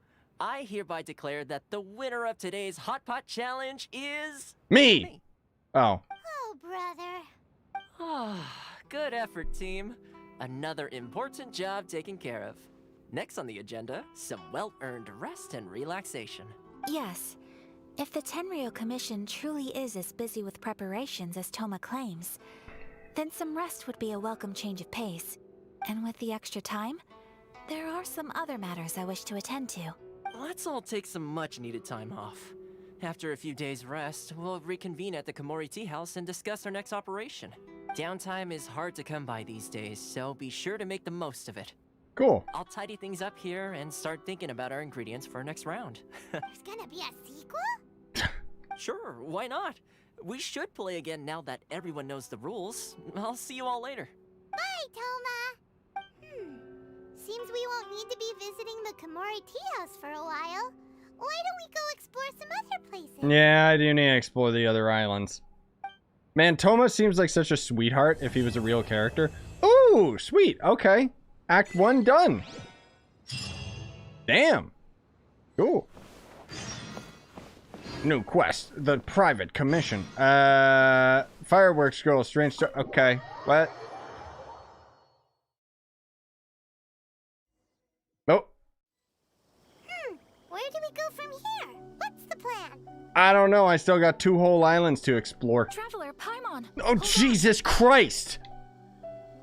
I hereby declare that the winner of today's Hot Pot Challenge is... Me! Oh. Oh, brother. Good effort, team. Another important job taken care of. Next on the agenda, some well-earned rest and relaxation. Yes. If the Tenryou Commission truly is as busy with preparations as Thoma claims, then some rest would be a welcome change of pace. And with the extra time, there are some other matters I wish to attend to. Let's all take some much-needed time off. After a few days' rest, we'll reconvene at the Komore Teahouse and discuss our next operation. Downtime is hard to come by these days, so be sure to make the most of it. Cool. I'll tidy things up here and start thinking about our ingredients for our next round. There's gonna be a sequel? Sure, why not? We should play again now that everyone knows the rules. I'll see you all later. Bye, Thoma! Seems we won't need to be visiting the Komore Teahouse for a while. Why don't we go explore some other places? Yeah, I do need to explore the other islands. Man, Thoma seems like such a sweetheart if he was a real character. Ooh, sweet. Okay. Act 1 done. Damn. Cool. New quest. The private commission. Fireworks girl. Strange star. Okay. What? Oh. Where do we go from here? What's the plan? I don't know. I still got 2 whole islands to explore. Traveler, Paimon. Oh, Jesus Christ.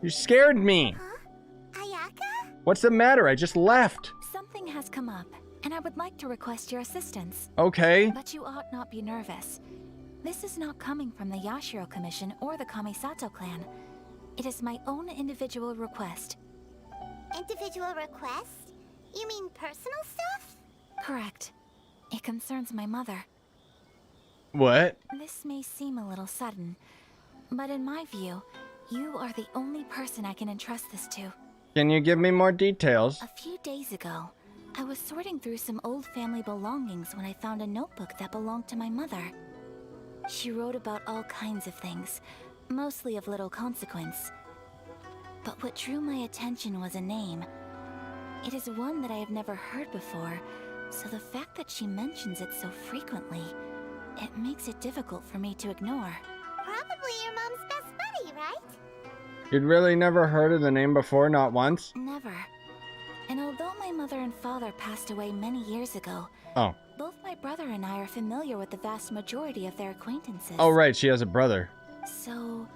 You scared me. Ayaka? What's the matter? I just left. Something has come up, and I would like to request your assistance. Okay. But you ought not be nervous. This is not coming from the Yashiro Commission or the Kamisato clan. It is my own individual request. Individual request? You mean personal stuff? Correct. It concerns my mother. What? This may seem a little sudden, but in my view, you are the only person I can entrust this to. Can you give me more details? A few days ago, I was sorting through some old family belongings when I found a notebook that belonged to my mother. She wrote about all kinds of things, mostly of little consequence. But what drew my attention was a name. It is one that I have never heard before, so the fact that she mentions it so frequently, it makes it difficult for me to ignore. Probably your mom's best buddy, right? You'd really never heard of the name before, not once? Never. And although my mother and father passed away many years ago, both my brother and I are familiar with the vast majority of their acquaintances. Oh, right, she has a brother. So,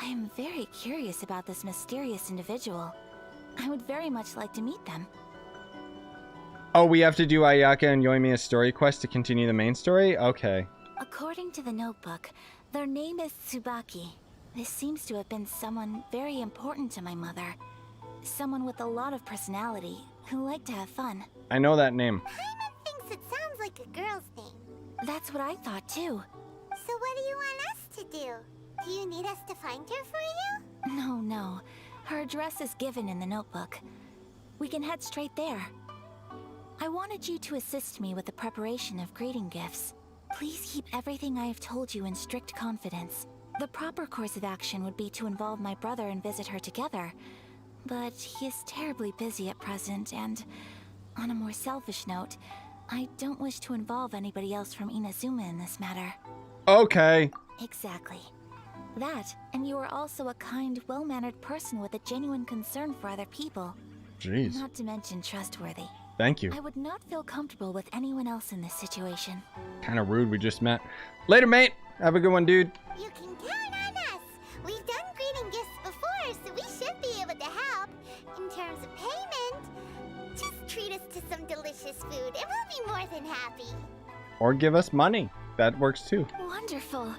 I am very curious about this mysterious individual. I would very much like to meet them. Oh, we have to do Ayaka and Yoimiya's story quest to continue the main story? Okay. According to the notebook, their name is Tsubaki. This seems to have been someone very important to my mother. Someone with a lot of personality, who liked to have fun. I know that name. Paimon thinks it sounds like a girl's name. That's what I thought too. So what do you want us to do? Do you need us to find her for you? No. Her address is given in the notebook. We can head straight there. I wanted you to assist me with the preparation of greeting gifts. Please keep everything I have told you in strict confidence. The proper course of action would be to involve my brother and visit her together. But he is terribly busy at present, and on a more selfish note, I don't wish to involve anybody else from Inazuma in this matter. Okay. Exactly. That, and you are also a kind, well-mannered person with a genuine concern for other people. Jeez. Not to mention trustworthy. Thank you. I would not feel comfortable with anyone else in this situation. Kind of rude, we just met. Later, mate. Have a good one, dude. You can count on us. We've done greeting gifts before, so we should be able to help. In terms of payment, just treat us to some delicious food and we'll be more than happy. Or give us money. That works too. Wonderful.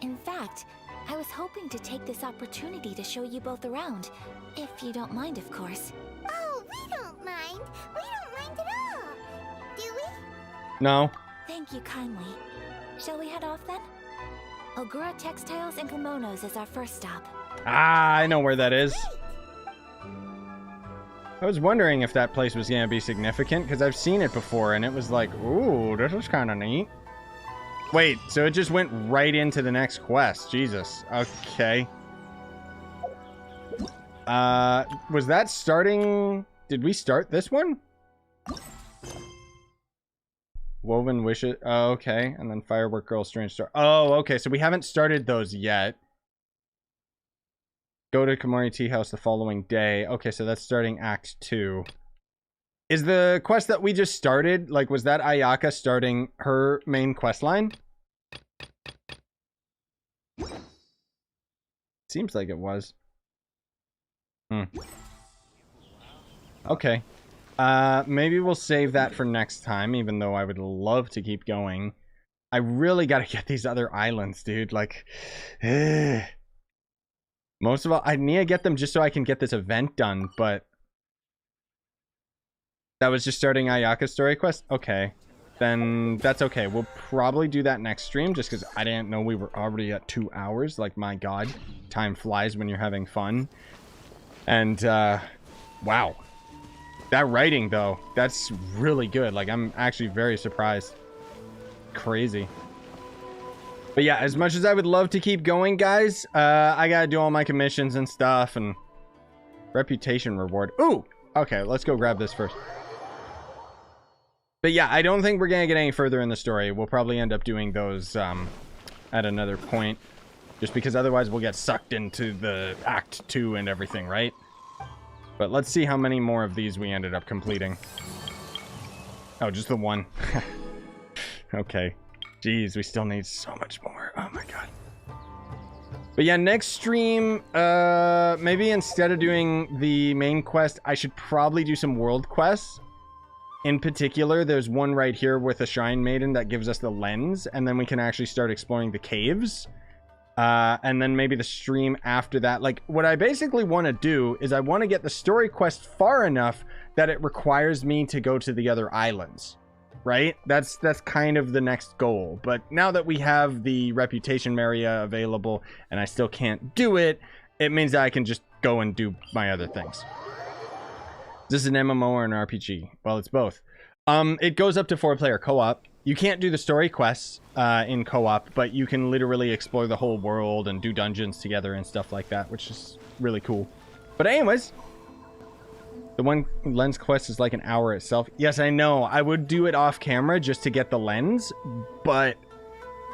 In fact, I was hoping to take this opportunity to show you both around. If you don't mind, of course. Oh, we don't mind. We don't mind at all. Do we? No. Thank you kindly. Shall we head off then? Ogura Textiles and Kimonos is our first stop. Ah, I know where that is. I was wondering if that place was going to be significant, because I've seen it before, and it was like, ooh, this was kind of neat. Wait, so it just went right into the next quest. Jesus. Okay. Was that starting... Did we start this one? Woven Wishes. Oh, okay. And then Firework Girl, Strange Star. Oh, okay. So we haven't started those yet. Go to Komore Teahouse the following day. Okay, so that's starting Act 2. Is the quest that we just started, like, was that Ayaka starting her main quest line? Seems like it was. Okay. Maybe we'll save that for next time, even though I would love to keep going. I really gotta get these other islands, dude. Like, most of all, I need to get them just so I can get this event done, but... That was just starting Ayaka's story quest? Okay. Then that's okay. We'll probably do that next stream, just because I didn't know we were already at 2 hours. Like, my god. Time flies when you're having fun. And, wow. That writing, though, that's really good. Like, I'm actually very surprised. Crazy. But yeah, as much as I would love to keep going, guys, I gotta do all my commissions and stuff, and reputation reward. Ooh! Okay, let's go grab this first. But yeah, I don't think we're gonna get any further in the story. We'll probably end up doing those at another point, just because otherwise we'll get sucked into the Act 2 and everything, right? But let's see how many more of these we ended up completing. Oh, just the one. Okay. Jeez, we still need so much more. Oh my god. But yeah, next stream, maybe instead of doing the main quest, I should probably do some world quests. In particular, there's one right here with a Shrine Maiden that gives us the lens, and then we can actually start exploring the caves. And then maybe the stream after that. Like, what I basically want to do is I want to get the story quest far enough that it requires me to go to the other islands. Right? That's kind of the next goal. But now that we have the Reputation Maria available and I still can't do it, it means that I can just go and do my other things. Is this an MMO or an RPG? Well, it's both. It goes up to 4-player co-op. You can't do the story quests in co-op, but you can literally explore the whole world and do dungeons together and stuff like that, which is really cool. But anyways, the one lens quest is like an hour itself. Yes, I know. I would do it off camera just to get the lens, but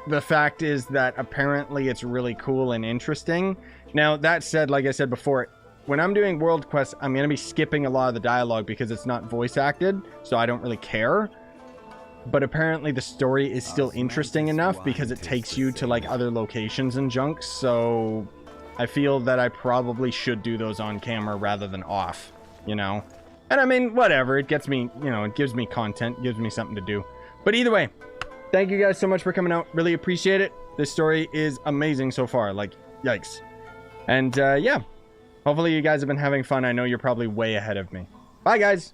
the fact is that apparently it's really cool and interesting. Now, that said, like I said before, when I'm doing world quests, I'm going to be skipping a lot of the dialogue because it's not voice acted, so I don't really care. But apparently the story is still interesting enough because it takes you to like other locations and junk, so I feel that I probably should do those on camera rather than off, you know? And I mean, whatever, it gets me, you know, it gives me content, gives me something to do. But either way, thank you guys so much for coming out, really appreciate it. This story is amazing so far, like, yikes. And yeah, hopefully you guys have been having fun. I know you're probably way ahead of me. Bye guys!